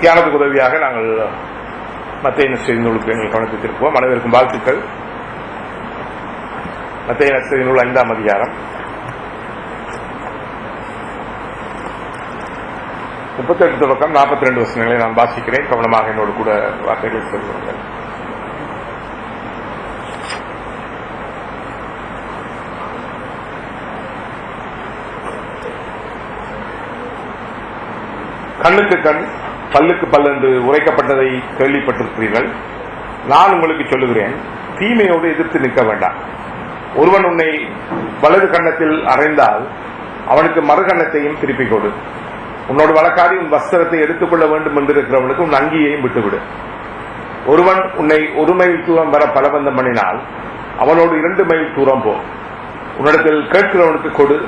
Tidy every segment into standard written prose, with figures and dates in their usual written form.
தியானத்துக்கு உதவியாக நாங்கள் மத்தேயு நற்செய்தி நூலுக்கு எங்கள் கவனத்தை திருப்புவோம். அனைவருக்கும் வாழ்த்துக்கள். மத்தேயு நற்செய்தி நூல் 5ஆம் அதிகாரம் 38 தொடக்கம் 42 வசனங்களை நான் வாசிக்கிறேன். கவனமாக என்னோடு கூட வார்த்தைகளை சொல்லுங்கள். கண்ணுக்கு கண் பல்லுக்கு பல் என்று உரைக்கப்பட்டதை கேள்விப்பட்டிருக்கிறீர்கள். நான் உங்களுக்கு சொல்லுகிறேன், தீமையோடு எதிர்த்து நிற்க வேண்டாம். ஒருவன் உன்னை வலது கன்னத்தில் அறைந்தால் அவனுக்கு மறு கன்னத்தையும் திருப்பிக் கொடு. உன்னோடு வழக்காடி உன் வஸ்திரத்தை எடுத்துக்கொள்ள வேண்டும் என்று இருக்கிறவனுக்கு உன் அங்கியையும் விட்டுவிடு. ஒருவன் உன்னை 1 மைல் தூரம் வர பலபந்தம் பண்ணினால் அவனோடு 2 மைல் தூரம் போ. உன்னிடத்தில் கேட்கிறவனுக்கு கொடு,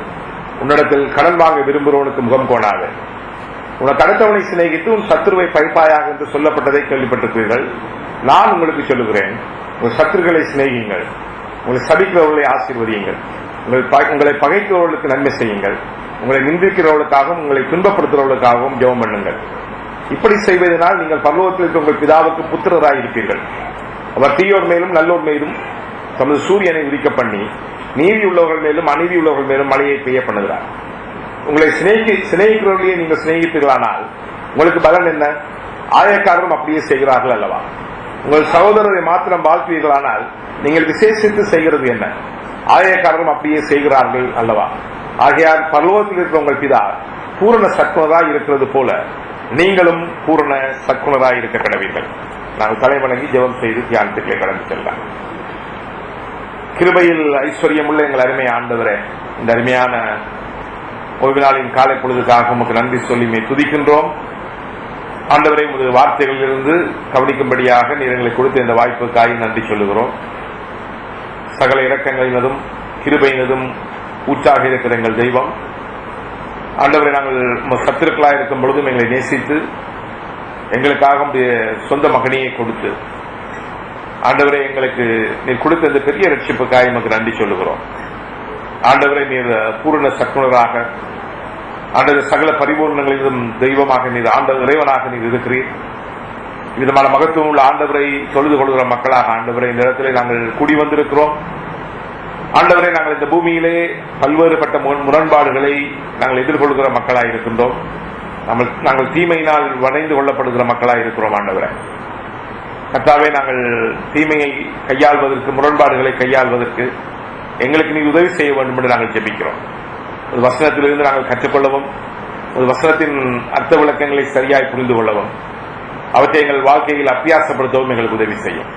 உன்னிடத்தில் கடன் வாங்க விரும்புகிறவனுக்கு முகம் கோணாது. உனக்கு அடுத்தவனை சிநேகித்து உன் சத்துருவை பைப்பாயாக என்று சொல்லப்பட்டதை கேள்விப்பட்டிருக்கிறீர்கள். நான் உங்களுக்கு சொல்லுகிறேன், உங்கள் சத்துருக்களை சிநேகியுங்கள், உங்களை சபிக்கிறவர்களை ஆசீர்வதியுங்கள், உங்களை பகைக்கிறவர்களுக்கு நன்மை செய்யுங்கள், உங்களை நிந்திக்கிறவர்களுக்காகவும் உங்களை துன்பப்படுத்துகிறவர்களுக்காகவும் ஜெபம் பண்ணுங்கள். இப்படி செய்வதனால் நீங்கள் பரலோகத்தில் இருக்க உங்கள் பிதாவுக்கு புத்திரராயிருப்பீர்கள். அவர் தீயோர் மேலும் நல்லோர் மேலும் தமது சூரியனை உதிக்க பண்ணி நீதி உள்ளவர்கள் மேலும் அநீதி உள்ளவர்கள் மேலும் மழையை பெய்ய பண்ணுகிறார். உங்களை சிநேகிக்கிறவர்களையே நீங்கள் சிநேகிப்பீர்களானால் உங்களுக்கு பலன் என்ன? ஆயக்காரரும் அப்படியே செய்கிறார்கள் அல்லவா? உங்கள் சகோதரரை மாத்திரம் வாழ்த்துவீர்களானால் நீங்கள் விசேஷித்து செய்கிறது என்ன? ஆயக்காரரும் அப்படியே செய்கிறார்கள் அல்லவா? ஆகையால் பரலோகத்தில் இருக்கிற உங்கள் பிதா பூரண சக்குனராய் இருக்கிறது போல நீங்களும் பூரண சக்குனராய் இருக்க கடவீர்கள். நாங்கள் தலைவணங்கி ஜெபம் செய்து தியானத்திலே கடந்து செல்லலாம். கிருபையில் ஐஸ்வர்யமுள்ள எங்கள் அருமை ஆண்டவரே, இந்த அருமையான ஓய்வு நாளின் காலை பொழுதுக்காக உமக்கு நன்றி சொல்லி துதிக்கின்றோம். ஆண்டவரை உமது வார்த்தைகளிலிருந்து கவனிக்கும்படியாக நீர் எங்களை கொடுத்த இந்த வாய்ப்புக்காக நன்றி சொல்லுகிறோம். சகல இரக்கங்களினதும் கிருபையினதும் ஊற்றாக இருக்கிற எங்கள் தெய்வம் ஆண்டவரை, நாங்கள் சத்துருக்களாக இருக்கும் பொழுதும் எங்களை நேசித்து எங்களுக்காக சொந்த மகனையை கொடுத்து ஆண்டவரை எங்களுக்கு நீர் கொடுத்த இந்த பெரிய ரட்சிப்புக்காக நமக்கு நன்றி சொல்லுகிறோம். ஆண்டவரை நீர் பூரண சக்குனராக ஆண்டவர் சகல பரிபூர்ணங்களிலும் தெய்வமாக நீர் ஆண்டவர் இறைவனாக நீர் இருக்கிறீர். விதமான மகத்துவம் உள்ள ஆண்டவரை தொழுது கொள்கிற மக்களாக ஆண்டவரை இந்த இடத்திலே நாங்கள் கூடி வந்திருக்கிறோம். ஆண்டவரை, நாங்கள் இந்த பூமியிலே பல்வேறுபட்ட முரண்பாடுகளை நாங்கள் எதிர்கொள்கிற மக்களாக இருக்கின்றோம். நாங்கள் தீமையினால் வணைந்து கொள்ளப்படுகிற மக்களாக இருக்கிறோம். ஆண்டவரை கர்த்தாவே, நாங்கள் தீமையை கையாள்வதற்கு, முரண்பாடுகளை கையாள்வதற்கு எங்களுக்கு நீ உதவி செய்ய வேண்டும் என்று நாங்கள் ஜெபிக்கிறோம். ஒரு வசனத்திலிருந்து நாங்கள் கற்றுக்கொள்ளவும், ஒரு வசனத்தின் அர்த்த விளக்கங்களை சரியாய் புரிந்து கொள்ளவும், அவற்றை எங்கள் வாழ்க்கையில் அபியாசப்படுத்தவும் எங்களுக்கு உதவி செய்யும்.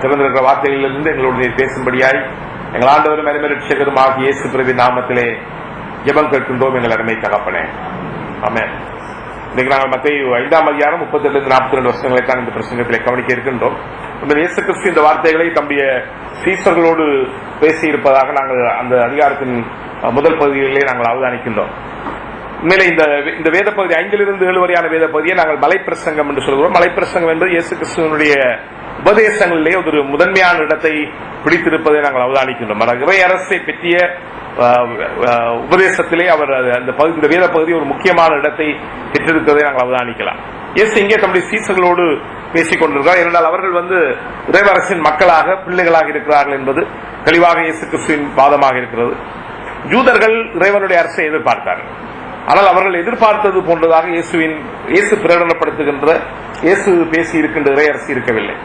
திறந்திருக்கிற வார்த்தைகளிலிருந்து எங்களுடைய பேசும்படியாய் எங்கள் ஆண்டவரும் அருமை ரட்சகரும் ஆகிய இயேசு கிறிஸ்துவின் நாமத்திலே ஜெபம் கேட்கின்றோம் எங்கள் அருமை தகப்பனே. ஆமென். இன்னைக்கு நாங்கள் மத்தேயு 5ஆம் அதிகாரம் 38-42 வருஷங்களை தான் இந்த பிரசங்கத்திலே கவனிக்க இருக்கின்றோம். இயேசு கிறிஸ்து இந்த வார்த்தைகளை தம்முடைய சீசர்களோடு பேசி இருப்பதாக நாங்கள் அந்த அதிகாரத்தின் முதல் பகுதியிலே நாங்கள் அவதானிக்கின்றோம். உண்மையிலே இந்த வேத பகுதி 5-7 வரையான வேத பகுதியை நாங்கள் மலைப்பிரசங்கம் என்று சொல்கிறோம். மலைப்பிரசங்கம் என்பது இயேசு கிறிஸ்துவனுடைய உபதேசங்களிலே ஒரு முதன்மையான இடத்தை பிடித்திருப்பதை நாங்கள் அவதானிக்கின்றோம். இறை அரசை பற்றிய உபதேசத்திலே அவர் இந்த வேத பகுதி ஒரு முக்கியமான இடத்தை பெற்றிருப்பதை நாங்கள் அவதானிக்கலாம். இயேசு இங்கே தம்முடைய சீசர்களோடு பேசிக் கொண்டிருக்கிறார். ஏனென்றால் அவர்கள் இறைவரசின் மக்களாக, பிள்ளைகளாக இருக்கிறார்கள் என்பது தெளிவாக இயேசு கிறிஸ்துவின் வாதமாக இருக்கிறது. யூதர்கள் இறைவனுடைய அரசை எதிர்பார்த்தார்கள். ஆனால் அவர்கள் எதிர்பார்த்தது போன்றதாக இயேசு பிரகடனப்படுத்துகின்ற, இயேசு பேசி இருக்கின்ற இறை அரசு இருக்கவில்லை.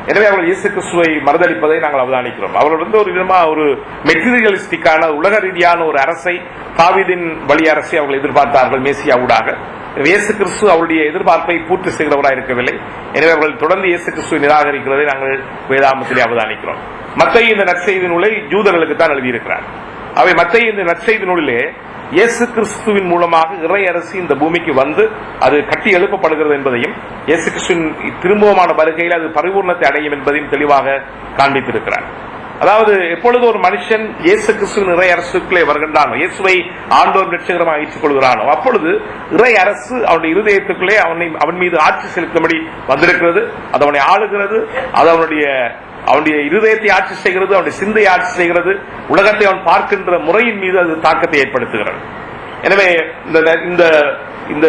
எனவே அவர்கள் இயேசு கிறிஸ்துவை மறுதளிப்பதை நாங்கள் அவதானிக்கிறோம். அவர்கள் ஒரு விதமா ஒரு மெட்டீரியலிஸ்டிக்கான, உலக ரீதியான ஒரு அரசை, தாவீதின் வழி அரசை அவர்கள் எதிர்பார்த்தார்கள் மேசியா ஊடாக. இயேசு கிறிஸ்து அவருடைய எதிர்பார்ப்பை பூர்த்தி செய்கிறவராக இருக்கவில்லை. எனவே அவர்கள் தொடர்ந்து இயேசு கிறிஸ்துவை நிராகரிக்கிறதை நாங்கள் வேதாகமத்திலே அவதானிக்கிறோம். மத்தேயு இந்த நற்செய்தி நூலை யூதர்களுக்கு தான் எழுதியிருக்கிறார். அவை மத்தேயு இந்த நற்செய்தி நூலிலே இயேசு கிறிஸ்துவின் மூலமாக இறை அரசு இந்த பூமிக்கு அது கட்டி எழுப்பப்படுகிறது என்பதையும், இயேசு கிறிஸ்துவின் திரும்பவுமான வருகையில் அது பரிபூர்ணத்தை அடையும் என்பதையும் தெளிவாக காண்பித்திருக்கிறார். அதாவது எப்பொழுது ஒரு மனுஷன் இயேசு கிறிஸ்துவின் இறை அரசுக்குள்ளே வருகின்றானோ, இயேசுவை ஆண்டோர் ரட்சகரமாக ஏற்றுக் கொள்கிறானோ, அப்பொழுது இறை அரசு அவனுடைய இருதயத்துக்குள்ளே அவன் மீது ஆட்சி செலுத்தும்படி வந்திருக்கிறது. அது அவனை ஆளுகிறது. அது அவனுடைய இருதயத்தை ஆட்சி செய்கிறது, அவனுடைய சிந்தையை ஆட்சி செய்கிறது. உலகத்தை அவன் பார்க்கின்ற முறையின் மீது அது தாக்கத்தை ஏற்படுத்துகிறது. எனவே இந்த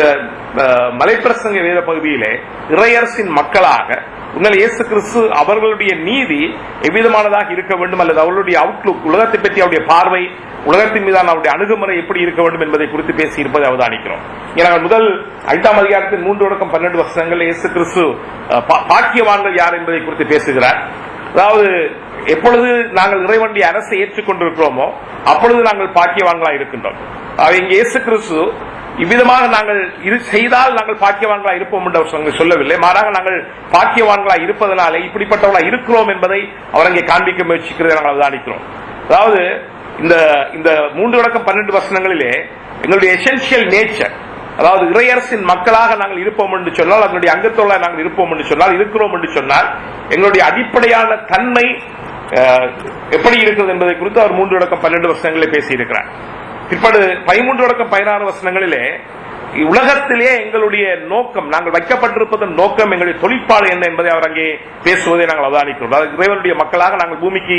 மலைப்பிரசங்க வேத பகுதியிலே இறையரசின் மக்களாக உங்கள் இயேசு கிறிஸ்து அவர்களுடைய நீதி எவ்விதமானதாக இருக்க வேண்டும் அல்லது அவர்களுடைய அவுட்லுக், உலகத்தை பற்றி அவருடைய பார்வை, உலகத்தின் மீதான அவருடைய அணுகுமுறை எப்படி இருக்க வேண்டும் என்பதை குறித்து பேசி இருப்பதை அவதானிக்கிறோம். நாங்கள் முதல் 5ஆம் அதிகாரத்தின் 3-12 வசனங்கள் இயேசு கிறிஸ்து பாக்கியவான்கள் யார் என்பதை குறித்து பேசுகிறார். அதாவது எப்பொழுது நாங்கள் இறைவனுடைய அரசை ஏற்றுக்கொண்டிருக்கிறோமோ அப்பொழுது நாங்கள் பாக்கியவான்களா இருக்கின்றோம். இங்கே இயேசு கிறிஸ்து இவ்விதமாக நாங்கள் செய்தால் நாங்கள் பாக்கியவான்களா இருப்போம் என்று அவர் சொல்லவில்லை. மாறாக நாங்கள் பாக்கியவான்களா இருப்பதனாலே இப்படிப்பட்டவர்களா இருக்கிறோம் என்பதை அவர் அங்கே காண்பிக்க முயற்சிக்கிறதை நாங்கள் அவதானிக்கிறோம். அதாவது இந்த 3-12 வசனங்களிலே எங்களுடைய எசென்சியல் நேச்சர், அதாவது இறையரசின் மக்களாக நாங்கள் இருப்போம் என்று சொன்னால், அதனுடைய அங்கத்தோட நாங்கள் இருப்போம் என்று சொன்னால், இருக்கிறோம் என்று சொன்னால், எங்களுடைய அடிப்படையான தன்மை எப்படி இருக்கிறது என்பதை குறித்து அவர் 3-12 வசனங்களில் பேசியிருக்கிறார். பிற்பாடு 13-16 வசனங்களிலே உலகத்திலே எங்களுடைய நோக்கம், நாங்கள் வைக்கப்பட்டிருப்பதன் நோக்கம், எங்களுடைய தொழிற்பாடு என்ன என்பதை அவர் அங்கே பேசுவதை நாங்கள் அவதானிக்கிறோம். அதாவது இறைவனுடைய மக்களாக நாங்கள் பூமிக்கு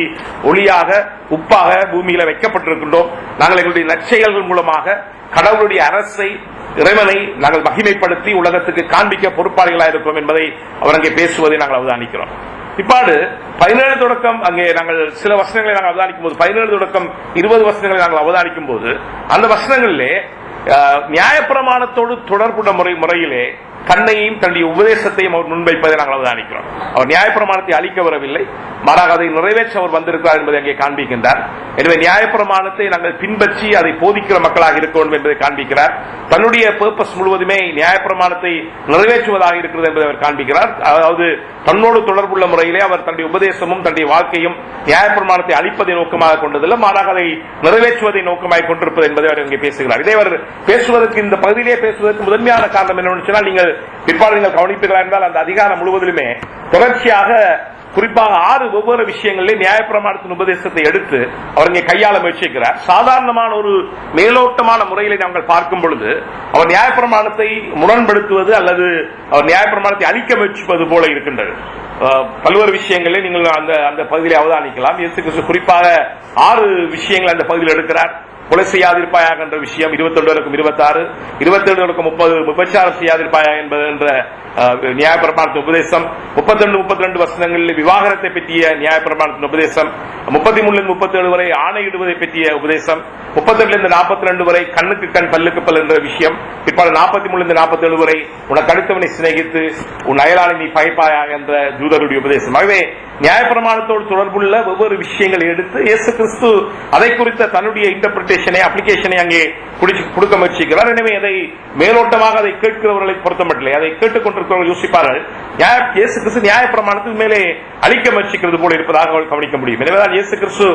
ஒளியாக, உப்பாக பூமியில வைக்கப்பட்டிருக்கின்றோம். நாங்கள் எங்களுடைய நற்செயல்கள் மூலமாக கடவுளுடைய அரசை, இறைவனை நாங்கள் மகிமைப்படுத்தி உலகத்துக்கு காண்பிக்க பொறுப்பாளிகளாக இருக்கிறோம் என்பதை அவர் அங்கே பேசுவதை நாங்கள் அவதானிக்கிறோம். பிற்பாடு 17 தொடக்கம் அங்கே நாங்கள் சில வசனங்களை நாங்கள் அவதானிக்கும் போது, 17 தொடக்கம் 20 வசனங்களை நாங்கள் அவதானிக்கும் போது, அந்த வசனங்களிலே நியாயப்பிரமாணத்தோடு தொடர்புடைய முறையிலே தன்னையும் தன்னுடைய உபதேசத்தையும் அவர் முன்வைப்பதை நாங்கள் அவதானிக்கிறோம். அவர் நியாயப்பிரமாணத்தை அளிக்க வரவில்லை, மாறாக அதை நிறைவேற்ற அவர் வந்திருக்கிறார் என்பதை அங்கே காண்பிக்கின்றார். எனவே நியாயப்பிரமாணத்தை நாங்கள் பின்பற்றி அதை போதிக்கிற மக்களாக இருக்க வேண்டும் என்பதை காண்பிக்கிறார். தன்னுடைய பர்பஸ் முழுவதுமே நியாயப்பிரமாணத்தை நிறைவேற்றுவதாக இருக்கிறது என்பதை அவர் காண்பிக்கிறார். அதாவது தன்னோடு தொடர்புள்ள முறையிலே அவர் தன்னுடைய உபதேசமும் தன்னுடைய வாழ்க்கையும் நியாயப்பிரமாணத்தை அளிப்பதை நோக்கமாக கொண்டதில்லை, மாறாக அதை நிறைவேற்றுவதை நோக்கமாக கொண்டிருப்பது என்பதை அவர் இங்கே பேசுகிறார். இதை அவர் பேசுவதற்கு, இந்த பகுதியிலே பேசுவதற்கு முதன்மையான காரணம் என்னவென்று சொன்னால், நீங்கள் பிற்பாடு நீங்கள் கவனிப்பீர்களா என்றால் அந்த அதிகாரம் முழுவதிலுமே தொடர்ச்சியாக குறிப்பாக 6 வெவ்வேறு விஷயங்களிலே நியாயப்பிரமாணத்தின் உபதேசத்தை எடுத்து அவர் இங்கே கையாள முயற்சிக்கிறார். சாதாரணமான ஒரு மேலோட்டமான முறையிலே நாங்கள் பார்க்கும் பொழுது அவர் நியாயப்பிரமாணத்தை முரண்படுத்துவது அல்லது அவர் நியாயப்பிரமாணத்தை அழிக்க முயற்சிப்பது போல இருக்கின்றது. பல்வேறு விஷயங்களே நீங்கள் அந்த பகுதியில் அவதானிக்கலாம். இயேசு கிறிஸ்து குறிப்பாக 6 விஷயங்கள் அந்த பகுதியில் எடுக்கிறார். கொலை செய்யாதிருப்பாயாக என்ற விஷயம் 21-26, 27-30 விபச்சாரம் செய்யாதிருப்பாயாக என்பது என்ற நியாயப்பிரமாணத்தின் உபதேசம், 32 வசனங்களில் விவாகரத்தை பற்றிய நியாயப்பிரமாணத்தின் உபதேசம், 33-37 வரை ஆணையிடுவதை பற்றிய உபதேசம், 32-42 வரை கண்ணுக்கு கண் பல்லுக்கு பல் என்ற விஷயம், பிற்பாடு 43-47 வரை உனக்கு அடுத்தவனை சிநேகித்து உன் அயலாளை நீ பகைப்பாயாக என்ற தூதருடைய உபதேசம். ஆகவே நியாயப்பிரமாணத்தோடு தொடர்புள்ள ஒவ்வொரு விஷயங்களை எடுத்து இயேசு கிறிஸ்து அதை குறித்த தன்னுடைய இன்டர்பிரிட்டேஷனை, அப்ளிகேஷனை அங்கே கொடுக்க முயற்சிக்கிறார். எனவே அதை மேலோட்டமாக அதை கேட்கிறவர்களை பொறுத்தமட்டில்லை, அதை கேட்டுக்கொண்டிருக்கிறவர்கள் யோசிப்பார்கள், இயேசு கிறிஸ்து நியாயப்பிரமாணத்துக்கு மேலே அளிக்க முயற்சிக்கிறது போல இருப்பதாக அவர்கள் கவனிக்க முடியும். எனவேதான் இயேசு கிறிஸ்து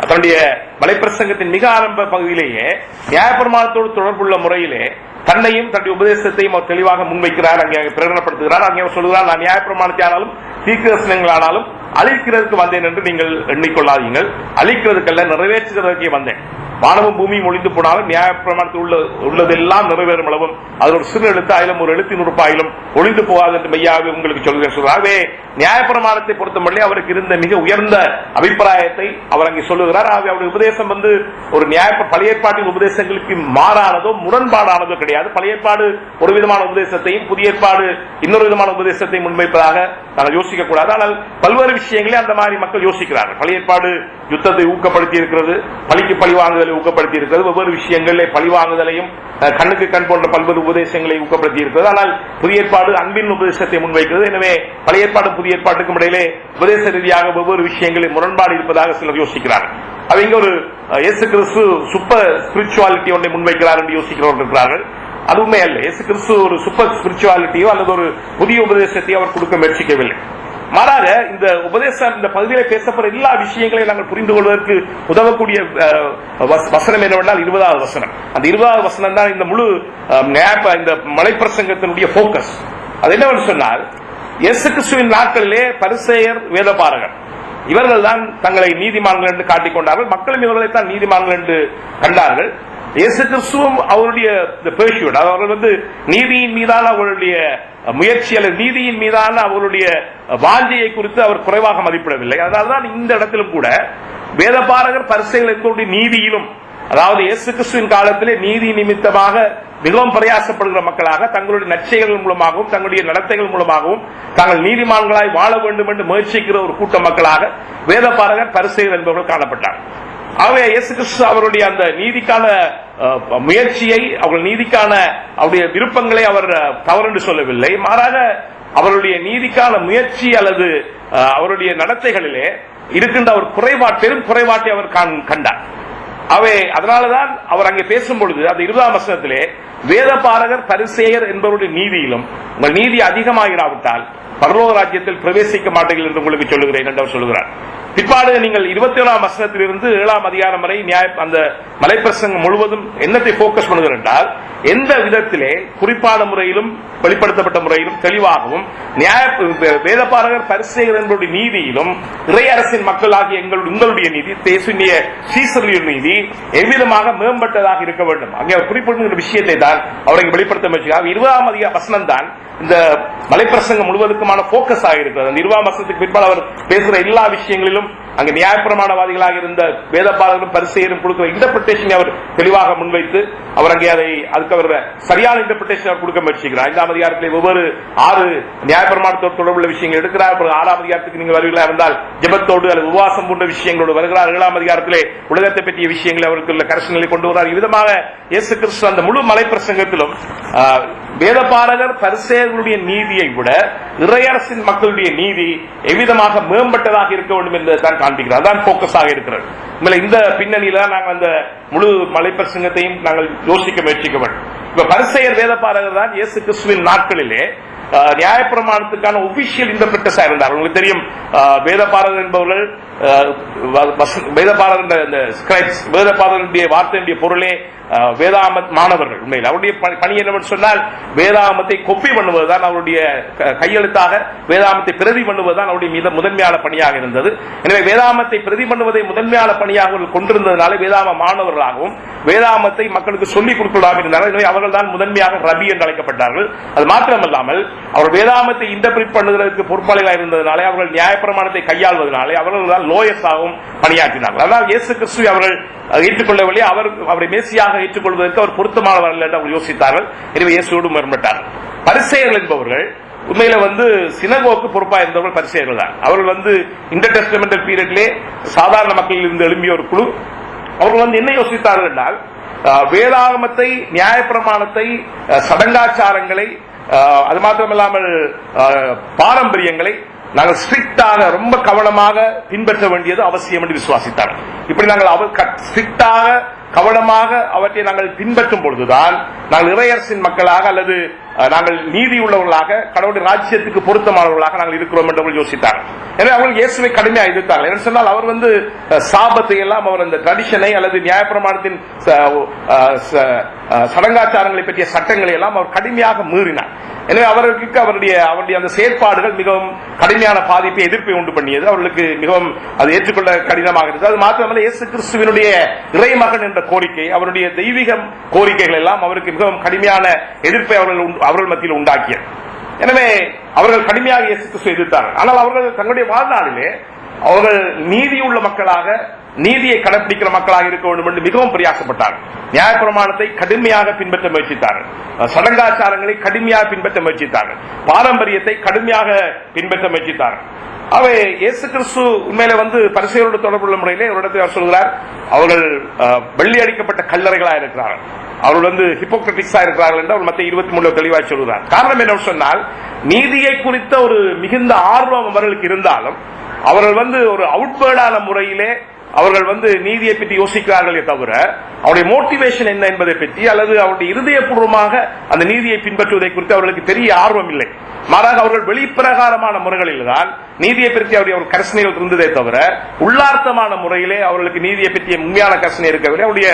தன்னுடைய மலைப்பிரசங்கத்தின் மிக ஆரம்ப பகுதியிலேயே நியாயப்பிரமாணத்தோடு தொடர்புள்ள முறையிலே தன்னையும் தன்னுடைய உபதேசத்தையும் அவர் தெளிவாக முன்வைக்கிறார், அங்கே பிரகடனப்படுத்துகிறார். அங்கே அவர் சொல்கிறார், நான் நியாயப்பிரமாணத்தை ஆனாலும் தீர்க்கதரிசனங்கள் ஆனாலும் அழிக்கிறதுக்கு வந்தேன் என்று நீங்கள் எண்ணிக்கொள்ளாதீங்கள், அழிக்கிறதுக்கல்ல நிறைவேற்றுகிறதுக்கே வந்தேன். வானமும் பூமியும் ஒளிந்து போனாலும் நியாயப்பிரமாணத்தில் உள்ளதெல்லாம் நிறைவேறும் அளவும் அதில் ஒரு சிறு எழுத்து ஆயிலும் ஒரு எழுத்தின் உறுப்பாயிலும் ஒளிந்து போகாது என்று மெய்யாவே உங்களுக்கு சொல்கிறேன். ஆகவே நியாயப்பிரமாணத்தை பொறுத்தமட்டிலே அவருக்கு இருந்த மிக உயர்ந்த அபிப்பிராயத்தை அவர் அங்கே சொல்லுகிறார். ஆகவே அவருடைய உபதேசம் ஒரு பழைய ஏற்பாட்டின் உபதேசங்களுக்கு மாறானதோ முரண்பாடானதோ கிடையாது. பழைய ஏற்பாடு ஒரு விதமான உபதேசத்தையும் புதிய ஏற்பாடு இன்னொரு விதமான உபதேசத்தை முன்வைப்பதாக நாங்கள் யோசிக்க கூடாது. ஆனால் பல்வேறு விஷயங்களே அந்த மாதிரி மக்கள் யோசிக்கிறார்கள். பழைய ஏற்பாடு யுத்தத்தை ஊக்கப்படுத்தி இருக்கிறது, பழிக்கு பழி வாங்குதலை ஊக்கப்படுத்தி இருக்கிறது, ஒவ்வொரு விஷயங்களில் பழி வாங்குதலையும் கண்ணுக்கு கண் போன்ற பல்வேறு உபதேசங்களை ஊக்கப்படுத்தி இருக்கிறது. ஆனால் புதிய ஏற்பாடு அன்பின் உபதேசத்தை முன்வைக்கிறது. எனவே பழைய ஏற்பாடு புதிய ஏற்பாட்டுக்கும் இடையிலே உபதேச ரீதியாக ஒவ்வொரு விஷயங்களில் முரண்பாடு இருப்பதாக சிலர் யோசிக்கிறார்கள். அவங்க ஒரு இயேசு கிறிஸ்து சூப்பர் ஸ்பிரிச்சுவாலிட்டி ஒன்றை முன்வைக்கிறார் என்று யோசிக்கிறவர்கள் இருக்கிறார்கள். அது உண்மை அல்ல. இயேசு கிறிஸ்து ஒரு சூப்பர் ஸ்பிரிச்சுவாலிட்டியோ அல்லது ஒரு புதிய உபதேசத்தையோ அவர் கொடுக்க முயற்சிக்கவில்லை. மாறாக இந்த உபதேசம், இந்த பகுதியில் பேசப்படுற எல்லா விஷயங்களையும் நாங்கள் புரிந்து கொள்வதற்கு உதவக்கூடிய வசனம் என்னவென்றால் 20வது வசனம். அந்த 20வது வசனம் தான் இந்த முழு இந்த மலைப்பிரசங்கத்தினுடைய போக்கஸ். அது என்னவென்று சொன்னால், இயேசு கிறிஸ்துவின் நாட்களிலே பரிசேயர், வேதபாரகர் இவர்கள் தான் தங்களை நீதிமான்கள் என்று காட்டிக் கொண்டார்கள். மக்களும் இவர்களை தான் நீதிமான்கள் என்று கண்டார்கள். இயேசு கிறிஸ்துவும் அவருடைய அவர்கள் நீதியின் மீதான அவருடைய முயற்சி அல்லது நீதியின் மீதான அவருடைய வாஞ்சையை குறித்து அவர் குறைவாக மதிப்பிடவில்லை. அதனால்தான் இந்த இடத்திலும் கூட வேதபாரகர் பரிசேயர்களுடைய நீதியிலும் அதாவது இயேசு கிறிஸ்துவின் காலத்திலே நீதி நிமித்தமாக மிகவும் பிரயாசப்படுகிற மக்களாக, தங்களுடைய நற்செயல்கள் மூலமாகவும் தங்களுடைய நடத்தைகள் மூலமாகவும் தாங்கள் நீதிமான்களாய் வாழ வேண்டும் என்று முயற்சிக்கிற ஒரு கூட்ட மக்களாக வேதபாரகர், பரிசேயர் என்பவர்கள் காணப்பட்டார். ஆகவே இயேசு கிறிஸ்து அவருடைய அந்த நீதிக்கான முயற்சியை, அவர்கள் நீதிக்கான அவருடைய விருப்பங்களை அவர் தவறு என்று சொல்லவில்லை. மாறாக அவருடைய நீதிக்கான முயற்சி அல்லது அவருடைய நடத்தைகளிலே இருக்கின்ற ஒரு பெரும் குறைபாட்டை அவர் கண்டார். அதனாலதான் அவர் அங்கே பேசும் பொழுது அந்த 20ஆம் வசனத்திலே வேதபாரகர், பரிசேயர் என்பவருடைய நீதியிலும் உங்கள் நீதி அதிகமாகிராவிட்டால் பரலோக ராஜ்யத்தில் பிரவேசிக்க மாட்டீர்கள் என்று உங்களுக்கு சொல்லுகிறேன் என்று அவர் சொல்லுகிறார். பிற்பாடு நீங்கள் 21ஆம் வசனத்திலிருந்து 7ஆம் அதிகாரம் வரை அந்த மலைப்பிரசங்கம் முழுவதும் என்னத்தை போக்கஸ் பண்ணுகிறார் என்றால், எந்த விதத்திலே குறிப்பான முறையிலும் வெளிப்படுத்தப்பட்ட முறையிலும் தெளிவாகவும் வேதபாரகர், பரிசேயர் என்பவருடைய நீதியிலும் இறையரசின் மக்களாகிய உங்களுடைய நீதி, தேசுடைய சீசருடைய நீதி எவ்விதமாக மேம்பட்டதாக இருக்க வேண்டும். அங்கே அவர் குறிப்பிடுகிற விஷயத்தை தான் அவரை வெளிப்படுத்த முயற்சிக்கிறார். 20ஆம் வசனம் தான் இந்த மலைப்பிரசங்கம் முழுவதுக்குமான போக்கஸ் ஆகியிருக்கிறது. அந்த 20ஆம் வசனத்துக்கு பிற்பாடு அவர் பேசுகிற எல்லா விஷயங்களிலும் அங்கு நியாயப்பிரமாணவாதிகளாக இருந்த வேதபாரகரும் பரிசேயரும் கொடுக்கிற இன்டர்பிரேஷனை அவர் தெளிவாக முன்வைத்து அவர் அங்கே அதுக்கு அவர் சரியான இன்டர்பிரேஷன் அவர் கொடுக்க முயற்சிக்கிறார். 5ஆம் அதிகாரத்தில் ஒவ்வொரு 6 நியாயப்பிரமாணத்தோடு தொடர்புள்ள விஷயங்கள் எடுக்கிறார். 6ஆம் அதிகாரத்துக்கு நீங்கள் வருவீர்களா இருந்தால் ஜெபத்தோடு அல்லது உபவாசம் போன்ற விஷயங்களோடு வருகிறார். 7ஆம் அதிகாரத்திலே உலகத்தை பற்றிய விஷயங்களை அவருக்குள்ள கரசனிலை கொண்டு வருகிறார். விதமாக இயேசு கிறிஸ்து அந்த முழு மலை பிரசங்கத்திலும் வேதபாரகர், பரிசேயர்களுடைய நீதியை விட இறையரசின் மக்களுடைய நீதி எவ்விதமாக மேம்பட்டதாக இருக்க வேண்டும் என்பதை காண்பிக்கிறார். அதான் போக்கஸ் ஆக இருக்கிறது. இந்த பின்னணியில நாங்கள் அந்த முழு மலைப்பிரசங்கத்தையும் நாங்கள் யோசிக்க முயற்சிக்க வேண்டும். இப்ப பரிசேயர், வேதபாரகர் தான் இயேசு கிறிஸ்துவின் நாட்களிலே நியாயப்பிரமாணத்துக்கான ஒபிஷியல் இன்டர்பிரட்டர்ஸா இருந்தார். உங்களுக்கு தெரியும், வேதபாரகர் என்பவர்கள் வேதபாரகருடைய வார்த்தையுடைய பொருளே மாணவர்கள். உண்மையில் அவருடைய பணி என்னவென்று சொன்னால் வேதாகமத்தை கொப்பி பண்ணுவதுதான் அவருடைய கையெழுத்தாக வேதாகமத்தை பிரதி பண்ணுவதுதான் அவருடைய முதன்மையான பணியாக இருந்தது. எனவே வேதாகமத்தை பிரதி பண்ணுவதை முதன்மையான பணியாக அவர்கள் கொண்டிருந்ததனால வேதாகம மாணவர்களாகவும் வேதாகமத்தை மக்களுக்கு சொல்லிக் கொடுப்பதாக இருந்தார்கள். எனவே அவர்கள் தான் முதன்மையாக ரபி என்று அழைக்கப்பட்டார்கள். அது மாத்திரமல்லாமல் அவர் வேதாகமத்தை இன்டர்பிரேட் பண்ணுவதற்கு பொறுப்பாளிகளாக இருந்ததனாலே, அவர்கள் நியாயப்பிரமாணத்தை கையாள்வதனாலே அவர்கள் தான் லோயஸாகவும் பணியாற்றினார்கள். அதனால் இயேசு கிறிஸ்துவை அவர்கள் ஏற்றுக்கொள்ளவில்லை. அவரை மேசியாக ஏற்றுக்கொள்வதற்கு அவர் பொருத்தமானவர் அல்ல என்று அவர் யோசித்தார்கள். எனவே இயேசுவோடு முரண்பட்டார்கள். பரிசேயர்கள் என்பவர்கள் உண்மையில சினகோக்கு பொறுப்பாக இருந்தவர்கள் பரிசேயர்கள் தான். அவர்கள் இன்டர் டெஸ்டமெண்டல் பீரியட்லே சாதாரண மக்களில் இருந்து எழும்பிய ஒரு குழு. அவர்கள் என்ன யோசித்தார்கள் என்றால், வேதாகமத்தை, நியாயப்பிரமாணத்தை, சடங்காச்சாரங்களை, அது மாத்திரமில்லாமல் பாரம்பரியங்களை நாங்கள் ஸ்ட்ரிக்டாக ரொம்ப கவனமாக பின்பற்ற வேண்டியது அவசியம் என்று விசுவாசித்தார்கள். இப்படி நாங்கள் ஸ்ட்ரிக்டாக கவனமாக அவற்றை நாங்கள் பின்பற்றும் பொழுதுதான் நாங்கள் இறையரசின் மக்களாக அல்லது நாங்கள் நீதி உள்ளவர்களாக கடவுளுடைய ராஜ்யத்துக்கு பொருத்தமானவர்களாக நாங்கள் இருக்கிறோம் என்று யோசித்தார்கள். எனவே அவர்கள் இயேசுவை கடுமையாக எதிர்த்தார்கள். என்ன சொன்னால், அவர் சாபத்தை எல்லாம், அவர் அந்த ட்ரெடிஷனை அல்லது நியாயப்பிரமாணத்தின் சடங்காச்சாரங்களை பற்றிய சட்டங்களை எல்லாம் அவர் கடுமையாக மீறினார். எனவே அவர்களுக்கு அவருடைய அந்த செயற்பாடுகள் மிகவும் கடுமையான பாதிப்பை, எதிர்ப்பை உண்டு பண்ணியது. அவர்களுக்கு மிகவும் அது ஏற்றுக்கொள்ள கடினமாக இருந்தது. அது மாத்திரமல்ல, இயேசு கிறிஸ்துவினுடைய இறைமகன் என்ற கோரிக்கை, அவருடைய தெய்வீக கோரிக்கைகள் எல்லாம் அவருக்கு மிகவும் கடுமையான எதிர்ப்பை அவர்கள் மத்தியில் உண்டாக்கியது. எனவே அவர்கள் கடுமையாக இயேசு கிறிஸ்துவை எதிர்த்தார்கள். ஆனால் அவர்கள் தங்களுடைய வாழ்நாளிலே அவர்கள் நீதியுள்ள மக்களாக, நீதியை கடைபிடிக்கிற மக்களாக இருக்க வேண்டும் என்று மிகவும் பிரயாசப்பட்டார்கள். நியாயப்பிரமாணத்தை கடுமையாக பின்பற்ற முயற்சித்தார்கள். சடங்காச்சாரங்களை கடுமையாக பின்பற்ற முயற்சித்தார்கள். பாரம்பரியத்தை கடுமையாக பின்பற்ற முயற்சித்தார்கள். அவை இயேசு கிறிஸ்து உண்மையில பரிசேயரோடு தொடர்புள்ள முறையிலே ஒரு இடத்தில் அவர் சொல்கிறார், அவர்கள் வெள்ளி அடிக்கப்பட்ட கல்லறைகளாக இருக்கிறார்கள், அவர்கள் ஹிப்போக்ரட்டிக்ஸா இருக்கிறார்கள் என்று அவர் மத்திய 23 தெளிவாக சொல்கிறார். காரணம் என்ன சொன்னால், நீதியை குறித்த ஒரு மிகுந்த ஆர்வம் அவர்களுக்கு இருந்தாலும் அவர்கள் ஒரு அவுட்வேர்டான முறையிலே அவர்கள் நீதியை பற்றி யோசிக்கிறார்களே தவிர அவருடைய மோட்டிவேஷன் என்ன என்பதை பற்றி அல்லது அவருடைய இருதயபூர்வமாக அந்த நீதியை பின்பற்றுவதை குறித்து அவர்களுக்கு பெரிய ஆர்வம் இல்லை. மாறாக அவர்கள் வெளிப்பிரகாரமான முறைகளில் தான் நீதியை பற்றி அவருடைய கரசனைகள் இருந்ததே தவிர உள்ளார்த்தமான முறையிலே அவர்களுக்கு நீதியை பற்றிய உண்மையான கரசனை இருக்கவில்லை. அவருடைய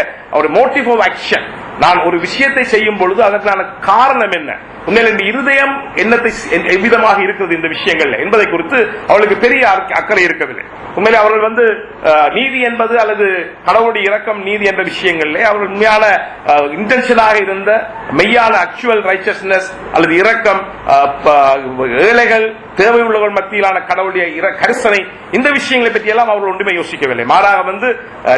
மோட்டிவ் ஆஃப் ஆக்ஷன், நான் ஒரு விஷயத்தை செய்யும் பொழுது அதற்கான காரணம் என்ன, உண்மையில் இந்த இருதயம் என்னத்தை எவ்விதமாக இருக்கிறது இந்த விஷயங்கள் என்பதை குறித்து அவர்களுக்கு பெரிய அக்கறை இருக்கவில்லை. உண்மையிலே அவர்கள் நீதி என்பது அல்லது கடவுளுடைய இரக்கம், நீதி என்ற விஷயங்களிலே அவர்கள் உண்மையான இன்டென்ஷனாக இருந்த மெய்யான ஆக்சுவல் ரைச்சஸ்னஸ் அல்லது இரக்கம், ஏழைகள் தேவை உள்ளவர்கள் மத்தியிலான கடவுளுடைய கரிசனை, இந்த விஷயங்களை பற்றி எல்லாம் அவர்கள் ஒன்றுமே யோசிக்கவில்லை. மாறாக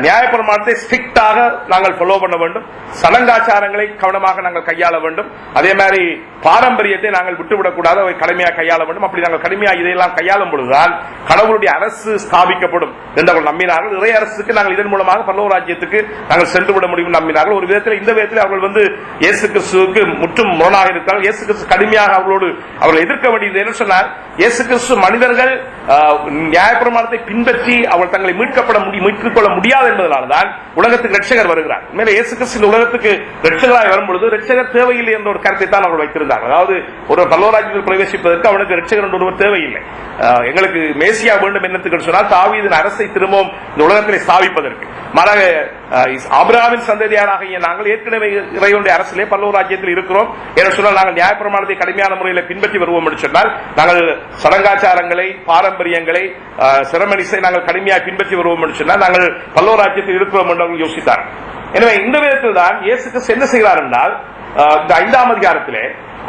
நியாயப்பிரமாணத்தை ஸ்ட்ரிக்டாக நாங்கள் ஃபாலோ பண்ண வேண்டும், சடங்காச்சாரங்களை கவனமாக நாங்கள் கையாள வேண்டும், அதே மாதிரி பாரம்பரியத்தை நாங்கள் விட்டுவிடக்கூடாது, அவை கடுமையாக கையாள வேண்டும். அப்படி நாங்கள் கடுமையாக இதையெல்லாம் கையாளும் பொழுதுதான் கடவுளுடைய அரசு ஸ்தாபிக்கப்படும் என்று அவர்கள் நம்பினார்கள். இறை அரசுக்கு நாங்கள் இதன் மூலமாக பரலோக ராஜ்யத்துக்கு நாங்கள் சென்று விட முடியும் நம்பினார்கள். ஒரு விதத்தில் இந்த விதத்தில் அவர்கள் இயேசு கிறிஸ்துவுக்கு முற்றும் முரணாக இருக்கிறார்கள். இயேசு கிறிஸ்து கடுமையாக அவர்கள் எதிர்க்க வேண்டியது என்ன சொன்னால், இயேசு கிறிஸ்து மனிதர்கள் நியாயப்பிரமாணத்தை பின்பற்றி அவர்கள் தங்களை மீட்டுக் கொள்ள முடியாது என்பதனால்தான் உலகத்துக்கு ரட்சகர் வருகிறார். மேலே இயேசு கிறிஸ்து உலகத்துக்கு ரட்சகராய் வரும்பொழுது ரட்சகர் தேவையில்லை என்ற ஒரு கருத்தை தான் அவர்கள் வைத்திருந்தார்கள். அதாவது ஒரு பரலோக ராஜ்யத்தில் பிரவேசிப்பதற்கு அவனுக்கு ரட்சகர் என்ற ஒருவர் தேவையில்லை. எங்களுக்கு மேசியா வேண்டும் என்னத்துக்கு சொன்னால் தாவீதின் அரசை திரும்பவும் இந்த உலகத்திலே ஸ்தாபிப்பதற்கு. மாறாக ஆபிரகாமின் சந்ததியாராகிய நாங்கள் ஏற்கனவே இறைவனுடைய அரசிலே பரலோக ராஜ்யத்தில் இருக்கிறோம் என்று சொன்னால், நாங்கள் நியாயப்பிரமாணத்தை கடுமையான முறையில் பின்பற்றி வருவோம் என்று சொன்னால், நாங்கள் சடங்காச்சாரங்களை, பாரம்பரியங்களை, செரமனிஸை நாங்கள் கடுமையாக பின்பற்றி வருவோம் என்று சொன்னால் நாங்கள் பரலோக ராஜ்யத்தில் இருக்கிறோம் என்று யோசித்தார். எனவே இந்த விதத்தில் தான் இயேசு கிறிஸ்து என்ன செய்கிறார் என்றால், இந்த 5ஆம் அதிகாரத்திலே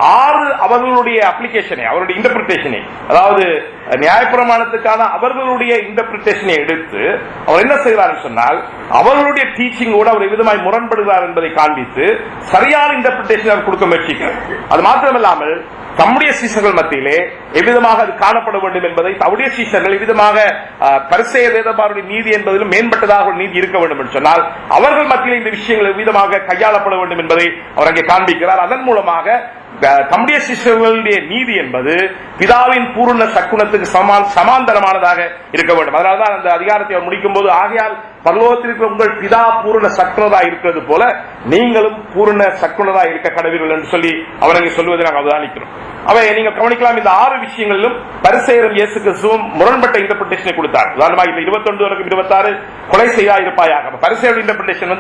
6 அவர்களுடைய அப்ளிகேஷனை, அவருடைய இன்டர்பிரிட்டேஷனை, அதாவது நியாயப்பிரமாணத்துக்கான அவர்களுடைய இன்டர்பிரிட்டேஷனை எடுத்து அவர் என்ன செய்கிறார் சொன்னால், அவர்களுடைய டீச்சிங்கோடு அவர் எவ்விதமாய் முரண்படுகிறார் என்பதை காண்பித்து சரியான இன்டர்பிரிட்டேஷன் அவர் கொடுக்க முயற்சிக்கிறார். அது மாத்திரமல்லாமல் தம்முடைய சீசர்கள் மத்தியிலே எவ்விதமாக அது காணப்பட வேண்டும் என்பதை, தம்முடைய சீசர்கள் எவ்விதமாக பரிசேய வேதபாருடைய நீதி என்பதிலும் மேம்பட்டதாக ஒரு நீதி இருக்க வேண்டும் என்று சொன்னால், அவர்கள் மத்தியில் இந்த விஷயங்கள் எவ்விதமாக கையாளப்பட வேண்டும் என்பதை அவர் அங்கே காண்பிக்கிறார். அதன் மூலமாக தம்முடைய சிஷ்யர்களுடைய நீதி என்பது பிதாவின் பூர்ண சக்குனத்துக்கு சமாந்தரமானதாக இருக்க வேண்டும். அதனால்தான் அந்த அதிகாரத்தை அவர் முடிக்கும் போது, ஆகையால் பரலோகத்திற்கு உங்கள் பிதா பூர்ண சக்குனதா இருக்கிறது போல நீங்களும் பூர்ண சக்குனதா இருக்க கடவீர்கள் என்று சொல்லி அவர் அங்கே சொல்வதை நாங்கள் அவதானிக்கிறோம். அவை நீங்கள் கவனிக்கலாம், இந்த 6 விஷயங்களிலும் பரிசேயரும் இயேசு கிறிஸ்துவும் முரண்பட்ட இன்டர்பிரிட்டேஷனை கொடுத்தார். உதாரணமாக இந்த 21 வரைக்கும் 26 கொலை செய்யா இருப்பாயாக. பரிசேயர் இன்டர்பிரிட்டேஷன்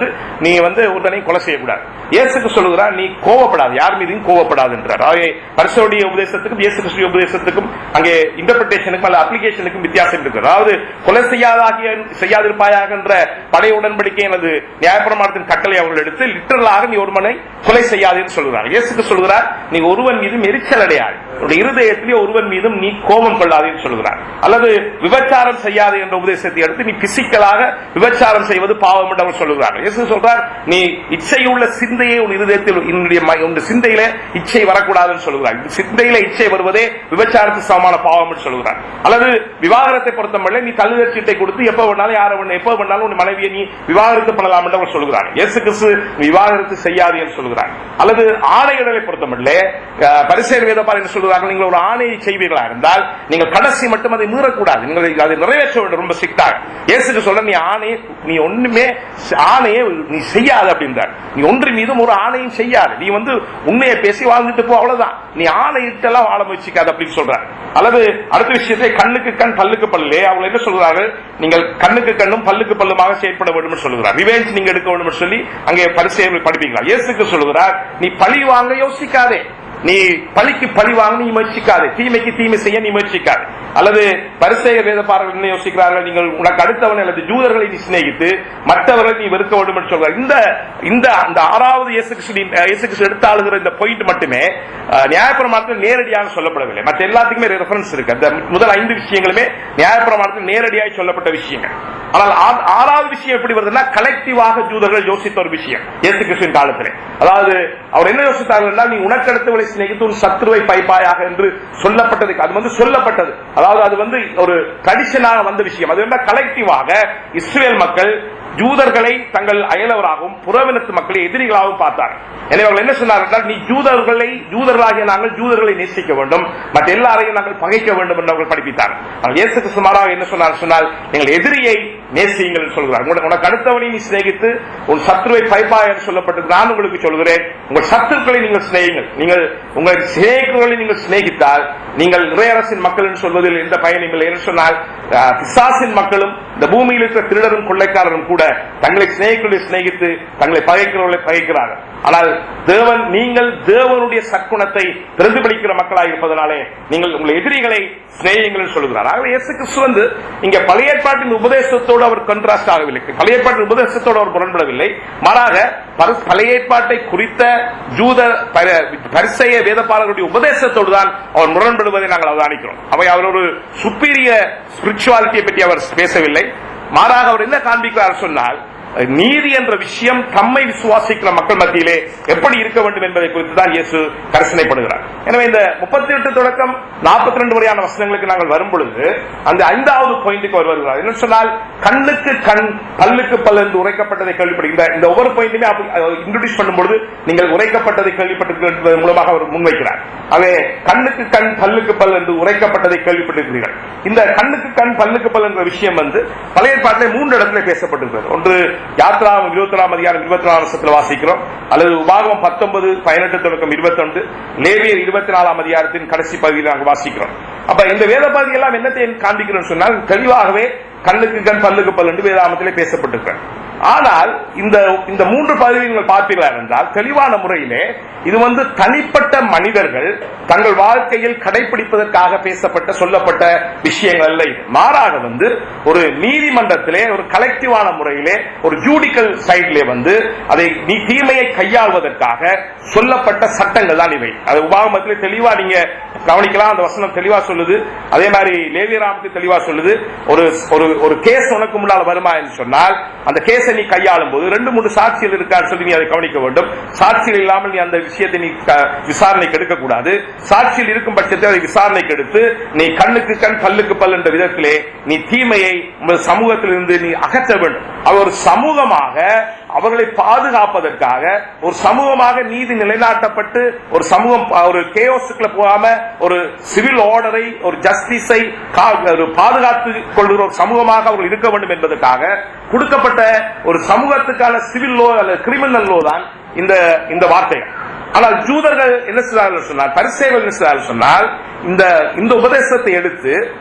நீ உடனே கொலை செய்யக்கூடாது. இயேசுக்கு சொல்லுகிறார், நீ கோவப்படாது, யார் மீதும் கோவப்படாது என்றார். ஆகவே பரிசேயருடைய உபதேசத்துக்கும் இயேசு கிறிஸ்துவின் உபதேசத்துக்கும் அங்கே இன்டர்பிரிட்டேஷனுக்கும் அல்ல அப்ளிகேஷனுக்கும் வித்தியாசம் இருக்கு. அதாவது கொலை செய்யாதிருப்பாயாக என்ற பழைய உடன்படிக்கை எனது நியாயப்பிரமாணத்தின் கட்டளை அவர்கள் எடுத்து லிட்டரலாக நீ ஒருவனை கொலை செய்யாது என்று சொல்கிறார். இயேசுக்கு சொல்கிறார், நீ ஒருவன் மீதும் எரிச்சல் அடையாது, இருதயத்திலே ஒருவன் மீதும் நீ கோபம் கொள்ளாது என்று சொல்கிறார். அல்லது விபச்சாரம் செய்யாது என்ற உபதேசத்தை எடுத்து நீ பிசிக்கலாக விபச்சாரம் செய்வது பாவம் என்று அவர் சொல்கிறார். இயேசு சொல்றார், நீ இச்சையுள்ள சிந்தையை உன் இருதயத்தில் உன் சிந்தையில இச்சை வரக்கூடாதுன்னு சொல்கிறார். சிந்தையில இச்சை வருவதே விபச்சாரத்துக்கு சமமான பாவம் என்று சொல்கிறார். அல்லது விவாகரத்தை பொறுத்தவரை நீ தள்ளுதற் சீட்டை கொடுத்து எப்ப வேணாலும் யாரை எப்ப வேணாலும் உன் மனைவியை நீ விவாகரத்து பண்ணலாம் என்று அவர் சொல்கிறார். இயேசு கிறிஸ்து விவாகரத்து செய்யாது என்று சொல்கிறார். அல்லது ஆணையிடலை பொறுத்தமட்டிலே பரிசேயர் வேதபாரர் என்று சொல்கிறார்கள், நீங்கள் ஒரு ஆணையை செய்வீர்களா இருந்தால் நீங்கள் கடைசி மட்டும் அதை மீறக்கூடாது, நீங்கள் அதை நிறைவேற்ற வேண்டும் ரொம்ப ஸ்ட்ரிக்டாக. இயேசுக்கு சொல்ற, நீ ஒண்ணுமே ஆணையை நீ செய்யாது அப்படின்றார். நீ ஒன்று மீதும் ஒரு ஆணையும் செய்யாது, நீ உண்மையை பேசி வாழ்ந்துட்டு போ, அவ்வளவுதான், நீ ஆணையிட்டெல்லாம் வாழ முயற்சிக்காது அப்படின்னு சொல்றார். அல்லது அடுத்த விஷயத்தை கண்ணுக்கு கண் பல்லுக்கு பல்லே அவங்க என்ன சொல்கிறார்கள், நீங்கள் கண்ணுக்கு கண்ணும் பல்லுக்கு பல்லுமாக செயல்பட வேண்டும் சொல்லுகிறார். ரிவெஞ்ச் நீங்க எடுக்க வேண்டும் சொல்லி அங்கே பரிசேயர்கள் படிப்பீங்களா? இயேசுக்கு சொல்லுகிறார், நீ பழி வாங்க யோசிக்காதே, நீ பழிக்கு பழி வாங்க நீ முயற்சிக்காது, தீமைக்கு தீமை செய்ய நீ முயற்சிக்காது. அல்லது பரிசேயர் வேதபாரர்கள் என்ன யோசிக்கிறார்கள், நீங்கள் உனக்கு அடுத்தவன் அல்லது ஜூதர்களை நீ சிநேகித்து மற்றவர்களை நீ வெறுக்க வேண்டும் என்று சொல்றார். இந்த 6வது இயேசு கிறிஸ்து எடுத்தாளுகிற இந்த பாயிண்ட் மட்டுமே நியாயப்பிரமாணத்தில் நேரடியாக சொல்லப்படவில்லை. மற்ற எல்லாத்துக்குமே ரெஃபரன்ஸ் இருக்கு. அந்த முதல் 5 விஷயங்களுமே நியாயப்பிரமாணத்தில் நேரடியாக சொல்லப்பட்ட விஷயங்கள். ஆனால் 6வது விஷயம் எப்படி வருதுன்னா, கலெக்டிவாக ஜூதர்கள் யோசித்த ஒரு விஷயம் இயேசு கிறிஸ்துவின் காலத்திலே. அதாவது அவர் என்ன யோசித்தார்கள் என்றால், நீ உனக்கு அடுத்தவளை சிநேகித்து உன் சத்துருவை பைப்பாயாக என்று சொல்லப்பட்டது. அது சொல்லப்பட்டது, அதாவது அது ஒரு ட்ரெடிஷனாக வந்த விஷயம். அது என்ன, கலெக்டிவாக இஸ்ரேல் மக்கள் ஜூதர்களை தங்கள் அயலவராகவும் புறவினத்து மக்களை எதிரிகளாகவும் பார்த்தார். எனவே அவர்கள் என்ன சொன்னார்கள், நீ ஜூதர்களாகிய நாங்கள் ஜூதர்களை நேசிக்க வேண்டும், மற்ற எல்லாரையும் நாங்கள் பகைக்க வேண்டும் என்று அவர்கள் படிப்பித்தார்கள். இயேசுக்கு சுமாராக என்ன சொன்னால், நீங்கள் எதிரியை நேசியுங்கள் என்று சொல்கிறார். உனக்கு அடுத்தவனை நீ சிநேகித்து உன் சத்துருவை பைப்பா என்று சொல்லப்பட்டது. நான் உங்களுக்கு சொல்கிறேன், உங்கள் சத்துருக்களை நீங்கள் சிநேகிங்கள். நீங்கள் உங்கள் சிநேகிதர்களை நீங்கள் சிநேகித்தால் நீங்கள் இறையரசின் மக்கள் என்று சொல்வதில் எந்த பயனும் இல்லை என்று சொன்னால், பிசாசின் மக்களும் இந்த பூமியில் இருக்கிற திருடரும் கொள்ளைக்காரரும் கூட தங்களை சிநேகித்து தங்களை பகைக்கிறவர்களை பகைக்கிறார்கள். ஆனால் தேவன், நீங்கள் தேவனுடைய சற்குணத்தை பிரதிபலிக்கிற மக்களாக இருப்பதனாலே நீங்கள் உங்கள் எதிரிகளை சிநேகிங்கள் சொல்லுகிறார். ஆகவே இயேசு கிறிஸ்து வந்து இங்க பழைய ஏற்பாட்டின் உபதேசத்தோடு அவர் கன்ட்ராஸ்ட் ஆகவில்லை, பழைய ஏற்பாட்டின் உபதேசத்தோடு அவர் முரண்படவில்லை. மாறாக பழைய ஏற்பாட்டை குறித்த ஜூத பரிசேய வேதபாரர்களுடைய உபதேசத்தோடு தான் அவர் முரண்படுவதை நாங்கள் அவதானிக்கிறோம். அவை அவர் ஒரு சுப்பீரியர் ஸ்பிரிச்சுவாலிட்டியை பற்றி அவர் பேசவில்லை. மாறாக அவர் என்ன காண்பிக்கிறார் சொன்னால், நீதி என்ற விஷயம் தம்மை விசுவாசிக்கிற மக்கள் மத்தியிலே எப்படி இருக்க வேண்டும் என்பதை குறித்து தான் இயேசு கரிசனைப்படுகிறார். எனவே இந்த 38 தொடக்கம் 42 வரையான வசனங்களுக்கு நாங்கள் வரும் பொழுது அந்த 5வது பாயிண்ட்டுக்கு அவர் வருகிறார். என்ன சொன்னால், கண்ணுக்கு கண் பல்லுக்கு பல் என்று உரைக்கப்பட்டதை கேள்விப்படுகிற இந்த ஒவ்வொரு பாயிண்ட்டுமே இன்ட்ரோடியூஸ் பண்ணும்போது நீங்கள் உரைக்கப்பட்டதை கேள்விப்பட்டிருக்கிறது மூலமாக அவர் முன்வைக்கிறார். அவை கண்ணுக்கு கண் பல்லுக்கு பல் என்று உரைக்கப்பட்டதை கேள்விப்பட்டிருக்கிறீர்கள். இந்த கண்ணுக்கு கண் பல்லுக்கு பல் என்ற விஷயம் வந்து பழைய ஏற்பாட்டிலே 3 இடத்துல பேசப்பட்டிருக்கிறது. ஒன்று யாத்ராகமம் 21 அதிகாரம் 24 வசனத்தில் வாசிக்கிறோம், அல்லது உபாகமம் 19 18 தொடக்கம் 21, லேவியர் 24 அதிகாரத்தின் கடைசி பகுதியில் நாங்கள் வாசிக்கிறோம். அப்ப இந்த வேத பகுதி எல்லாம் என்னத்தை காண்பிக்கிறோம் சொன்னால், தெளிவாகவே கண்ணுக்கு கண் பல்லுக்கு பல் என்று வேதாகமத்திலே பேசப்பட்டிருக்கிறது. ஆனால் இந்த 3 பகுதியை நீங்கள் பார்ப்பீர்களா என்றால், தெளிவான முறையிலே இது வந்து தனிப்பட்ட மனிதர்கள் தங்கள் வாழ்க்கையில் கடைபிடிப்பதற்காக பேசப்பட்ட சொல்லப்பட்ட விஷயங்கள் அல்ல. மாறாக வந்து ஒரு நீதிமன்றத்திலே ஒரு கலெக்டிவான முறையிலே ஒரு ஜூடிக்கல் சைட்லே வந்து அதை தீமையை கையாள்வதற்காக சொல்லப்பட்ட சட்டங்கள் தான் இவை. அது உபாகமத்திலே தெளிவா நீங்க கவனிக்கலாம். அந்த வசனம் தெளிவா சொல்லுது. அதே மாதிரி லேவியராமத்தில் தெளிவா சொல்லுது. ஒரு கேஸ் உனக்கு முன்னால் வருமா என்று சொன்னால், அந்த கேஸை நீ கையாளும் போது 2-3 சாட்சிகள் இருக்கான்னு சொல்லி நீ அதை கவனிக்க வேண்டும். சாட்சிகள் இல்லாமல் நீ அந்த விஷயத்தை நீ விசாரணைக்கு எடுக்கக்கூடாது. சாட்சியில் இருக்கும் பட்சத்தை அதை விசாரணைக்கு எடுத்து நீ கண்ணுக்கு கண் பல்லுக்கு பல் என்ற விதத்திலே நீ தீமையை சமூகத்திலிருந்து நீ அகற்ற வேண்டும். அவர் ஒரு சமூகமாக அவர்களை பாதுகாப்பதற்காக, ஒரு சமூகமாக நீதி நிலைநாட்டப்பட்டு ஒரு சமூகம் ஒரு கேயோஸுக்குள்ள போகாம ஒரு சிவில் ஆர்டரை, ஒரு ஜஸ்டிஸை பாதுகாத்துக் கொள்கிற ஒரு சமூகமாக அவர்கள் இருக்க வேண்டும் என்பதற்காக கொடுக்கப்பட்ட ஒரு சமூகத்துக்கான சிவில் லோ அல்லது கிரிமினல் லோ தான் இந்த வார்த்தைகள். ஆனால் ஜூதர்கள் என்ன செய்தார்கள் சொன்னால், பரிசேயர்கள் என்ன செய்தார்கள் சொன்னால், இந்த உபதேசத்தை எடுத்து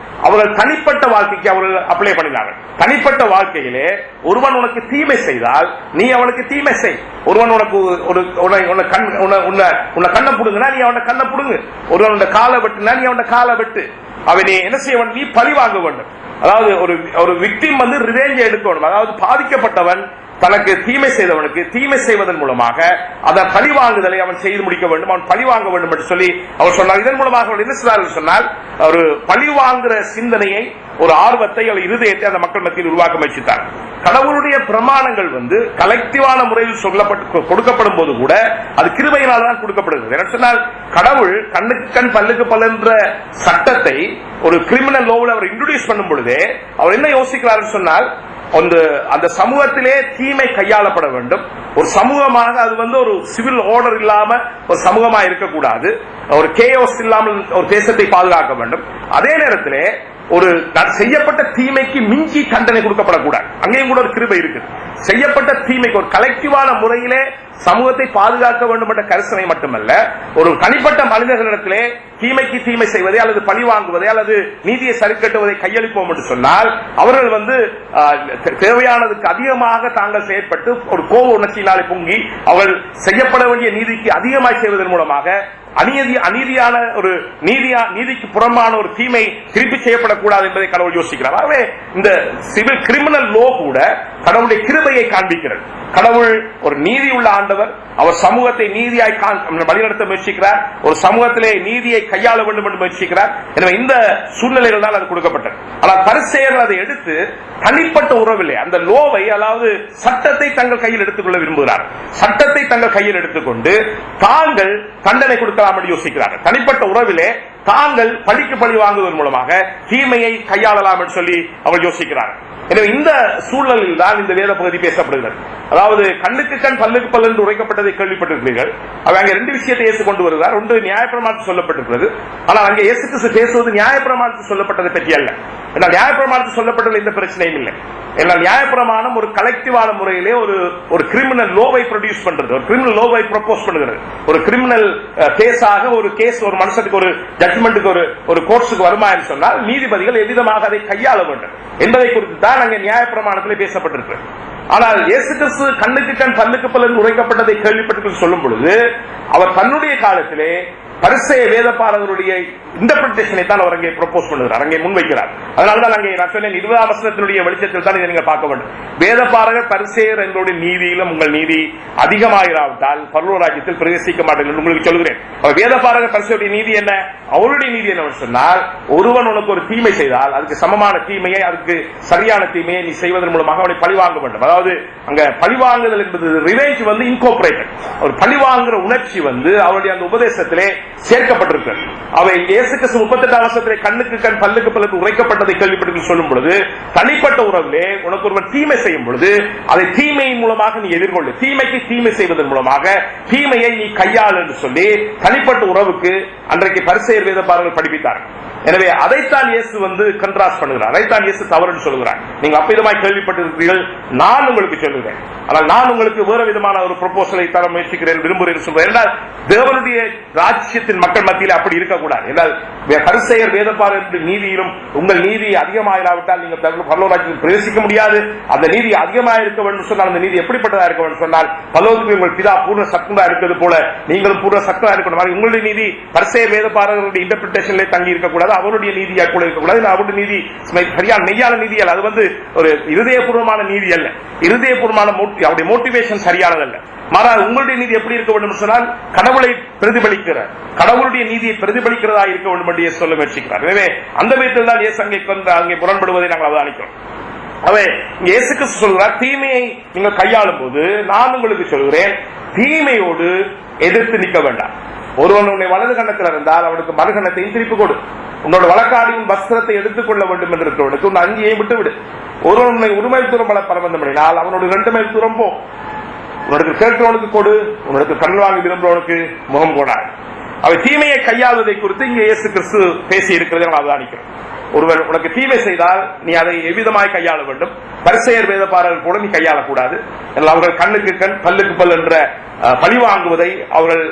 அவர்கள் தனிப்பட்ட வாழ்க்கைக்கு அவர்கள் அப்ளை பண்ணினார்கள். தனிப்பட்ட வாழ்க்கையிலே ஒருவன் உனக்கு தீமை செய்தால் நீ அவனுக்கு தீமை செய். ஒருவன் உனக்கு உன்னை கண்ணை புடுங்கினா நீ அவனை கண்ணை புடுங்கு. ஒருவன் காலை வெட்டுனா நீ அவனை காலை வெட்டு. அவனை என்ன செய்ய வேண்டும்? நீ பழி வாங்க வேண்டும். அதாவது ஒரு விக்டிம் வந்து ரிவெஞ்ச் எடுக்க வேண்டும். அதாவது பாதிக்கப்பட்டவன் தனக்கு தீமை செய்தவனுக்கு தீமை செய்வதன் மூலமாக அதன் பழி வாங்குதலை அவன் செய்து முடிக்க வேண்டும், அவன் பழி வாங்க வேண்டும் என்று சொல்லி அவர் சொன்னார். இதன் மூலமாக அவர் என்ன செய்தார்கள் சொன்னால், ஒரு பழி வாங்குற சிந்தனையை, ஒரு ஆர்வத்தை, இருதயத்தை அந்த மக்கள் மத்தியில் உருவாக்க முயற்சித்தார். கடவுளுடைய பிரமாணங்கள் வந்து கலெக்டிவான முறையில் சொல்லப்பட்டு கொடுக்கப்படும் போது கூட அது கிருபையினால் தான் கொடுக்கப்படுகிறது. என்ன சொன்னால், கடவுள் கண்ணுக்கு கண் பல்லுக்கு பல் என்ற சட்டத்தை ஒரு கிரிமினல் லோவில் அவர் இன்ட்ரோடியூஸ் பண்ணும் பொழுதே அவர் என்ன யோசிக்கிறார் சொன்னால், அந்த சமூகத்திலே தீமை கையாளப்பட வேண்டும். ஒரு சமூகமாக அது வந்து ஒரு சிவில் ஆர்டர் இல்லாம ஒரு சமூகமா இருக்கக்கூடாது. ஒரு கேயோஸ் இல்லாமல் ஒரு தேசத்தை பாதுகாக்க வேண்டும். அதே நேரத்திலே ஒரு செய்யப்பட்ட தீமைக்கு மிஞ்சி தண்டனை கொடுக்கப்படக்கூடாது. அங்கேயும் கூட ஒரு கிருபை இருக்கு. செய்யப்பட்ட தீமைக்கு ஒரு கலெக்டிவான முறையிலே சமூகத்தை பாதுகாக்க வேண்டும் என்ற கரிசனை மட்டுமல்ல, ஒரு தனிப்பட்ட மனிதர்களிடத்திலே தீமைக்கு தீமை செய்வதை அல்லது பழி வாங்குவதை அல்லது நீதியை சரிக்கட்டுவதை கையளிப்போம் என்று சொன்னால் அவர்கள் வந்து தேவையானதுக்கு அதிகமாக தாங்கள் செயற்பட்டு ஒரு கோப உணர்ச்சியினாலே பொங்கி அவர்கள் செய்யப்பட வேண்டிய நீதிக்கு அதிகமாக செய்வதன் மூலமாக அநீதியான ஒரு நீதிக்கு புறமான ஒரு தீமை திருப்பி செய்யப்படக்கூடாது என்பதை கடவுள் யோசிக்கிறார். ஆகவே இந்த சிவில் கிரிமினல் லோ கூட கடவுளுடைய கிருபையை காண்பிக்கிறது. கடவுள் ஒரு நீதி உள்ள ஆண்டவர். அவர் சமூகத்தை நீதியாய் வழிநடத்த முயற்சிக்கிறார். ஒரு சமூகத்திலே நீதியை கையாள வேண்டும் என்று முயற்சிக்கிறார். எனவே இந்த சூழ்நிலைகள் தான் அது கொடுக்கப்பட்டது. ஆனால் பரிசேயர்கள் அதை எடுத்து தனிப்பட்ட உறவில்லை அந்த லோவை, அதாவது சட்டத்தை தங்கள் கையில் எடுத்துக்கொள்ள விரும்புகிறார். சட்டத்தை தங்கள் கையில் எடுத்துக்கொண்டு தாங்கள் தண்டனை கொடுக்கலாம் என்று யோசிக்கிறார்கள். தனிப்பட்ட உறவிலே தாங்கள் பழிக்கு பழி வாங்குவதன் மூலமாக தீமையை கையாளலாம் என்று சொல்லி அவர்கள் யோசிக்கிறார்கள். எனவே இந்த சூழலில் தான் இந்த வேத பகுதி பேசப்படுகிறது. அதாவது கண்ணுக்கு கண் பல்லுக்கு பல் என்று உரைக்கப்பட்டதை கேள்விப்பட்டிருக்கிறீர்கள். அவர் அங்கே 2 விஷயத்தை இயேசு கொண்டு வருகிறார். ஒன்று நியாயப்பிரமாணத்தில் சொல்லப்பட்டிருக்கிறது. ஆனால் அங்கே இயேசு கிறிஸ்து பேசுவது நியாயப்பிரமாணத்தில் சொல்லப்பட்டதை பற்றி அல்ல. ஏன்னா நியாயப்பிரமாணத்தில் சொல்லப்பட்டது எந்த பிரச்சனையும் இல்லை. ஏன்னா நியாயப்பிரமாணம் ஒரு கலெக்டிவான முறையிலே ஒரு கிரிமினல் லோவை ப்ரொடியூஸ் பண்றது, ஒரு கிரிமினல் லோவை ப்ரொபோஸ் பண்ணுகிறது. ஒரு கிரிமினல் கேஸாக ஒரு கேஸ் ஒரு மனுஷனுக்கு ஒரு ஜட்ஜ் ஜட்மெண்ட்டுக்கு ஒரு கோர்ட்ஸுக்கு வருமா என்று சொன்னால் நீதிபதிகள் எவ்விதமாக அதை கையாள வேண்டும் என்பதை குறித்து தான் அங்கே நியாயப்பிரமாணத்தில் பேசப்பட்டிருக்கு. ஆனால் இயேசு கிறிஸ்து கண்ணுக்கு கண் பல்லுக்கு பலன் உரைக்கப்பட்டதை கேள்விப்பட்டு சொல்லும் பொழுது அவர் தன்னுடைய காலத்திலே பரிசேய வேதபாரகருடைய இன்டர்பிரேஷனை தான் அவர் அங்கே ப்ரொபோஸ் பண்ணுகிறார், அங்கே முன்வைக்கிறார். அதனால்தான் அங்கே நான் சொன்னேன் 20ஆம் வசனத்தினுடைய வெளிச்சத்தில் தான் இதை நீங்கள் பார்க்க வேண்டும். வேதபாரகர் பரிசேயர் எங்களுடைய நீதியிலும் உங்கள் நீதி அதிகமாயிராவிட்டால் பரலோக ராஜ்யத்தில் பிரவேசிக்க மாட்டீர்கள் உங்களுக்கு சொல்கிறேன். வேதபாரகர் பரிசேயருடைய நீதி என்ன? அவருடைய நீதி என்னவென்று சொன்னால், ஒருவன் உனக்கு ஒரு தீமை செய்தால் அதுக்கு சமமான தீமையை, அதுக்கு சரியான தீமையை நீ செய்வதன் மூலமாக அவனை பழிவாங்க வேண்டும். அதாவது அங்க பழிவாங்குதல் என்பது ரிவெஞ்ச் இன்கோர்பரேட்டட், ஒரு பழிவாங்குற உணர்ச்சி அவருடைய அந்த உபதேசத்திலே சேர்க்கப்பட்டிருக்கிறது. அவை இயேசு கிறிஸ்து 38ஆம் வசனத்திலே கண்ணுக்கு கண் பல்லுக்கு பல்லுக்கு உரைக்கப்பட்டதை கேள்விப்பட்டு சொல்லும் பொழுது, தனிப்பட்ட உறவிலே உனக்கு ஒருவன் தீமை செய்யும் பொழுது அதை தீமையின் மூலமாக நீ எதிர்கொள்ளு, தீமைக்கு தீமை செய்வதன் மூலமாக தீமையை நீ கையாள் என்று சொல்லி தனிப்பட்ட உறவுக்கு அன்றைக்கு பரிசேயர் வேதபாரகர்கள் படிப்பித்தார்கள். எனவே அதைத்தான் இயேசு கன்ட்ராஸ்ட் பண்ணுகிறார், அதைத்தான் இயேசு தவறுன்னு சொல்லுகிறார். நீங்க அப்பவிதமாய் கேள்விப்பட்டிருக்கிறீர்கள், நான் உங்களுக்கு சொல்லுகிறேன். ஆனால் நான் உங்களுக்கு வேறு விதமான ஒரு ப்ரொபோசலை தர முயற்சிக்கிறேன், விரும்புகிறேன் சொல்றேன். என்றால் தேவனுடைய ராஜ்யத்தின் மக்கள் மத்தியில் அப்படி இருக்கக்கூடாது. என்றால் பரிசேயர் வேதபாரகருடைய நீதியிலும் உங்கள் நீதி அதிகமாயிராவிட்டால் நீங்கள் பரலோக ராஜ்யத்தில் பிரவேசிக்க முடியாது. அந்த நீதி அதிகமாக இருக்க வேண்டும் சொன்னால் அந்த நீதி எப்படிப்பட்டதா இருக்க வேண்டும் சொன்னால், பரலோகத்தில் உங்கள் பிதா பூர்ண சக்தா இருக்கிறது போல நீங்களும் பூர்ண சக்தா இருக்கணும். உங்களுடைய நீதி பரிசேயர் வேதபாரகருடைய இன்டர்பிரேஷனிலே தங்கி இருக்கக்கூடாது, அவருடைய நீதியா கூட இருக்கக்கூடாது. அவருடைய நீதி சரியான மெய்யான நீதி அல்ல, அது ஒரு இருதயபூர்வமான நீதி அல்ல, இருதயபூர்வமான அவருடைய மோட்டிவேஷன் சரியானதல்ல. மாறாக உங்களுடைய நீதி எப்படி இருக்க வேண்டும் சொன்னால், கடவுளை பிரதிபலிக்கிற, கடவுளுடைய நீதியை பிரதிபலிக்கிறதா இருக்க வேண்டும் என்று சொல்ல முயற்சிக்கிறார். எனவே அந்த விதத்தில் தான் இயேசு அங்கே முரண்படுவதை நாங்கள் அவதானிக்கிறோம். அவை இயேசு கிறிஸ்து சொல்கிறார், தீமையை நீங்கள் கையாளும் போது நான் உங்களுக்கு சொல்கிறேன், தீமையோடு எதிர்த்து நிற்க வேண்டாம். ஒருவன் உன்னை வலது கண்ணத்தில் இருந்தால் அவனுக்கு மறுகணத்தையும் திருப்பி கொடு. உன்னோட வழக்காடியும் வஸ்திரத்தை எடுத்துக் கொள்ள வேண்டும் என்று இருக்கிறவனுக்கு உன் அங்கேயே விட்டு விடு. ஒருவன் உன்னை ஒரு மைல் தூரம் பலபந்தம் பண்ணினால் அவனோட 2 மைல் தூரம் போ. உனக்கு கேட்கிறவனுக்கு கொடு, உனக்கு கண் வாங்கி விரும்புறவனுக்கு முகம் போனார். அவை தீமையை கையாளுவதை குறித்து இங்கே இயேசு கிறிஸ்து பேசி இருக்கிறதை நாம் அவதானிக்கிறோம். ஒருவர் உனக்கு தீமை செய்தால் நீ அதை எவ்விதமாய் கையாள வேண்டும். பரிசேயர் வேதபாரகர்கள் கூட நீ கையாளக்கூடாது. அவர்கள் கண்ணுக்கு கண் பல்லுக்கு பல் என்ற பழி வாங்குவதை அவர்கள்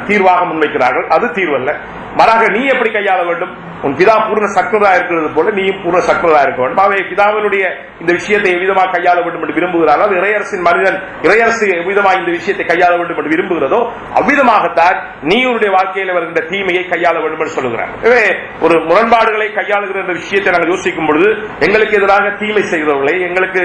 தீர்வாக முன்வைக்கிறார்கள். அது தீர்வல்ல. மாறாக நீ எப்படி கையாள வேண்டும்? உன் பிதா பூர்ண சக்ரதா இருக்கிறது போல நீயும் பூர்ண சக்ரதா இருக்க வேண்டும். அவை பிதாவினுடைய இந்த விஷயத்தை எவ்விதமாக கையாள வேண்டும் என்று விரும்புகிறாரோ, அது இறையரசின் மனிதன் இறையரசு எவ்விதமாக இந்த விஷயத்தை கையாள வேண்டும் என்று விரும்புகிறதோ அவ்விதமாகத்தான் நீ உன்னுடைய வாழ்க்கையில் வருகின்ற தீமையை கையாள வேண்டும் என்று சொல்லுகிறார். எனவே ஒரு முரண்பாடுகளை கையாளுகிற இந்த விஷயத்தை நாங்கள் யோசிக்கும் பொழுது, எங்களுக்கு எதிராக தீமை செய்கிறவர்களை, எங்களுக்கு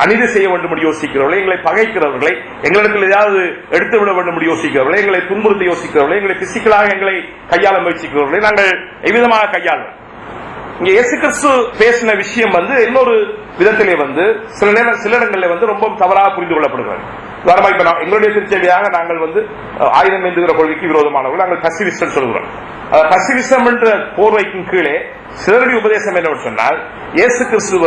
அநீதி செய்ய வேண்டும் என்று யோசிக்கிறவர்களை, எங்களை பகைக்கிறவர்களை, எங்களுக்கு ஏதாவது எடுத்துவிட வேண்டும் என்று யோசிக்கிறவர்களை, எங்களை துன்புறுத்தி யோசிக்கிறவர்களை, எங்களை பிசிக்கலாக எங்களை கையாள முயற்சிக்கிறவர்களை நாங்கள் எவ்விதமாக கையாளுவோம். இங்க இயேசு கிறிஸ்து பேசின விஷயம் இன்னொரு விதத்திலே சில இடங்களில் ரொம்ப தவறாக புரிந்து கொள்ளப்படுகிறது. எங்களுடைய திருச்செடியாக நாங்கள் ஆயுதம் ஏந்துகிற கொள்கைக்கு விரோதமானவர்கள், நாங்கள் பசிவிஸ்டம் சொல்கிறோம். பசிவிசம் என்ற போர்வைக்கும் கீழே சிலருடைய உபதேசம் என்னவென்று சொன்னால், இயேசு கிறிஸ்து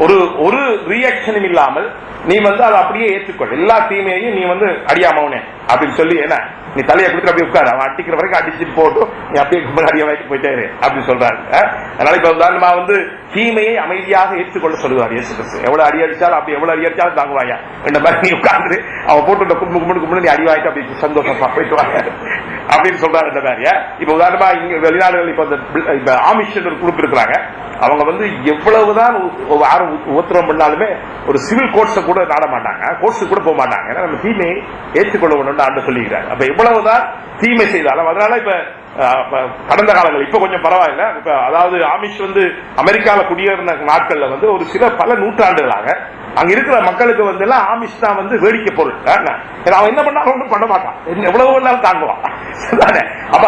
ஒரு ரியாக்ஷனும் இல்லாமல் நீ அதை அப்படியே ஏற்றுக்கொள், எல்லா தீமையையும் நீ அடியாமவனே அப்படின்னு சொல்லி, என்ன நீ தலையை கொடுத்து அப்படியே உட்காரு, அவன் அடிக்கிற வரைக்கும் அடிச்சுட்டு போட்டும், நீ அப்படியே அடிய வாய்க்கு போயிட்டே அப்படின்னு சொல்றாரு. அதனால இப்ப உதாரணமா தீமையை அமைதியாக ஏற்றுக்கொள்ள சொல்லுவார் இயேசு கிறிஸ்து. எவ்வளவு அடி அடிச்சாலும் அப்படி எவ்வளவு அடி அடிச்சாலும் தாங்குவாயா, இந்த மாதிரி நீ உட்கார்ந்து அவன் போட்டு கும்பிடு நீ அடி வாய்க்கு அப்படி சந்தோஷமா போயிட்டு வாங்க அப்படின்னு சொல்றாரு. இந்த மாதிரியா இப்ப உதாரணமா இங்க வெளிநாடுகள் இப்ப ஆமிஷ் ஒரு குரூப் இருக்கிறாங்க. அவங்க எவ்வளவுதான் உத்தரவு பண்ணாலுமே ஒரு சிவில் கோர்ட்ஸ கூட நாட மாட்டாங்க, கோர்ட்ஸுக்கு கூட போக மாட்டாங்க. ஏன்னா நம்ம தீமையை ஏற்றுக்கொள்ள வேண்டும் ஆண்டு சொல்லிக்கிறாங்க. அப்ப எவ்வளவுதான் தீமை செய்தாலும், அதனால இப்ப கடந்த காலங்கள் இப்ப கொஞ்சம் பரவாயில்ல. இப்ப அதாவது ஆமிஷ் அமெரிக்கால குடியேறின நாட்கள்ல ஒரு சில பல நூற்றாண்டுகளாக அங்க இருக்கிற மக்களுக்கு எல்லாம் ஆமிஷ் தான் வேடிக்கை பொருள். அவன் என்ன பண்ணாலும் ஒன்றும் பண்ண மாட்டான், எவ்வளவு வேணாலும் தாங்குவான். அப்ப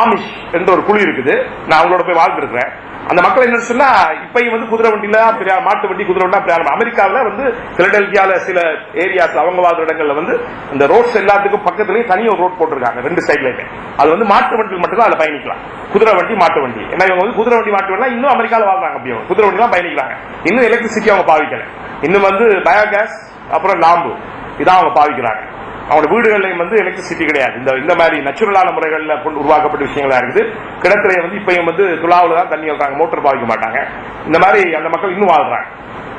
ஆமிஷ் என்ற ஒரு குழு இருக்குது, நான் அவங்களோட போய் வாழ்ந்துருக்கிறேன். அந்த மக்கள் என்ன சொன்னா, இப்பயும் குதிரை வண்டியில மாட்டு வண்டி குதிரை வண்டி பிரயாணம். அமெரிக்காவில் பிலடெல்பியால சில ஏரியாஸ் அவங்க வாழ்ற இடங்கள்ல இந்த ரோட்ஸ் எல்லாத்துக்கும் பக்கத்துலயே தனியாக ஒரு ரோட் போட்டிருக்காங்க 2 சைட்லயுமே. அது மாட்டு வண்டியில் மட்டும் தான் அதுல பயணிக்கலாம், குதிரை வண்டி மாட்டு வண்டி. ஏன்னா இவங்க குதிரை வண்டி மாட்டு வண்டி இன்னும் அமெரிக்காவில் வாழ்றாங்க, அப்படியே குதிரை வண்டி தான் பயணிக்கிறாங்க. இன்னும் எலக்ட்ரிசிட்டி அவங்க பாவிக்கல, இன்னும் பயோகேஸ் அப்புறம் லாம்பு இதான் அவங்க பாவிக்கிறாங்க. அவங்களோட வீடுகள்லையும் எலக்ட்ரிசிட்டி கிடையாது. இந்த மாதிரி நேச்சுரலான முறைகள்ல உருவாக்கப்பட்ட விஷயங்களா இருக்குது. கிணத்துல இப்பயும் துலாவுல தான் தண்ணி வைக்கிறாங்க, மோட்டர் பாவிக்க மாட்டாங்க. இந்த மாதிரி அந்த மக்கள் இன்னும் வாழ்றாங்க.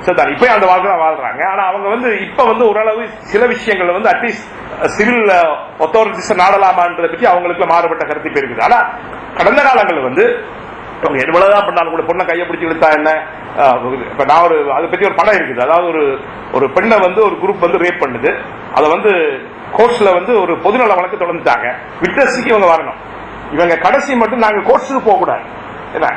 சரிதான். இப்ப அந்த வாழ்க்கை தான் வாழ்றாங்க. ஆனா அவங்க வந்து இப்ப வந்து ஓரளவு சில விஷயங்கள் வந்து அட்லீஸ்ட் சிவில் அத்தாரிட்டிஸ் நாடலாமான்றதை பற்றி அவங்களுக்கு மாறுபட்ட கருத்து இப்ப இருக்குது. ஆனா கடந்த காலங்களில் வந்து அவங்க எவ்வளவுதான் பண்ணாலும் கூட பொண்ணை கையை பிடிச்சி இழுத்தா என்ன, இப்ப நான் ஒரு அதை பத்தி ஒரு படம் இருக்குது. அதாவது ஒரு பெண்ணை வந்து ஒரு குரூப் வந்து ரேப் பண்ணுது. அதை வந்து கோர்ட்ஸ்ல வந்து ஒரு பொதுநல வழக்கு தொடர்ந்துட்டாங்க. விட்னஸுக்கு இவங்க வரணும். இவங்க கடைசி மட்டும் நாங்க கோர்ட்ஸுக்கு போக கூடாது.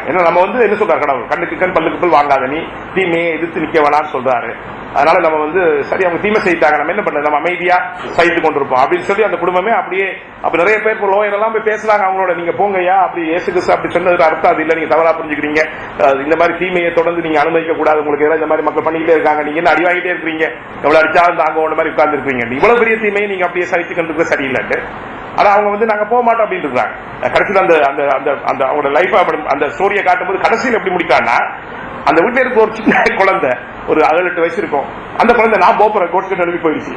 என்ன நம்ம வந்து என்ன சொல்றாரு கடவுள், கண்ணுக்கு கண் பல்லுக்கு பல் வாங்காத நீ தீமையை எதிர்த்து நிக்க வேணாம்னு சொல்றாரு. அதனால நம்ம வந்து சரி அவங்க தீமை செய்தாங்க, நம்ம என்ன பண்றது, நம்ம அமைதியா சகித்து கொண்டிருப்போம் அப்படின்னு சொல்லி அந்த குடும்பமே அப்படியே அப்ப நிறைய பேர் லோயர் எல்லாம் போய் பேசுறாங்க அவங்களோட. நீங்க போங்கய்யா, அப்படி இயேசு கிறிஸ்து அப்படி சொன்னது அர்த்தம் அது இல்ல, நீங்க தவறா புரிஞ்சுக்கிறீங்க. இந்த மாதிரி தீமையை தொடர்ந்து நீங்க அனுமதிக்க கூடாது, உங்களுக்கு ஏதாவது இந்த மாதிரி மக்கள் பண்ணிக்கிட்டே இருக்காங்க, நீங்க என்ன அடிவாங்கிட்டே இருக்கீங்க, எவ்வளவு அடிச்சாலும் தாங்க ஒன்று மாதிரி உட்கார்ந்து இருக்கீங்க, இவ்வளவு பெரிய தீமையை நீங்க அப்படியே சகித்து கொண்டு சரியில்லைட்டு. ஆனா அவங்க வந்து நாங்க போக மாட்டோம் அப்படின்னு இருக்காங்க. கடைசியில் அந்த அந்த அந்த அவங்களோட லைஃப் அந்த ஸ்டோரியை காட்டும்போது கடைசியில் எப்படி முடிக்கான்னா, அந்த வீட்டில் இருக்க ஒரு சின்ன குழந்தை ஒரு 7-8 வயசு இருக்கும். அந்த குழந்தை நான் போற கோர்ட்ஸ் எழுதி போயிடுச்சு.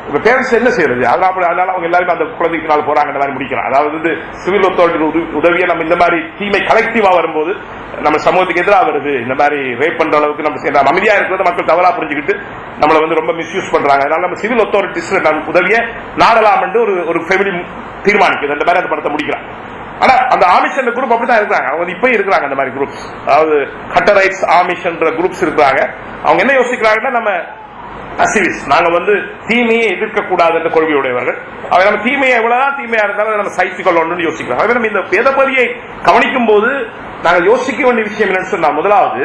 இப்ப பேரண்ட்ஸ் என்ன செய்யறது, அதனால அவங்க எல்லாருமே அந்த குழந்தைக்கு நாள் போறாங்க இந்த மாதிரி முடிக்கலாம். அதாவது சிவில் அத்தாரிட்டி உதவியை நம்ம இந்த மாதிரி தீமை கலெக்டிவா வரும்போது நம்ம சமூகத்துக்கு எதிராக வருது, இந்த மாதிரி ரேப் பண்ற அளவுக்கு நம்ம அமைதியா இருக்கிறத மக்கள் தவறா புரிஞ்சுக்கிட்டு நம்மளை வந்து ரொம்ப மிஸ்யூஸ் பண்றாங்க. அதனால நம்ம சிவில் அத்தாரிட்டிஸ் உதவியை நாடலாம் என்று ஒரு ஃபேமிலி தீர்மானிக்குது. அந்த மாதிரி அந்த படத்தை முடிக்கிறாங்க. ஆனா அந்த ஆமிஷ் என்ற குரூப் அப்படித்தான் இருக்கிறாங்க. அவங்க இப்ப இருக்கிறாங்க அந்த மாதிரி குரூப்ஸ், அதாவது கட்டரைட்ஸ் ஆமிஷ் என்ற குரூப்ஸ் இருக்கிறாங்க. அவங்க என்ன யோசிக்கிறாங்கன்னா, நம்ம அசிவிஸ் நாங்க வந்து தீமையை எதிர்க்க கூடாது என்ற கொள்கையுடையவர்கள். அவை நம்ம தீமையை எவ்வளவுதான் தீமையா இருந்தாலும் நம்ம சகித்துக் கொள்ளணும்னு யோசிக்கிறோம். அவை நம்ம இந்த வேதபதியை கவனிக்கும் போது நாங்கள் யோசிக்க வேண்டிய விஷயம் என்னன்னு சொன்னா, முதலாவது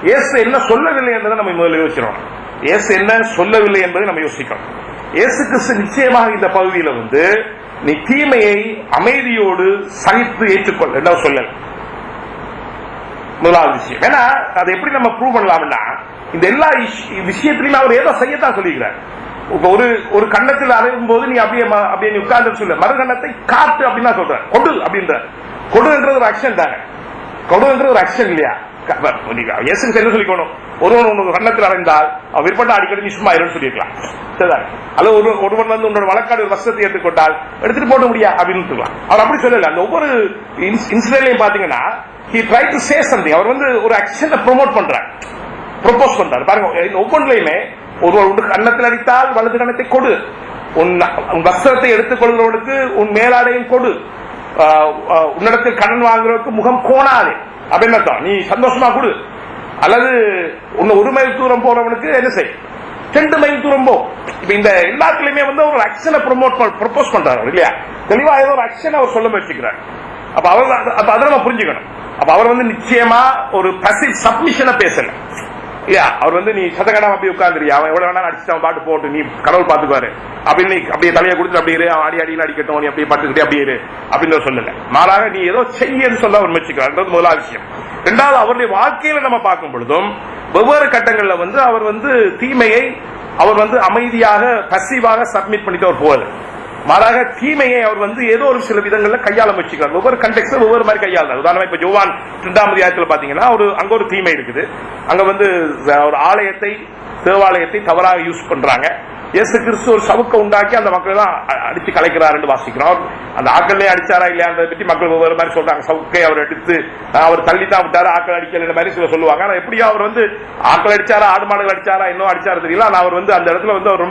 இயேசு என்ன சொல்லவில்லை என்பதை நம்ம முதல்ல யோசிக்கிறோம். இயேசு என்ன சொல்லவில்லை என்பதை நம்ம யோசிக்கிறோம். இயேசு கிறிஸ்து நிச்சயமாக இந்த பகுதியில் வந்து நீ தீமையை அமைதியோடு சகித்து ஏற்றுக்கொள் என்ன சொல்லல. முதலாவது விஷயம். ஏன்னா அதை எப்படி நம்ம ப்ரூவ் பண்ணலாம்னா, இந்த எல்லா விஷயத்திலையும் அவர் ஏதோ செய்யத்தான் சொல்லிக்கிறார். ஒரு கண்ணத்தில் அறையும் போது நீ அப்படியே நீ உட்கார்ந்து சொல்ல, மறுகண்ணத்தை காட்டு அப்படின்னு சொல்ற, கொடு அப்படின்ற. கொடுன்றது ஒரு ஆக்ஷன் தானே, கொடுன்றது ஒரு ஆக்ஷன் இல்லையா? இயேசுக்கு என்ன சொல்லிக்கணும், ஒருவன் கண்ணத்தில் அடைந்தால் அவன் விற்பட்ட அடிக்கடி நீ சும்மா இருன்னு சொல்லிருக்கலாம். சரிதான். அல்லது ஒருவன் வந்து உன்னோட வழக்காடு வசத்தை ஏற்றுக்கொண்டால் எடுத்துட்டு போட முடியா அப்படின்னு சொல்லலாம். அவர் அப்படி சொல்லல. அந்த ஒவ்வொரு இன்சிடென்ட்லையும் பாத்தீங்கன்னா he tried to say something. அவர் வந்து ஒரு ஆக்ஷனை ப்ரோமோட் பண்றார், ப்ரொபோஸ் பண்றாரு. பாருங்க, ஒவ்வொன்றிலையுமே ஒருவர் கண்ணத்தில் அடித்தால் வலது கண்ணத்தை கொடு, உன் வஸ்திரத்தை எடுத்துக் கொள்கிறவனுக்கு உன் மேலாடையும் கொடு, உன்னிடத்தில் கடன் வாங்குறதுக்கு முகம் கோணாதே அப்படின்னு அர்த்தம். நீ சந்தோஷமா கொடு. அல்லது உன்னை 1 மைல் தூரம் போறவனுக்கு என்ன செய், 2 மைல் தூரம் போ. இப்ப இந்த எல்லாத்துலயுமே வந்து ஒரு ஆக்ஷனை ப்ரொபோஸ் பண்றாரு இல்லையா? தெளிவா ஏதோ ஒரு ஆக்ஷன் அவர் சொல்ல முயற்சிக்கிறார். அப்ப அதை நம்ம புரிஞ்சுக்கணும். அப்ப அவர் வந்து நிச்சயமா ஒரு பசிவ் சப்மிஷனை பேசல இல்லையா? அவர் வந்து நீ சதகடாம அப்படியே உட்கார்ந்துறியா, அவன் எவ்வளவு வேணா அடிச்சு அவன் பாட்டு போட்டு நீ கடவுள் பாத்துக்குவாரு அப்படின்னு அப்படியே தலையை கொடுத்து அப்படியே அவன் அடி அடிக்கட்டும், நீ அப்படியே பாத்துக்கிட்டே அப்படியே அப்படின்னு சொல்லல. மாறாக நீ ஏதோ செய்யன்னு சொல்ல அவர் முயற்சிக்கிறார். முதலாவது விஷயம். இரண்டாவது, அவருடைய வாழ்க்கையில நம்ம பார்க்கும் பொழுதும் வெவ்வேறு கட்டங்கள்ல வந்து அவர் வந்து தீமையை அவர் வந்து அமைதியாக பசிவாக சப்மிட் பண்ணிட்டு அவர் போகல. மாறாக தீமையை அவர் வந்து ஏதோ ஒரு சில விதங்கள்ல கையாள முயற்சிக்கிறார். ஒவ்வொரு கண்டெக்ஸ்ல ஒவ்வொரு மாதிரி கையாளுறார். உதாரணமா இப்ப யோவான் 2ஆம் அத்தியாயத்துல பாத்தீங்கன்னா அங்க ஒரு தீமை இருக்குது. அங்க வந்து ஒரு தேவாலயத்தை தவறாக யூஸ் பண்றாங்க. இயேசு கிறிஸ்து ஒரு சவுக்க உண்டாக்கி அந்த மக்கள் தான் அடிச்சு கலைக்கிறார் வாசிக்கிறோம். அந்த ஆக்கள்லயே அடிச்சாரா இல்லையான்றதை பற்றி மக்கள் ஒவ்வொரு மாதிரி சொல்றாங்க. சவுக்கை அவர் எடுத்து அவர் தள்ளி தான் விட்டாரு, ஆக்கள் அடிக்கல மாதிரி சில சொல்லுவாங்க. ஆனா எப்படியோ அவர் வந்து ஆக்கள் அடிச்சாரா ஆடு மாடுகள் அடிச்சாரா இன்னும் அடிச்சாரு தெரியல. ஆனா அவர் வந்து அந்த இடத்துல வந்து அவர்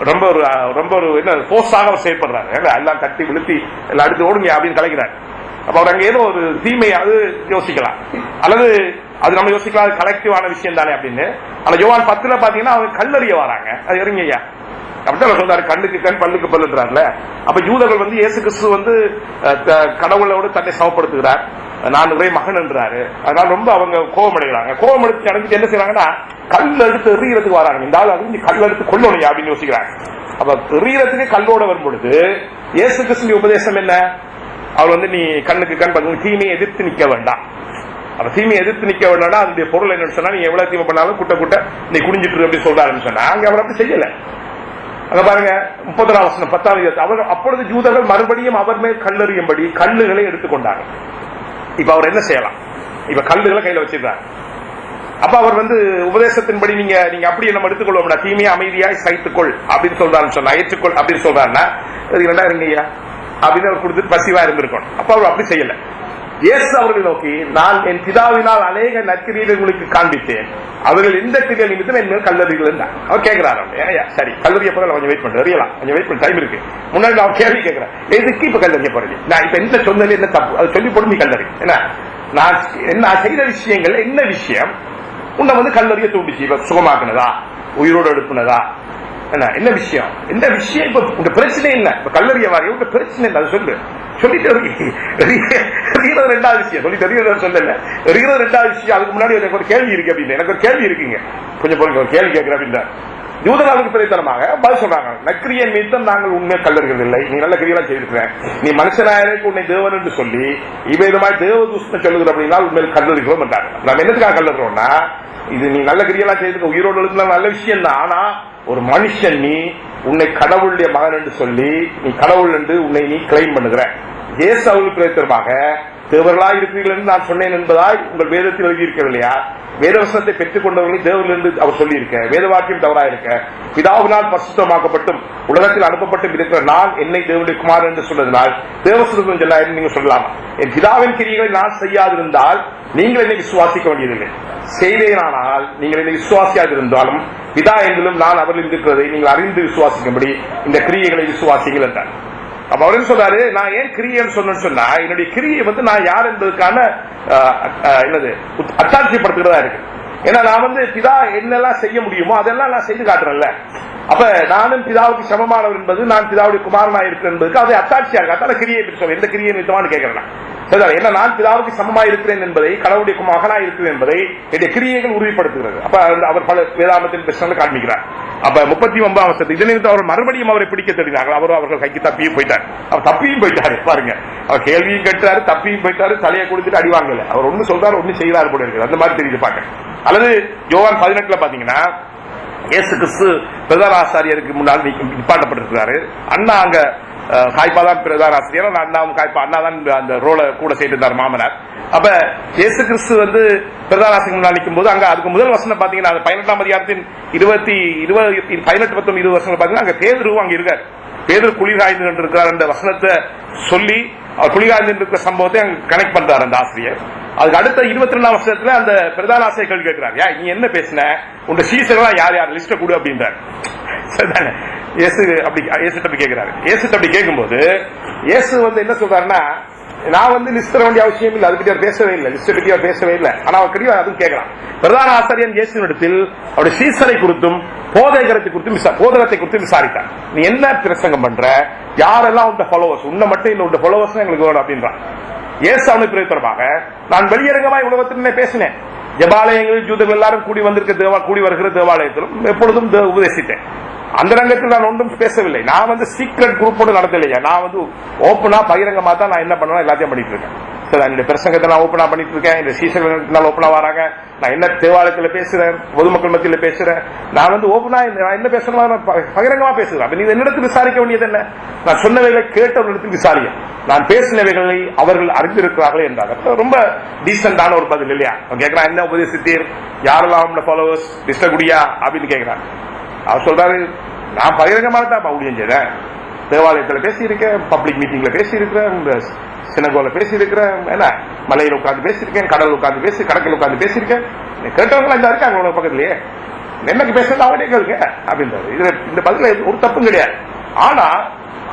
ரொம்ப ஒரு என்ன போஸ்டாக அவர் செயல்படுறாரு. எல்லாம் கட்டி விழுத்தி எல்லாம் அடுத்து ஓடுங்க அப்படின்னு கலைக்கிறார். அப்ப அவர் அங்க ஏதோ ஒரு தீமை அது யோசிக்கலாம், அல்லது அது நம்ம யோசிக்கலாம், அது கலெக்டிவான விஷயம் தானே அப்படின்னு. ஆனா யோவான் 10 பாத்தீங்கன்னா அவங்க கல்லறிய வராங்க. அது இறங்கியா அப்படிதான் சொல்றாரு, கண்ணுக்கு கண் பல்லுக்கு பல்லுன்றாருல. அப்ப யூதர்கள் வந்து இயேசு கிறிஸ்து வந்து கடவுளோடு தன்னை சமப்படுத்துகிறார், நான் ஒரே மகன் என்றாரு. அதனால ரொம்ப அவங்க கோபம் அடைகிறாங்க. கோபம் அடைஞ்சு என்ன செய்யறாங்கன்னா கல் எடுத்து எறியறதுக்கு வராங்க. இந்த ஆள் அது கல் எடுத்து கொள்ளணும் அப்படின்னு யோசிக்கிறாங்க. அப்ப எறியறதுக்கு கல்லோட வரும் பொழுது இயேசு கிறிஸ்துவின் உபதேசம் என்ன, அவர் வந்து நீ கண்ணுக்கு கண் பல்லுக்கு தீமையை எதிர்த்து நிக்க வேண்டாம். அப்ப தீமையை எதிர்த்து நிக்க வேண்டாம்னா அதனுடைய பொருள் என்னன்னு சொன்னா, நீ எவ்வளவு தீமை பண்ணாலும் குட்ட நீ குடிஞ்சிட்டு அப்படின்னு சொல்றாருன்னு சொன்னா அங்க அவர் அப்படி செய்யல. அங்க பாருங்க 30ஆம் வசனம் 10ஆம் அவர் அப்பொழுது யூதர்கள் மறுபடியும் அவர் மேல் கல்லெறியும்படி கல்லுகளை எடுத்துக்கொண்டாங்க. இப்ப அவர் என்ன செய்யலாம், இப்ப கல்லுகளை கையில வச்சிருக்காரு. அப்ப அவர் வந்து உபதேசத்தின்படி நீங்க அப்படியே நம்ம எடுத்துக்கொள்வோம்னா தீமையை அமைதியாய் சகித்துக்கொள் அப்படின்னு சொல்றாருன்னு சொன்னா, ஏற்றுக்கொள் அப்படின்னு சொல்றாருன்னா இருங்கய்யா அப்படின்னு அவர் கொடுத்து பசிவா இருந்திருக்கணும். அப்ப அவர் அப்படி செய்யல. இயேசு அவர்கள் நோக்கி, நான் என் பிதாவினால் அநேக நற்கிரியைகளை உங்களுக்கு காண்பித்தேன், அவர்கள் எந்த கிரியை நிமித்தம் என் மேல் கல்லறிகள். அவர் கேட்கிறார், சரி கல்லறிய போற கொஞ்சம் வெயிட் பண்றேன், அறியலாம் கொஞ்சம் வெயிட் பண்ண டைம் இருக்கு. முன்னாடி நான் கேள்வி கேட்கிறேன், எதுக்கு இப்ப கல்லறிய போறீங்க? நான் இப்ப என்ன சொன்னது என்ன தப்பு, அதை சொல்லி போட்டு நீ கல்லறி. என்ன நான் செய்த விஷயங்கள் என்ன விஷயம் உன்னை வந்து கல்லறிய தூண்டிச்சு? இப்ப சுகமாக்குனதா, உயிரோடு எழுப்புனதா, என்ன விஷயம்? எந்த விஷயம் இப்ப உங்க பிரச்சனை இல்ல? இப்ப கல்லறிய வாரிய உங்க பிரச்சனை இல்லை, அது சொல்லு. சொல்லிட்டு ரெண்டாவது விஷயம் சொல்லி சொல்லல, ரெண்டாவது விஷயம். அதுக்கு முன்னாடி எனக்கு ஒரு கேள்வி இருக்கு அப்படின்னு, எனக்கு ஒரு கேள்வி இருக்குங்க, கொஞ்சம் பொறுங்க, ஒரு கேள்வி கேட்கிறேன் அப்படின்னா யூதர்களுக்கு பிரதித்தனமாக பதில் சொல்றாங்க, நற்கிரியின் மீதம் நாங்கள் உண்மை கல்லர்கள் இல்லை, நீ நல்ல கிரியெல்லாம் செய்திருக்கிறேன், நீ மனுஷனாயிருக்கு உன்னை தேவன் என்று சொல்லி இவ்விதமாய் தேவ தூஷணம் சொல்லுகிற அப்படின்னா உண்மையில் கல்லறிகிறோம் என்றாங்க. நம்ம என்னத்துக்காக கல்லறோம்னா, இது நீ நல்ல கிரியெல்லாம் செய்திருக்க, உயிரோடு எழுதுனா நல்ல விஷயம் தான். ஆனா ஒரு மனுஷன் நீ உன்னை கடவுளுடைய மகன் என்று சொல்லி நீ கடவுள் என்று உன்னை நீ கிளைம் பண்ணுகிற. இயேசு அவர்களுக்கு பிரதித்தனமாக தேவர்களாய் இருக்கிறீர்கள் என்று நான் சொன்னேன் என்பதாய் உங்கள் வேதத்தில் எழுதியிருக்கவில்லையா? வேதவசனத்தை பெற்றுக் கொண்டவர்கள் தேவர்கள் என்று அவர் சொல்லியிருக்க, வேத வாக்கியம் தவறாயிருக்க, பிதாவினால் பரிசுத்தமாக்கப்பட்டும் உலகத்தில் அனுப்பப்பட்டும் இருக்கிற நான் என்னை தேவனுடைய குமாரன் என்று சொன்னதனால் தேவசனத்தும் சொல்லாயிரம் நீங்க சொல்லலாம். என் பிதாவின் கிரியைகளை நான் செய்யாதிருந்தால் நீங்கள் என்னை விசுவாசிக்க வேண்டியதில்லை, செய்தேனானால் நீங்கள் என்னை விசுவாசியாதிருந்தாலும் பிதா எங்கிலும் நான் அவர்கள் இருக்கிறதை நீங்கள் அறிந்து விசுவாசிக்கும்படி இந்த கிரியைகளை விசுவாசிங்கள் என்றார். அப்ப அவரு சொல்றாரு, நான் ஏன் கிரியைன்னு சொன்னா, என்னுடைய கிரியை வந்து நான் யார் என்பதற்கான என்னது அத்தாட்சிப்படுத்துகிறதா இருக்கு. ஏன்னா நான் வந்து பிதா என்னெல்லாம் செய்ய முடியுமோ அதெல்லாம் நான் செய்து காட்டுறேன்ல. அப்ப நானும் பிதாவுக்கு சமமானவர் என்பது, நான் பிதாவுடைய குமாரனாக இருக்கிறேன் என்பதற்கு அதை அத்தாட்சியா இருக்கு. அதான கிரியை பற்றி சொல்ல, எந்த கிரியை நிறுத்தமானு கேட்கிறேன். சரி, என்ன நான் பிதாவுக்கு சமமாக இருக்கிறேன் என்பதை, கடவுளுடைய மகனாக இருக்கிறேன் என்பதை என்னுடைய கிரியைகள் உறுதிப்படுத்துகிறது. அப்ப அவர் பல வேதாமத்தின் பிரச்சனை காண்பிக்கிறார். அப்ப 39 வருஷத்து இதனை அவர் மறுபடியும் அவரை பிடிக்க தெரிந்தார்கள். அவர்கள் கைக்கு தப்பியும் போயிட்டார். அவர் தப்பியும் போயிட்டாரு பாருங்க, அவர் கேள்வியும் கேட்டாரு, தப்பியும் போயிட்டாரு, தலையை கொடுத்துட்டு அடிவாங்கல. அவர் ஒண்ணு சொல்றாரு, ஒண்ணு செய்யறாரு போல இருக்கு. அந்த மாதிரி தெரியுது பாக்க. அல்லது யோவான் 18 பாத்தீங்கன்னா இயேசு கிறிஸ்து பிரதான ஆசாரியருக்கு முன்னால் நிப்பாட்டப்பட்டிருக்கிறாரு. அண்ணா அங்க காய்ப்பா தான் பிரதான ஆசிரியர், அண்ணாவும் காய்ப்பா, அண்ணா தான் அந்த ரோலை கூட செய்திருந்தார் மாமனார். அப்ப இயேசு கிறிஸ்து வந்து பிரதான ஆசிரியர் முன்னால் நிற்கும் போது அங்க அதுக்கு முதல் வசனம் பாத்தீங்கன்னா 18ஆம் அதிகாரத்தின் 18-19 வருஷங்கள் பாத்தீங்கன்னா அங்க பேதுரு அங்க இருக்காரு. பேதுரு குளிர்காய்ந்து கொண்டிருக்கிறார் அந்த வசனத்தை சொல்லி அவர் குளிர்காய்ந்து இருக்கிற சம்பவத்தை அங்க கனெக்ட் பண்றாரு அந்த ஆசிரியர். அதுக்கு அடுத்த 22ஆம் வருஷத்துல அந்த பிரதான ஆசிரியர் கேட்கிறார், நீ என்ன பேசின, உங்க சீசர்களா யார் யார் லிஸ்ட கொடு அப்படின்றார். இயேசு அப்படி கேட்கிறாரு. இயேசு அப்படி கேட்கும்போது இயேசு வந்து என்ன சொல்றாருன்னா, நான் வந்து லிஸ்ட் தர வேண்டிய அவசியம் இல்லை, அதை பற்றி அவர் பேசவே இல்லை, லிஸ்ட் பற்றி அவர் பேசவே இல்லை. ஆனா அவர் கிடையாது அதுவும் கேட்கலாம். பிரதான ஆசிரியர் இயேசுவிடத்தில் அவருடைய சீசரை குறித்தும் போதகத்தை குறித்தும் விசாரித்தார். நீ என்ன பிரசங்கம் பண்ற, யாரெல்லாம் உங்க ஃபாலோவர்ஸ், உன்னை மட்டும் இல்லை, உங்க ஃபாலோவர்ஸ் எங்களுக்கு வேணும் அப்படின்றான். இயேசு அவனுக்கு பிரதித்தரமாக, நான் வெளியரங்கமாய் உலகத்தில் பேசினேன், ஜபாலயங்களில் ஜூதர்கள் எல்லாரும் கூடி வருகிற தேவாலயத்திலும் எப்பொழுதும் உபதேசித்தேன். அந்த ரங்கத்தில் நான் ஒன்றும் பேசவில்லை. நான் வந்து சீக்ரெட் குரூப்போடு நடத்தலையா, நான் வந்து ஓப்பனா பகிரங்கமா தான் நான் என்ன பண்ணுவேன் எல்லாத்தையும் பண்ணிட்டு இருக்கேன். என்னுடைய பிரசங்கத்தை நான் ஓப்பனா பண்ணிட்டு இருக்கேன், இந்த சீசர்கள் ஓப்பனா வராங்க, நான் என்ன தேவாலயத்தில் பேசுறேன், பொதுமக்கள் மத்தியில் பேசுறேன், நான் வந்து ஓப்பனா நான் என்ன பேசணும் பகிரங்கமா பேசுறேன். அப்ப நீங்க என்னிடத்தில் விசாரிக்க வேண்டியது என்ன, நான் சொன்னவைகளை கேட்டவர்களிடத்தில் விசாரிக்க, நான் பேசினவைகளை அவர்கள் அறிந்திருக்கிறார்களே என்றாங்க. ரொம்ப டீசென்டான ஒரு பதில் இல்லையா? கேட்கிறான், என்ன உபதேசித்தீர், யாரெல்லாம் ஃபாலோவர்ஸ் லிஸ்ட குடியா அப்படின்னு கேட்கிறான். அவர் சொல்றாரு, நான் பகிரங்கமாக தான் ஊழியம் செய்றேன், தேவாலயத்தில் பேசியிருக்கேன், பப்ளிக் மீட்டிங்ல பேசியிருக்கிறேன், சினகோல பேசியிருக்கிறேன், என்ன மலையில உட்காந்து பேசியிருக்கேன், கடல் உட்காந்து கடற்கரை உட்காந்து பேசியிருக்கேன், கேட்டவங்க இந்த இருக்காங்க உங்க பக்கத்துலயே, என்னக்கு பேசுறது அவனே கேளுங்க அப்படின்றாரு. இதுல இந்த பதில ஒரு தப்பும் கிடையாது. ஆனா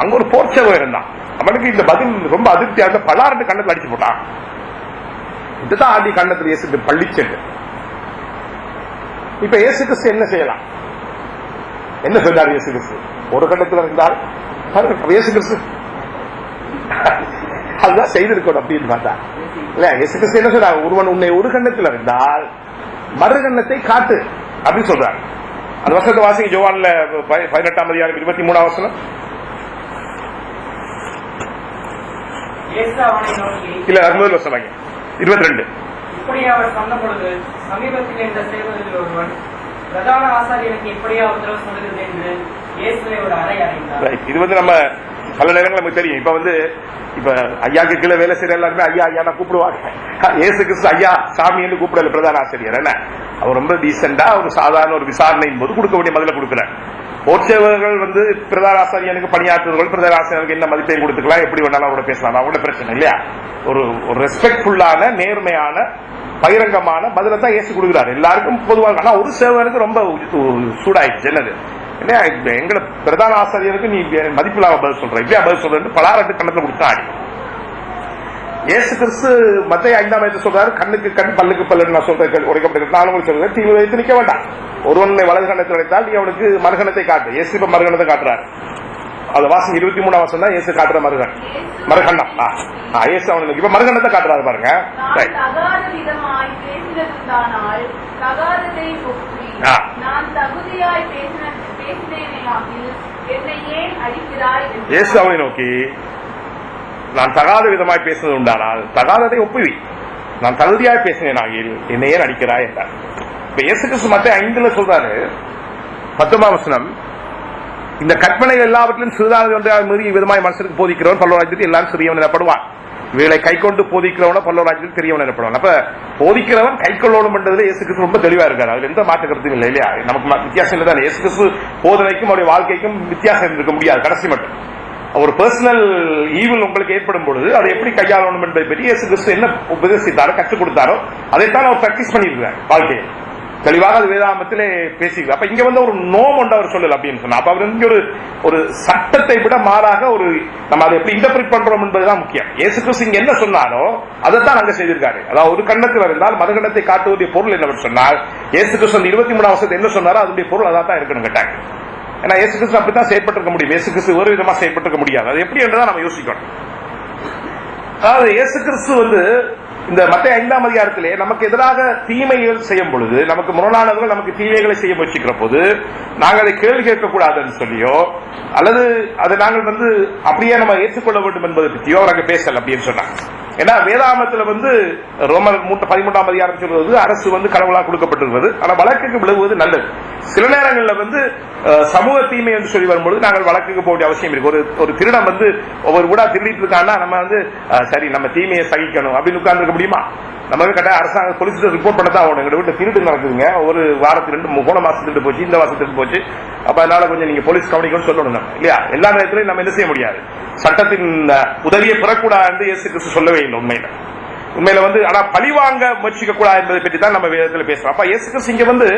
அங்க ஒரு போர்ச்சவன் இருந்தான், அவனுக்கு இந்த பதில் ரொம்ப அதிருப்தியா இருந்த பலாரண்டு கண்ணத்துல அடிச்சு போட்டான். இதுதான் ஆடி கண்ணத்துல இயேசு பள்ளிச்சென்று. இப்ப இயேசு கிறிஸ்து என்ன செய்யலாம், என்ன சொன்னார் இயேசு கிறிஸ்து? ஒரு கண்டத்தில் இருந்தால் இயேசு கிறிஸ்து அதுதான் செய்திருக்கணும் அப்படின்னு பார்த்தா இல்ல. இயேசு கிறிஸ்து என்ன சொல்றாங்க, ஒருவன் உன்னை ஒரு கண்டத்தில் இருந்தால் மறு கண்டத்தை காட்டு அப்படின்னு சொல்றாங்க. அந்த வசனத்தை வாசிங்க, யோவான்ல 18ஆம் அதிகாரம் 23ஆம் வசனம். இல்ல முதல் வசனம் 22. இப்படி அவர் சொன்ன பொழுது சமீபத்தில் இருந்த சேவகர்கள் ஒருவன் பிரதான ஆசாரியனுக்கு எப்படியா உத்தரவு சொல்லுகிறது என்று இயேசுவை ஒரு அறை அறைந்தார். இது வந்து நம்ம பல நேரங்கள் நமக்கு தெரியும். இப்ப ஐயாக்கு கீழே வேலை செய்யற எல்லாருமே ஐயா ஐயா கூப்பிடுவாங்க. இயேசு கிறிஸ்து ஐயா சாமி என்று கூப்பிடல பிரதான ஆசிரியர். என்ன அவர் ரொம்ப டீசெண்டா ஒரு சாதாரண ஒரு விசாரணையின் போது கொடுக்க வேண்டிய பதில கொடுக்கல. போட்சேவர்கள் வந்து பிரதான ஆசாரியனுக்கு பணியாற்றுவர்கள் பிரதான ஆசாரியனுக்கு என்ன மதிப்பையும் கொடுத்துக்கலாம், எப்படி வேணாலும் அவரோட பேசலாம், அவங்களோட பிரச்சனை இல்லையா. ஒரு ரெஸ்பெக்ட்ஃபுல்லான நேர்மையான பகிரங்கமான பதிலை தான் இயேசு கொடுக்குறாரு எல்லாருக்கும் பொதுவாக. ஆனா ஒரு சேவகனுக்கு ரொம்ப சூடாயிடுச்சு. என்னது இல்லையா, எங்களை பிரதான ஆசாரியனுக்கு நீ மதிப்பு இல்லாம பதில் சொல்ற, இப்படியா பதில் சொல்றேன் பலாரட்டு கண்ணத்துல கொடுத்தா ஆடி. இயேசு கிறிஸ்து மத்திய 5 சொல்றாரு, கண்ணுக்கு கண் பல்லுக்கு பல்லு நான் சொல்றேன் உடைக்கப்பட்டிருக்க. நான் உங்களுக்கு சொல்றேன், தீமை வைத்து நிக்க வேண்டாம். ஒருவனை வலது கண்ணத்தில் உடைத்தால் நீ அவனுக்கு மறுகணத்தை காட்டு. இயேசு இப்ப மறுகணத்தை காட்டுறாரு. அது வாசம் 23 தான் இயேசு காட்டுற மறுகண்ணம். இயேசு அவனுக்கு இப்ப மறுகணத்தை காட்டுறாரு பாருங்க. இயேசு அவனை நோக்கி, நான் தகாத விதமாய் பேசுவது உண்டானால் தகாததை ஒப்புவி, நான் தகுதியாய் பேசினேன் ஆகியில் என்னை ஏன் அடிக்கிறாய் என்றார். இப்ப இயேசு கிறிஸ்து மத்திய 5 சொல்றாரு 19 இந்த கற்பனைகள் எல்லாவற்றிலும் சிறிதாவது ஒன்றாக மீறி விதமாய் மனுஷனுக்கு போதிக்கிறவன் பல்லவராஜ்யத்தில் எல்லாரும் சிறியவன் எனப்படுவான். இவைகளை கை கொண்டு போதிக்கிறவன பல்லவராஜ்யத்தில் பெரியவன் எனப்படுவான். அப்ப போதிக்கிறவன் கை கொள்ளணும் பண்றதுல இயேசு கிறிஸ்து ரொம்ப தெளிவா இருக்காரு. அதுல எந்த மாற்ற கருத்தும் இல்லை இல்லையா. நமக்கு வித்தியாசம் இல்லதான். இயேசு கிறிஸ்து போதனைக்கும் அவருடைய வாழ்க்கைக்கும் வித்தியாசம் இருக்க முடியாது. கடைசி மட்டும் ஒரு பர்சனல் ஈவில் உங்களுக்கு ஏற்படும் பொழுது அதை எப்படி கையாளணும் என்பதை பற்றி இயேசு கிறிஸ்து என்ன உபதேசித்தாரோ கற்றுக் கொடுத்தாரோ அதைத்தான் அவர் பிராக்டிஸ் பண்ணியிருக்கார் வாழ்க்கையை. தெளிவாக அது வேதாமத்திலே பேசிக்கிறார். அப்ப இங்க வந்து ஒரு நோம் ஒன்று அவர் சொல்லல அப்படின்னு சொன்னா, அப்ப அவர் இங்க ஒரு சட்டத்தை விட மாறாக ஒரு நம்ம அதை எப்படி இன்டர்பிரேட் பண்றோம் என்பதுதான் முக்கியம். இயேசு கிறிஸ்து இங்க என்ன சொன்னாரோ அதைத்தான் அங்க செய்திருக்காரு. அதாவது ஒரு கண்ணத்தில் இருந்தால் மறுகணத்தை காட்டுவதே பொருள் என்னவர் சொன்னால், இயேசு கிறிஸ்து 23 என்ன சொன்னாரோ அதனுடைய பொருள் அதான் இருக்கணும் கேட்டாங்க. ஏன்னா இயேசு கிறிஸ்து அப்படித்தான் செயற்பட்டிருக்க முடியும். இயேசு கிறிஸ்து ஒரு விதமா செயற்பட்டிருக்க முடியாது. அது எப்படி என்றுதான் நம்ம யோசிக்கணும். அதாவது இயேசு கிறிஸ்து வந்து இந்த மத்திய 5 நமக்கு எதிராக தீமைகள் செய்யும் பொழுது, நமக்கு முரணானவர்கள் நமக்கு தீமைகளை செய்ய முயற்சிக்கிற போது நாங்கள் அதை கேள்வி கேட்கக்கூடாதுன்னு சொல்லியோ அல்லது அதை நாங்கள் வந்து அப்படியே நம்ம ஏற்றுக்கொள்ள வேண்டும் என்பதை பற்றியோ அவங்க பேசல அப்படின்னு சொன்னாங்க. ஏன்னா வேதாமத்துல வந்து ரோமர் 13 சொல்வது அரசு வந்து கடவுளாக கொடுக்கப்பட்டிருக்கிறது. ஆனா வழக்குக்கு விழுவது நல்லது. சில நேரங்களில் வந்து சமூக தீமை என்று சொல்லி வரும்பொழுது நாங்கள் வழக்குக்கு போக வேண்டிய அவசியம் இருக்கு. ஒரு திருடம் வந்து ஒவ்வொரு வீடா திருடிட்டு இருக்கான்னா நம்ம வந்து சரி நம்ம தீமையை சகிக்கணும் அப்படின்னு உட்கார்ந்து முடியுமா? நம்ம கட்ட அரசாங்க போலீஸ் ரிப்போர்ட் பண்ணதான் ஆகணும். எங்க வீட்டுல திருட்டு நடக்குதுங்க, ஒரு வாரத்துல 3 மாசம் திருட்டு போச்சு, இந்த மாசம் திருட்டு போச்சு, அப்ப அதனால கொஞ்சம் நீங்க போலீஸ் கவனிக்கணும்னு சொல்லணும் நம்ம இல்லையா. எல்லா நேரத்திலையும் நம்ம என்ன செய்ய முடியாது, சட்டத்தின் உதவியை பெறக்கூடாது என்று இயேசு கிறிஸ்து சொல்லவே இல்லை. உண்மையில வந்து ஆனா பழி வாங்க முயற்சிக்க கூடாது என்பதை பற்றி தான் நம்ம வேதத்தில் பேசுறோம். அப்ப இயேசு கிறிஸ்து இங்க வந்து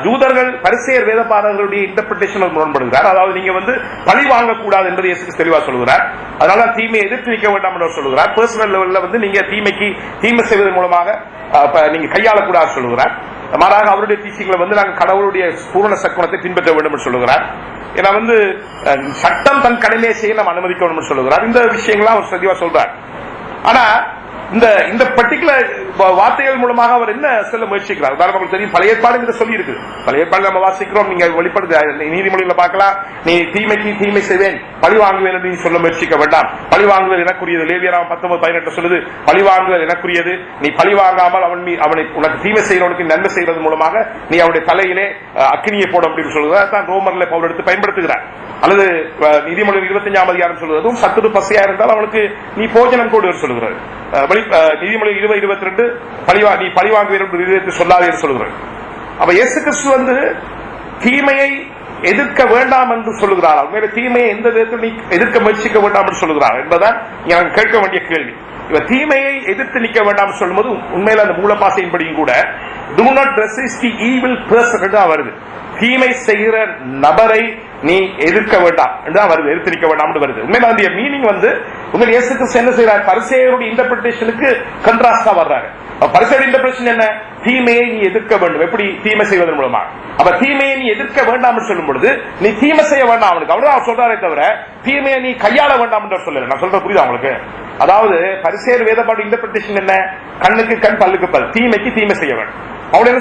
ஜூதர்கள் பரிசேயர் வேதபாரர்களுடைய இன்டர்பிரேஷன் முரண்படுகிறார். அதாவது நீங்க வந்து பழி வாங்க கூடாது என்பது இயேசு கிறிஸ்து தெளிவா சொல்லுகிறார். அதனால தீமையை எதிர்த்து நிற்க வேண்டாம் என்று சொல்லுகிறார். பர்சனல் லெவல்ல வந்து நீங்க தீமை செய்வதன் மூலமாக நீங்க கையாளக்கூடாது சொல்லுகிறார். மாறாக அவருடைய டீச்சிங்ல வந்து நாங்கள் கடவுளுடைய பூரண சக்குணத்தை பின்பற்ற வேண்டும் என்று சொல்லுகிறார். ஏன்னா வந்து சட்டம் தன் கடமையை செய்ய நம்ம அனுமதிக்க வேண்டும் என்று சொல்லுகிறார். இந்த விஷயங்கள்லாம் அவர் தெளிவா சொல்றார். ஆனா இந்த பர்டிகுலர் வார்த்தைகள் மூலமாக அவர் என்ன சொல்ல முயற்சிக்கிறார்? நமக்கு தெரியும் பழைய ஏற்பாடு சொல்லி இருக்கு. பழைய ஏற்பாடு நம்ம வாசிக்கிறோம். நீங்க வெளிப்படுத்த நீதிமொழிகளை பார்க்கலாம். நீ தீமைக்கு தீமை செய்வேன், பழி வாங்குவேன் என்று சொல்ல முயற்சிக்க வேண்டாம். பழி வாங்குவது எனக்குரியது. லேவியராம் 19:18 சொல்லுது, பழி வாங்குவது எனக்குரியது. நீ பழி வாங்காமல் அவனை உனக்கு தீமை செய்யறவனுக்கு நன்மை செய்வது மூலமாக நீ அவனுடைய தலையிலே அக்னியை போட அப்படின்னு சொல்லுவது தான் ரோமர்ல பவுல் எடுத்து பயன்படுத்துகிறார். அல்லது நீதிமொழி 25 சொல்வதும் சத்துரு பசையா இருந்தால் அவனுக்கு நீ போஜனம் கொடு சொல்லுகிறது. நீதிமொழி 20:22 நீ பழி வாங்குவீர்கள் சொல்லாதே என்று சொல்லுகிறது. அப்ப இயேசு கிறிஸ்து வந்து தீமையை எதிர்க்க வேண்டாம் என்று சொல்லுகிறார். உண்மையில தீமையை எந்த விதத்தில் நீ எதிர்க்க முயற்சிக்க வேண்டாம் என்று சொல்லுகிறார் என்பதுதான் எனக்கு கேட்க வேண்டிய கேள்வி. இவ தீமையை எதிர்த்து நிற்க வேண்டாம் சொல்லும்போது உண்மையில அந்த மூலப்பாசையின்படியும் கூட do not resist the evil person தான் வருது. தீமை செய்கிற நபரை நீ எதிர்க்க வேண்டாம் என்றுதான் வருது, எதிர்த்து நிற்க வேண்டாம் வருது. உண்மையில அந்த மீனிங் வந்து உண்மையில இயேசு கிறிஸ்து என்ன செய்யறாரு, பரிசேயருடைய இன்டர்பிரேஷனுக்கு கண்ட்ராஸ்டா வர்றாரு. பரிசேயருடைய இன்டர்பிரேஷன் என்ன, தீமையை நீ எதிர்க்க வேண்டும். எப்படி தீமை செய்வதன் மூலமா? அப்ப தீமையை நீ எதிர்க்க வேண்டாம் என்று சொல்லும் பொழுது நீ தீமை செய்ய வேண்டாம் அவனுக்கு அவ்வளவு சொல்றாரே தவிர தீமையை நீ கையாள வேண்டாம் என்று சொல்லல. நான் சொல்ற புரியுதா உங்களுக்கு? அதாவது பரிசேயர் வேதப்பாடு இன்டர்பிரேஷன் என்ன, கண்ணுக்கு கண் பல்லுக்கு பல், தீமைக்கு தீமை செய்ய வேண்டும். அவருடைய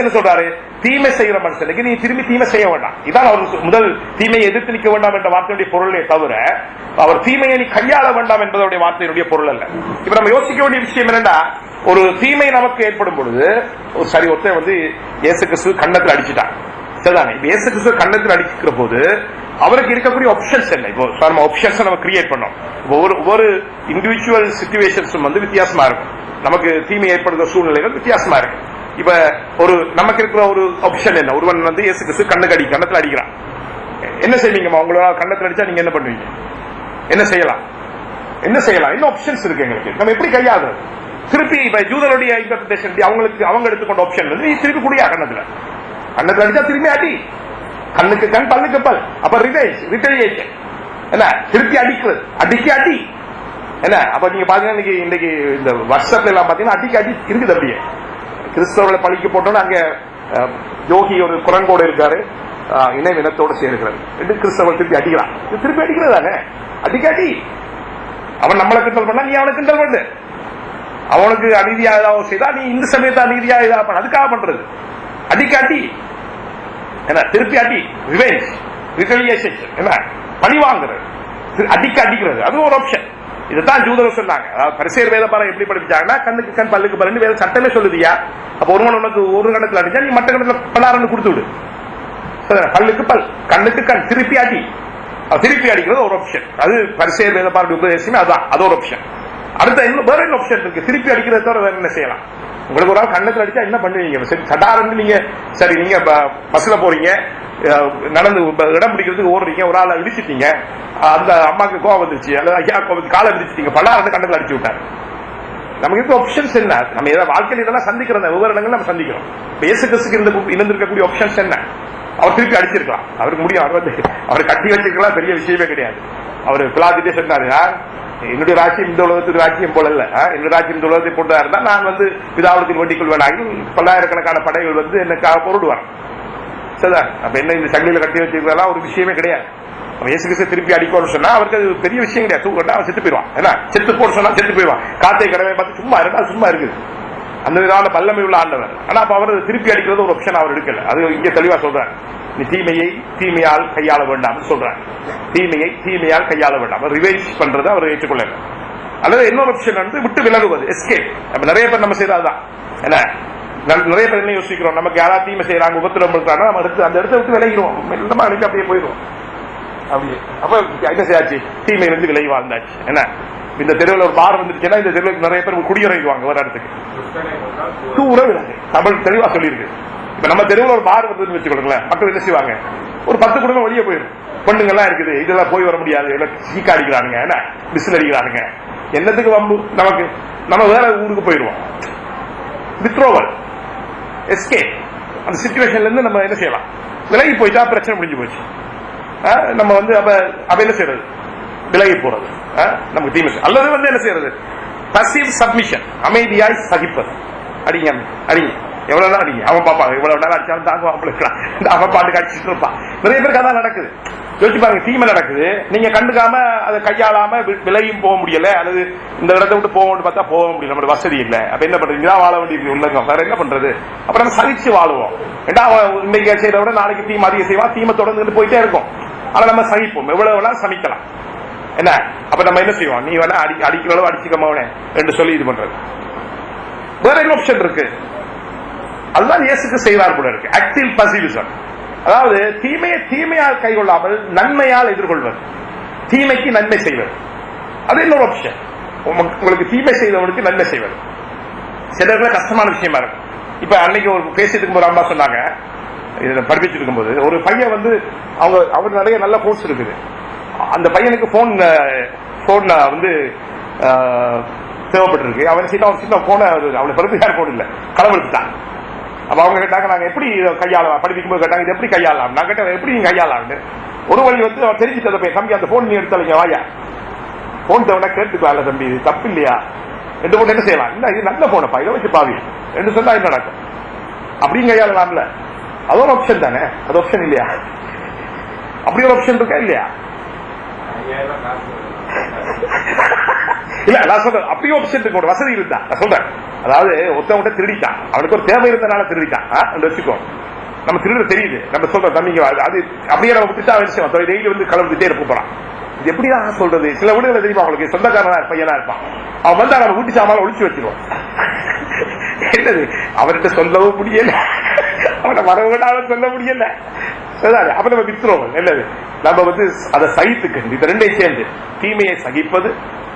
என்ன சொல்றாரு, தீமை செய்கிற மனுஷனுக்கு நீ திரும்பி தீமை செய்ய வேண்டாம். இதான் அவர் முதல் தீமையை எதிர்த்து நிற்க வேண்டாம் என்ற வார்த்தையுடைய பொருளே தவிர அவர் தீமையை நீ கையாள வேண்டாம் என்பதனுடைய வார்த்தையினுடைய பொருள் அல்ல. இப்ப நம்ம யோசிக்க வேண்டிய விஷயம் என்னன்னா, ஒரு தீமை நமக்கு ஏற்படும் பொழுது சரி ஒருத்தர் வந்து இயேசு கிறிஸ்து கண்ணத்தில் அடிச்சுட்டான் சரிதானே. இப்ப இயேசு கிறிஸ்து கண்ணத்தில் அடிக்கிற போது அவருக்கு இருக்கக்கூடிய ஆப்ஷன்ஸ் என்ன? இப்போ நம்ம ஆப்ஷன்ஸ் நம்ம கிரியேட் பண்ணோம். ஒவ்வொரு இண்டிவிஜுவல் சிச்சுவேஷன்ஸும் வந்து வித்தியாசமா இருக்கும். நமக்கு தீமை ஏற்படுகிற சூழ்நிலைகள் வித்தியாசமா இருக்கு. இப்ப நமக்கு இருக்கிற ஒரு ஆப்ஷன் என்ன, ஒருவன் வந்து இயேசு கிறிஸ்து கண்ணத்தில் அடிக்கிறான். என்ன செய்வீங்கம்மா? உங்களோட கண்ணத்தில் அடிச்சா நீங்க என்ன பண்ணுவீங்க? என்ன செய்யலாம்? என்ன செய்யலாம்? என்ன ஆப்ஷன்ஸ் இருக்கு எங்களுக்கு? நம்ம எப்படி கையாளுறது? திருப்பி இப்ப ஜூதருடைய இன்டர்பிரேஷன் அவங்களுக்கு அவங்க எடுத்துக்கொண்ட ஆப்ஷன் வந்து திருப்பி குடியா கண்ணத்துல அடிச்சா திரும்பி அடி, கண்ணுக்கு கண் பல்லுக்கு பல். அப்ப ரிட்டலியேஷன் என்ன? திருப்பி அடிக்கிறது, அடிக்க அடி என்ன? அப்ப நீங்க பாத்தீங்கன்னா இன்னைக்கு இந்த வாட்ஸ்அப்ல எல்லாம் பாத்தீங்கன்னா அடிக்க அடி இருக்குது. அப்படியே கிறிஸ்தவர்களை பழிக்கு போட்டோன்னு அங்க யோகி ஒரு குரங்கோடு இருக்காரு, இணை இனத்தோடு சேர்க்கிறது. கிறிஸ்தவர்கள் திருப்பி அடிக்கிறான். திருப்பி அடிக்கிறதானே? அடிக்க அடி. அவன் நம்மளை கிண்டல் பண்ணா நீ அவனுக்கு கிண்டல் பண்ணு. அவனுக்கு அநீதியா ஏதாவது செய்தா நீ இந்த சமயத்தை அநீதியா ஏதாவது பண்ண, அதுக்காக பண்றது. அடிக்க அடி என்ன? திருப்பி அடி, ரிவெஞ்ச், ரிட்டலியேஷன் என்ன? பழி வாங்குறது, அடிக்க அடிக்கிறது, அது ஒரு ஆப்ஷன். இதுதான் ஜூதர்கள் சொன்னாங்க. பரிசேயர் வேத பாரம் எப்படி படிச்சாங்கன்னா கண்ணுக்கு கண் பல்லுக்கு பல்லு வேற சட்டமே சொல்லுதியா. அப்ப ஒருவன் உனக்கு ஒரு கணத்துல அடிச்சா நீ மற்ற கணத்துல பல்லாரன்னு கொடுத்து விடு. பல்லுக்கு பல், கண்ணுக்கு கண், திருப்பி அடி. திருப்பி அடிக்கிறது ஒரு ஆப்ஷன். அது பரிசேயர் வேத பாரம் உபதேசமே அதுதான், அது ஒரு ஆப்ஷன். அடுத்த இன்னும் வேற என்ன ஆப்ஷன் இருக்கு? திருப்பி அடிக்கிறத தவிர வேற என்ன செய்யலாம்? உங்களுக்கு ஒரு ஆள் கண்ணத்துல அடிச்சா என்ன பண்ணுவீங்க? சரி சடாரன்னு நீங்க சரி நீங்க பஸ்ல போறீங்க, நடந்து இடம் பிடிக்கிறதுக்கு ஓடுறீங்க, ஒரு ஆளை இடிச்சிட்டீங்க, அந்த அம்மாக்கு கோவம் வந்துருச்சு அல்லது ஐயா கோவம் காலை இடிச்சிட்டீங்க, பல்லாரன்னு கண்ணத்துல அடிச்சு விட்டாரு. நமக்கு இருக்க ஆப்ஷன்ஸ் என்ன? நம்ம ஏதாவது வாழ்க்கையில் இதெல்லாம் சந்திக்கிற விவரங்கள் நம்ம சந்திக்கிறோம். இயேசு கிறிஸ்துக்கு இருந்திருக்கக்கூடிய ஆப்ஷன்ஸ் என்ன? அவர் திருப்பி அடிச்சிருக்கலாம், அவருக்கு முடியும். அவர் கட்டி வச்சிருக்கலாம், பெரிய விஷயமே கிடையாது. அவர் பிலாத்திட்டே சொன்னாரு, என்னுடைய ராஜ்யம் இந்த உலகத்துக்கு ராஜ்யம் போல இல்ல, என்னுடைய ராஜ்யம் இந்த உலகத்தை போட்டதா இருந்தா நான் வந்து பிதாவுலகத்தில் வேண்டிக் கொள்வேனாகி பல்லாயிரக்கணக்கான படைகள் வந்து என்னக்காக பொருடுவார். சரிதான். அப்ப என்ன இந்த சங்கிலியில கட்டி வச்சிருக்கலாம் ஒரு விஷயமே கிடையாது. இயேசு கிறிஸ்து திருப்பி அடிக்கணும்னு சொன்னா அவருக்கு அது பெரிய விஷயம் கிடையாது. தூக்கட்டா அவன் செத்து போயிடுவான். ஏன்னா செத்து போட சொன்னா செத்து போயிடுவான். காத்தை கடவை பார்த்து சும்மா இருந்தா சும்மா இருக்குது. அந்த விதமான பல்லமை உள்ள ஆண்டவர். ஆனா அப்ப அவர் திருப்பி அடிக்கிறது ஒரு ஆப்ஷன் அவர் எடுக்கல. அது இங்க தெளிவா சொல்றாரு, நீ தீமையை தீமையால் கையாள வேண்டாம் சொல்றாரு. தீமையை தீமையால் கையாள வேண்டாம், ரிவைஸ் பண்றதை அவர் ஏற்றுக்கொள்ள. அல்லது இன்னொரு ஆப்ஷன் வந்து விட்டு விலகுவது, எஸ்கேப். அப்ப நிறைய பேர் நம்ம செய்யறதுதான் என்ன, நிறைய பேர் என்ன யோசிக்கிறோம், நமக்கு யாராவது தீமை செய்யறாங்க உபத்திரம் பண்றாங்க, நம்ம அந்த இடத்த விட்டு விலகிடுவோம், மெல்லமா அனுப்பி அப்படியே போயிடுவோம். அப்படியே அப்ப என்ன செய்யாச்சு? தீமையிலிருந்து விலகி வாழ்ந்தாச்சு. என்ன, இந்த தெருவில் ஒரு பார் வந்துருச்சுன்னா இந்த தெருவுக்கு நிறைய பேர் குடியுறைவாங்க ஒரு இடத்துக்கு. தமிழ் தெளிவா சொல்லியிருக்கு. இப்ப நம்ம தெருவில் ஒரு பார் வந்து வச்சுக்கொள்ளுங்களேன், மக்கள் என்ன செய்வாங்க? ஒரு 10 குடும்பம் வெளியே போயிடும். பொண்ணுங்க எல்லாம் இருக்குது, இதெல்லாம் போய் வர முடியாது, சீக்கா அடிக்கிறானுங்க, என்ன விசில் அடிக்கிறானுங்க, என்னத்துக்கு வம்பு நமக்கு? நம்ம வேற ஊருக்கு போயிடுவோம். Withdrawal, escape. அந்த சிச்சுவேஷன்ல இருந்து நம்ம என்ன செய்யலாம்? விலகி போயிட்டா பிரச்சனை முடிஞ்சு போச்சு. நம்ம வந்து அப்ப என்ன செய்யறது? விலகி போறது நமக்கு தீமை. அல்லது வந்து என்ன செய்யறது? பசிவ் சப்மிஷன், அமைதியாய் சகிப்பது. அடிங்க அடிங்க, எவ்வளவு நேரம் அடிங்க, அவன் பாப்பா எவ்வளவு நேரம் அடிச்சாலும் தாங்குவான், அவன் பாட்டுக்கு அடிச்சுட்டு இருப்பான். நிறைய பேருக்கு அதான் நடக்குது. யோசிச்சு பாருங்க, தீமை நடக்குது, நீங்க கண்டுக்காம அதை கையாளாம விலகியும் போக முடியல, அல்லது இந்த இடத்த விட்டு போக பார்த்தா போக முடியல, நம்மளுக்கு வசதி இல்லை. அப்ப என்ன பண்றது? வாழ வேண்டியது உள்ளங்க, வேற என்ன பண்றது? அப்புறம் நம்ம சகிச்சு வாழ்வோம். ஏன்னா இன்னைக்கு செய்யறத விட நாளைக்கு தீமை அதிகம் செய்வான், தீமை தொடர்ந்து போயிட்டே இருக்கும். ஆனா நம்ம சகிப்போம், எவ்வளவு வேணாலும் சமைக்கலாம். என்ன, அப்ப நம்ம என்ன செய்வோம்? நீ வேணா அடிக்கிற அளவு அடிச்சுக்கமாவனே என்று சொல்லி இது பண்றது. வேற என்ன ஆப்ஷன் இருக்கு? அதுதான் இயேசுக்கு செய்வார் கூட இருக்கு, ஆக்டிவ் பசிவிசம். அதாவது தீமையை தீமையால் கைகொள்ளாமல் நன்மையால் எதிர்கொள்வது, தீமைக்கு நன்மை செய்வது. அது இன்னொரு ஆப்ஷன். உங்களுக்கு தீமை செய்தவனுக்கு நன்மை செய்வது சிலர்ல கஷ்டமான விஷயமா இருக்கும். இப்ப அன்னைக்கு ஒரு பேசிட்டு இருக்கும்போது அம்மா சொன்னாங்க, படிப்பிட்டு இருக்கும்போது ஒரு பையன் வந்து அவர் நிறைய நல்ல கோர்ஸ் இருக்குது, அந்த பையனுக்கு போன் வந்து தேவைப்பட்டிருக்கு. அவன் சின்ன போன அவளை பிறகு யார் போன் இல்லை, களவெடுத்துட்டான். அப்ப அவங்க கேட்டாங்க, நாங்க எப்படி கையாளலாம்? படிக்கும் போது கேட்டாங்க, இது எப்படி கையாளலாம்? நான் கேட்டேன், எப்படி நீங்க கையாளலாம்னு. ஒரு வழி வந்து அவன் தெரிஞ்சுட்டத போய், தம்பி அந்த போன் நீ எடுத்தாலீங்க வாயா, போன் தேவைன்னா கேட்டுக்கல தம்பி, இது தப்பு இல்லையா என்று போட்டு என்ன செய்யலாம்? இல்ல இது நல்ல போனப்பா, இதை வச்சு பாவி என்று சொன்னா என்ன நடக்கும்? அப்படின்னு கையாளலாம்ல. அது ஒரு ஆப்ஷன் தானே, அது ஆப்ஷன் இல்லையா? அப்படி ஒரு ஆப்ஷன் இருக்கா இல்லையா? இல்ல நான் சொல்றேன், அப்படி ஆப்ஷன் இருக்கு, ஒரு வசதி இருந்தா. நான் சொல்றேன், அதாவது ஒருத்தவங்க திருடிட்டான், அவனுக்கு ஒரு தேவை இருந்தனால திருடிட்டான் வச்சுக்கோ, நம்ம திருட தெரியுது, நம்ம சொல்றோம் தம்பிங்க அது அப்படியே நம்ம விட்டுட்டா விஷயம் டெய்லி வந்து கலந்துட்டே இருக்க போறான். இது எப்படிதான் சொல்றது? சில வீடுகளை தெரியுமா அவங்களுக்கு, சொந்தக்காரனா பையனா இருப்பான், அவன் வந்து அவன் வீட்டு சாமான ஒழிச்சு வச்சிருவான். என்னது, அவர்கிட்ட சொல்லவும் முடியல, அவனை வரவுகளாலும் சொல்ல முடியல. அப்ப நம்ம வித்துறோம். என்னது, நம்ம வந்து அதை சகித்துக்கு இந்த ரெண்டையும் சேர்ந்து தீமையை சகிப்பது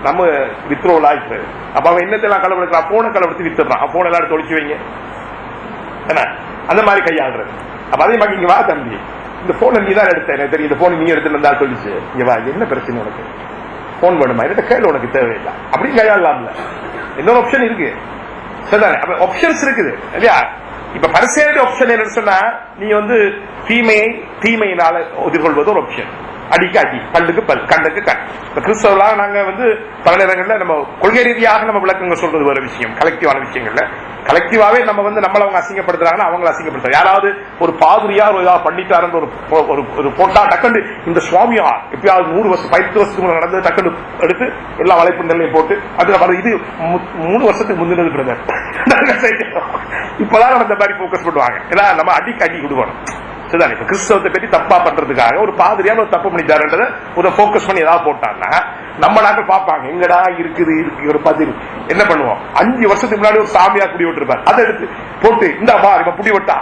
நம்ம வித்ரோலா இருக்கிறது. அப்ப அவன் என்னத்தெல்லாம் களவெடுக்கிறான்? போன களவெடுத்து வித்துறான், போன எல்லாரும் தொலைச்சு வைங்க, என்ன அந்த மாதிரி கையாளுறது. அப்ப அதே மாதிரி இங்க வா தம்பி, இந்த போனை நீ தான் எடுத்த, எனக்கு தெரியும் இந்த போன் நீ எடுத்துட்டு இருந்தா சொல்லிச்சு, இங்க வா என்ன பிரச்சனை உனக்கு, போன் வேணுமா, என்னோட கேள்வி உனக்கு தேவையில்லை அப்படின்னு கையாளலாம்ல. இன்னொரு ஆப்ஷன் இருக்கு, சரிதானே? அப்ப ஆப்ஷன்ஸ் இருக்குது இல்லையா? இப்ப பரிசேடைய ஆப்ஷன் என்ன சொன்னா, நீ வந்து தீமையினால எதிர்கொள்வது ஒரு ஆப்ஷன். அடிக்கு அடி, பல்லுக்கு பல், கண்ணுக்கு கண். இப்ப கிறிஸ்தவர்களாக நாங்க வந்து பல நேரங்கள்ல நம்ம கொள்கை ரீதியாக நம்ம விளக்கங்கள் சொல்றது வேற விஷயம். கலெக்டிவான விஷயங்கள்ல கலெக்டிவாவே நம்ம வந்து நம்மள அவங்க அசிங்கப்படுத்துறாங்கன்னா அவங்களை அசிங்கப்படுத்துறாங்க. யாராவது ஒரு பாதிரியார் ஏதாவது பண்ணிட்டாருன்னு ஒரு போட்டா டக்குண்டு இந்த சுவாமியார் எப்பயாவது 100 வருஷம் 10 வருஷத்துக்கு நடந்தது டக்குண்டு எடுத்து எல்லா வலைப்பு நிலையும் போட்டு அது இது 3 வருஷத்துக்கு முந்தினது பிரதர் இப்பதான் அந்த மாதிரி போக்கஸ் பண்ணுவாங்க. ஏன்னா நம்ம அடிக்கு அடி விடுவோம். சரிதான்? இப்ப கிறிஸ்தவத்தை பற்றி தப்பா பண்றதுக்காக ஒரு பாதிரியான ஒரு தப்பு பண்ணிட்டாருன்றத ஒரு போக்கஸ் பண்ணி ஏதாவது போட்டாங்கன்னா நம்ம நாட்டில் பார்ப்பாங்க, எங்கடா இருக்குது ஒரு பதில். என்ன பண்ணுவோம், 5 வருஷத்துக்கு முன்னாடி ஒரு சாமியா குடி விட்டுருப்பாரு, அதை எடுத்து போட்டு இந்த பா இப்ப புடி விட்டா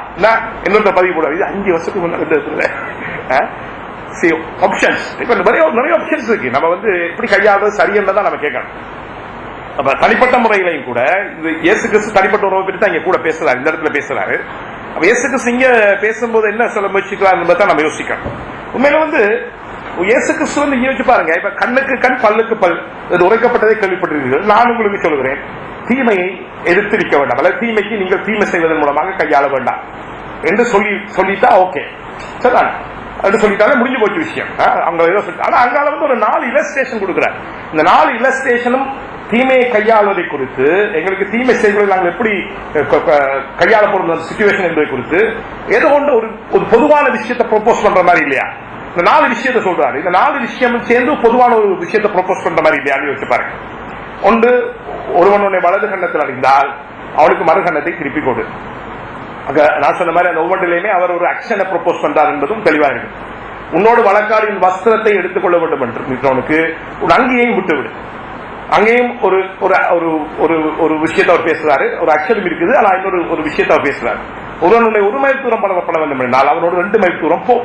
என்னோட பதிவு போட, இது 5 வருஷத்துக்கு முன்னாடி ஆப்ஷன்ஸ். இப்ப நிறைய ஆப்ஷன்ஸ் இருக்கு. நம்ம வந்து எப்படி கையாளுறது சரியன்னு தான் நம்ம கேட்கணும். அப்ப தனிப்பட்ட முறைகளையும் கூட இயேசு கிறிஸ்து தனிப்பட்ட உறவை பற்றி தான் இங்க கூட பேசுறாரு, இந்த இடத்துல பேசுறாரு. அப்ப இயேசு கிறிஸ்து இங்க பேசும்போது என்ன சொல்ல முயற்சிக்கிறார் தான் நம்ம யோசிக்கணும். உண்மையில வந்து இயேசு கிறிஸ்து வந்து இங்க வச்சு பாருங்க, இப்ப கண்ணுக்கு கண் பல்லுக்கு பல் உரைக்கப்பட்டதை கேள்விப்பட்டிருக்கீர்கள். நான் உங்களுக்கு சொல்கிறேன், தீமையை எதிர்த்திருக்க வேண்டாம், அல்லது தீமைக்கு நீங்கள் தீமை செய்வதன் மூலமாக கையாள வேண்டாம் என்று சொல்லிட்டா ஓகே, சரிதான்? அப்படின்னு சொல்லிட்டாலே முடிஞ்சு போச்சு விஷயம். அவங்க ஏதோ சொல்லி, ஆனா அங்கால வந்து ஒரு 4 இல்லஸ்ட்ரேஷன் கொடுக்கிறார். இந்த 4 இல்லஸ்ட்ரேஷனும் தீமையை கையாளுவதை குறித்து, எங்களுக்கு தீமை செய்வதை நாங்கள் எப்படி கையாள போற சிச்சுவேஷன் என்பதை குறித்து ஏதோ ஒன்று ஒரு பொதுவான விஷயத்தை ப்ரொபோஸ் பண்ற மாதிரி இல்லையா? இந்த 4 விஷயத்தை சொல்றாரு. இந்த 4 விஷயம் சேர்ந்து பொதுவான ஒரு விஷயத்தை ப்ரொபோஸ் பண்ற மாதிரி இல்லையா? வச்சு பாருங்க. ஒன்று, ஒருவனுடைய வலது கண்ணத்தில் அடைந்தால் அவனுக்கு மறு கண்ணத்தை திருப்பி கொடு. நான் சொன்ன மாதிரி அந்த ஒவ்வொன்றிலையுமே அவர் ஒரு ஆக்ஷனை ப்ரொபோஸ் பண்றார் என்பதும் தெளிவாக இருக்கு. உன்னோடு வழக்காடின் வஸ்திரத்தை எடுத்துக்கொள்ள வேண்டும் என்று ஒரு அங்கேயும் விட்டுவிடு. அங்கேயும் ஒரு விஷயத்தை அவர் பேசுறாரு, ஒரு அக்ஷரம் இருக்குது, ஆனா இன்னொரு விஷயத்தை அவர் பேசுறாரு. ஒருவனுடைய 1 மைல் தூரம் பணப்பட வேண்டும் என்றால் அவனோட 2 மைல் தூரம் போ.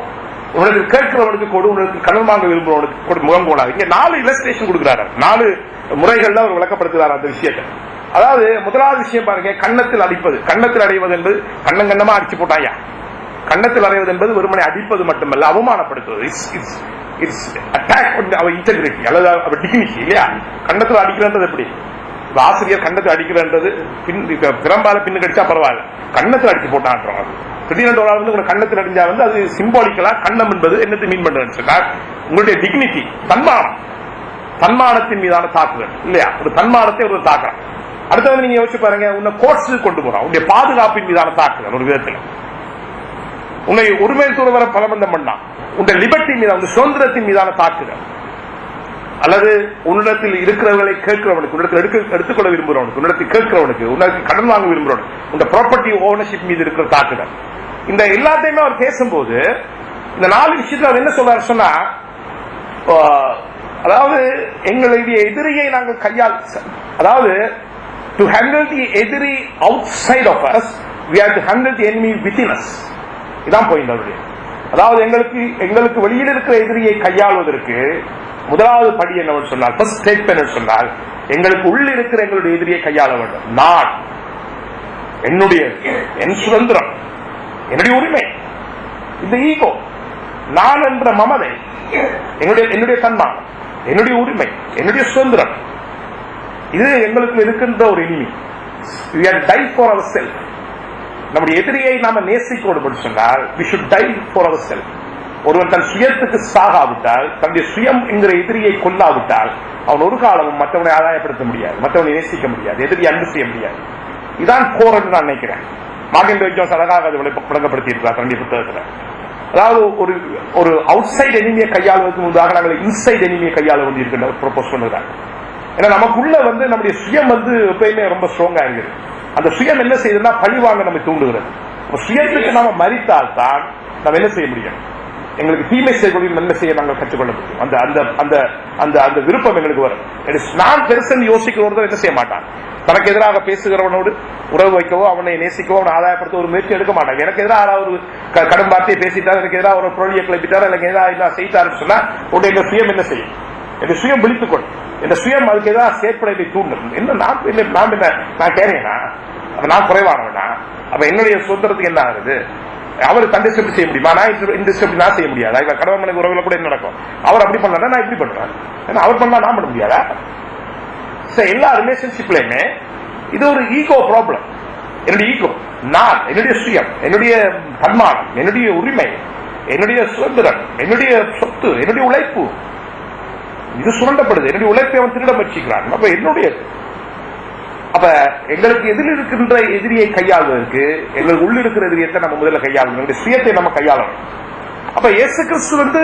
உனக்கு கேட்கிறவனுக்கு கொடு, உனக்கு கடன் வாங்க விரும்புறவனுக்கு முகம் போடாது. இங்க 4 இல்லஸ்ட்ரேஷன் கொடுக்கிறாரு, 4 முறைகள்ல அவர் விளக்கப்படுத்துகிறார் அந்த விஷயத்தை. அதாவது முதலாவது விஷயம் பாருங்க, கன்னத்தில் அடிப்பது. கன்னத்தில் அடைவது என்பது கண்ணமா அடிச்சு போட்டாயா? கன்னத்தில் அடைவது என்பது வெறுமனை அடிப்பது மட்டுமல்ல, அவமானப்படுத்துவது. இட்ஸ் அட்டாக் ஆன் அவர் இன்டெகிரிட்டி அல்லது அவர் டிக்னிட்டி இல்லையா? கன்னத்தில் அடிக்கிறது எப்படி? ஆசிரியர் கன்னத்தில் அடிக்கிறது பிறம்பால பின்னு கடிச்சா பரவாயில்ல, கன்னத்தில் அடிச்சு போட்டான். திடீரென்று ஒரு ஆள் வந்து கன்னத்தில் அடிஞ்சா வந்து அது சிம்பாலிக்கலா கண்ணம் என்பது என்னத்தை மீன் பண்றதுன்னு சொன்னா உங்களுடைய டிக்னிட்டி, தன்மானத்தின் மீதான தாக்குதல் இல்லையா? ஒரு தன்மானத்தை ஒரு தாக்குறான். அடுத்தது நீங்க யோசிச்சு பாருங்க, உன்னை கோர்ட்ஸுக்கு கொண்டு போறான், உன்னுடைய பாதுகாப்பின் மீதான தாக்குதல். ஒரு விதத்தில் உன்னை ஒருமை தூர வர பலபந்தம் பண்ணான், உன்னுடைய லிபர்ட்டி மீதான, உன் சுதந்திரத்தின் மீதான தாக்குதல். அல்லது உன்னிடத்தில் இருக்கிறவர்களை கேட்கிறவனுக்கு, உன்னிடத்தில் எடுத்துக்கொள்ள விரும்புகிறவனுக்கு, உன்னிடத்தில் கேட்கிறவனுக்கு, உனக்கு கடன் வாங்க விரும்புகிறவனுக்கு, உன்னுடைய ப்ராப்பர்ட்டி ஓனர்ஷிப் மீது இருக்கிற தாக்குதல். இந்த எல்லாத்தையுமே அவர் பேசும்போது இந்த 4 விஷயத்துல அவர் என்ன சொல்றாரு சொன்னா, அதாவது எங்களுடைய எதிரியை நாங்கள் கையால், அதாவது to handle the எதிரி outside of us, we have to handle the enemy within us. இதான் பாயிண்ட் அவருடைய. அதாவது எங்களுக்கு வெளியில் இருக்கிற எதிரியை கையாளுவதற்கு முதலாவது படி என்னவென்று சொன்னால், ஃபர்ஸ்ட் ஸ்டெப் என்னன்னு சொன்னால், எங்களுக்கு உள்ள இருக்கிற எங்களுடைய எதிரியை கையாள வேண்டும். நான், என் சுதந்திரம், என்னுடைய உரிமை, இந்த ஈகோ, நான் என்ற மமதை, என்னுடைய தன்மானம், என்னுடைய உரிமை, என்னுடைய சுதந்திரம், இது எங்களுக்கு இருக்கின்ற ஒரு enemy. We have died for ourselves. நம்முடைய எதிரியை நாம நேசிக்கணும் சொன்னால் we should die for ourselves. ஒருவன் தன் சுயத்துக்கு சாகாவிட்டால், தன்னுடைய சுயம் என்கிற எதிரியை கொல்லாவிட்டால் அவன் ஒரு காலமும் மற்றவனை ஆதாயப்படுத்த முடியாது, மற்றவனை நேசிக்க முடியாது, எதிரியை அன்பு செய்ய முடியாது. இதான் கோர் என்று நான் நினைக்கிறேன். மார்ட்டின் ஜோன்ஸ் அழகாக அதை விளங்கப்படுத்தி இருக்கிறார் தன்னுடைய புத்தகத்தில். அதாவது ஒரு அவுட் சைட் எனிமியை கையாளுவதற்கு முன்பாக நாங்கள் இன்சைட் எனிமியை கையாள வேண்டி இருக்கின்ற ப்ரொபோஸ் பண்ணுறாங்க. ஏன்னா நமக்குள்ள வந்து நம்முடைய சுயம் வந்து எப்பயுமே ரொம்ப ஸ்ட்ராங்கா இருக்குது. அந்த சுயம் என்ன செய்யுதுன்னா பழிவாங்க நம்மை தூண்டுகிறது. சுயத்துக்கு நாம மறித்தால் தான் நம்ம என்ன செய்ய முடியும், எங்களுக்கு தீமை செய்யக்கூடிய நன்மை செய்ய நாங்கள் கற்றுக்கொள்ள முடியும். அந்த அந்த அந்த அந்த அந்த விருப்பம் எங்களுக்கு வரும். நான் பெருசன் யோசிக்கிறவர்கள் என்ன செய்ய மாட்டான், தனக்கு எதிராக பேசுகிறவனோடு உறவு வைக்கவோ அவனை நேசிக்கவோ அவனை ஆதாயப்படுத்த ஒரு முயற்சி எடுக்க மாட்டாங்க. எனக்கு எதிராக ஒரு கடும் வார்த்தையை பேசிட்டார், எனக்கு எதிராக ஒரு பொருளியை கிளப்பிட்டார், எனக்கு எதிராக செய்தாருன்னு சொன்னா உடனே எங்க சுயம் என்ன செய்யும், என் சுயம் விழித்துக்கொள், என் சுயம் அதுக்கு எதாவது செயற்படத்தை தூண்டும். என்ன நான் கேறேனா, அப்ப நான் குறைவானவனா, அப்ப என்னுடைய சுதந்திரத்துக்கு என்ன ஆகுது, அவர் தண்டை ஸ்டெப் செய்ய முடியுமா? நான் இந்த ஸ்டெப் நான் செய்ய முடியாது. கணவன் மனைவி உறவுல கூட என்ன நடக்கும்? அவர் அப்படி பண்ணா நான் இப்படி பண்றேன், அவர் பண்ணா நான் பண்ண முடியாதா? எல்லா ரிலேஷன்ஷிப்லயுமே இது ஒரு ஈகோ ப்ராப்ளம். என்னுடைய ஈகோ, நான், என்னுடைய சுயம், என்னுடைய தன்மானம், என்னுடைய உரிமை, என்னுடைய சுதந்திரம், என்னுடைய சொத்து, என்னுடைய உழைப்பு, இது சுரண்டப்படுது. என்னுடைய உழைப்பை அவன் திருட முயற்சிக்கிறான். அப்ப என்னுடைய அப்ப எங்களுக்கு எதில் இருக்கின்ற எதிரியை கையாள்வதற்கு எங்களுக்கு உள்ள இருக்கிற எதிரியத்தை நம்ம முதல்ல கையாளணும், எங்களுடைய சுயத்தை நம்ம கையாளணும். அப்ப இயேசு கிறிஸ்து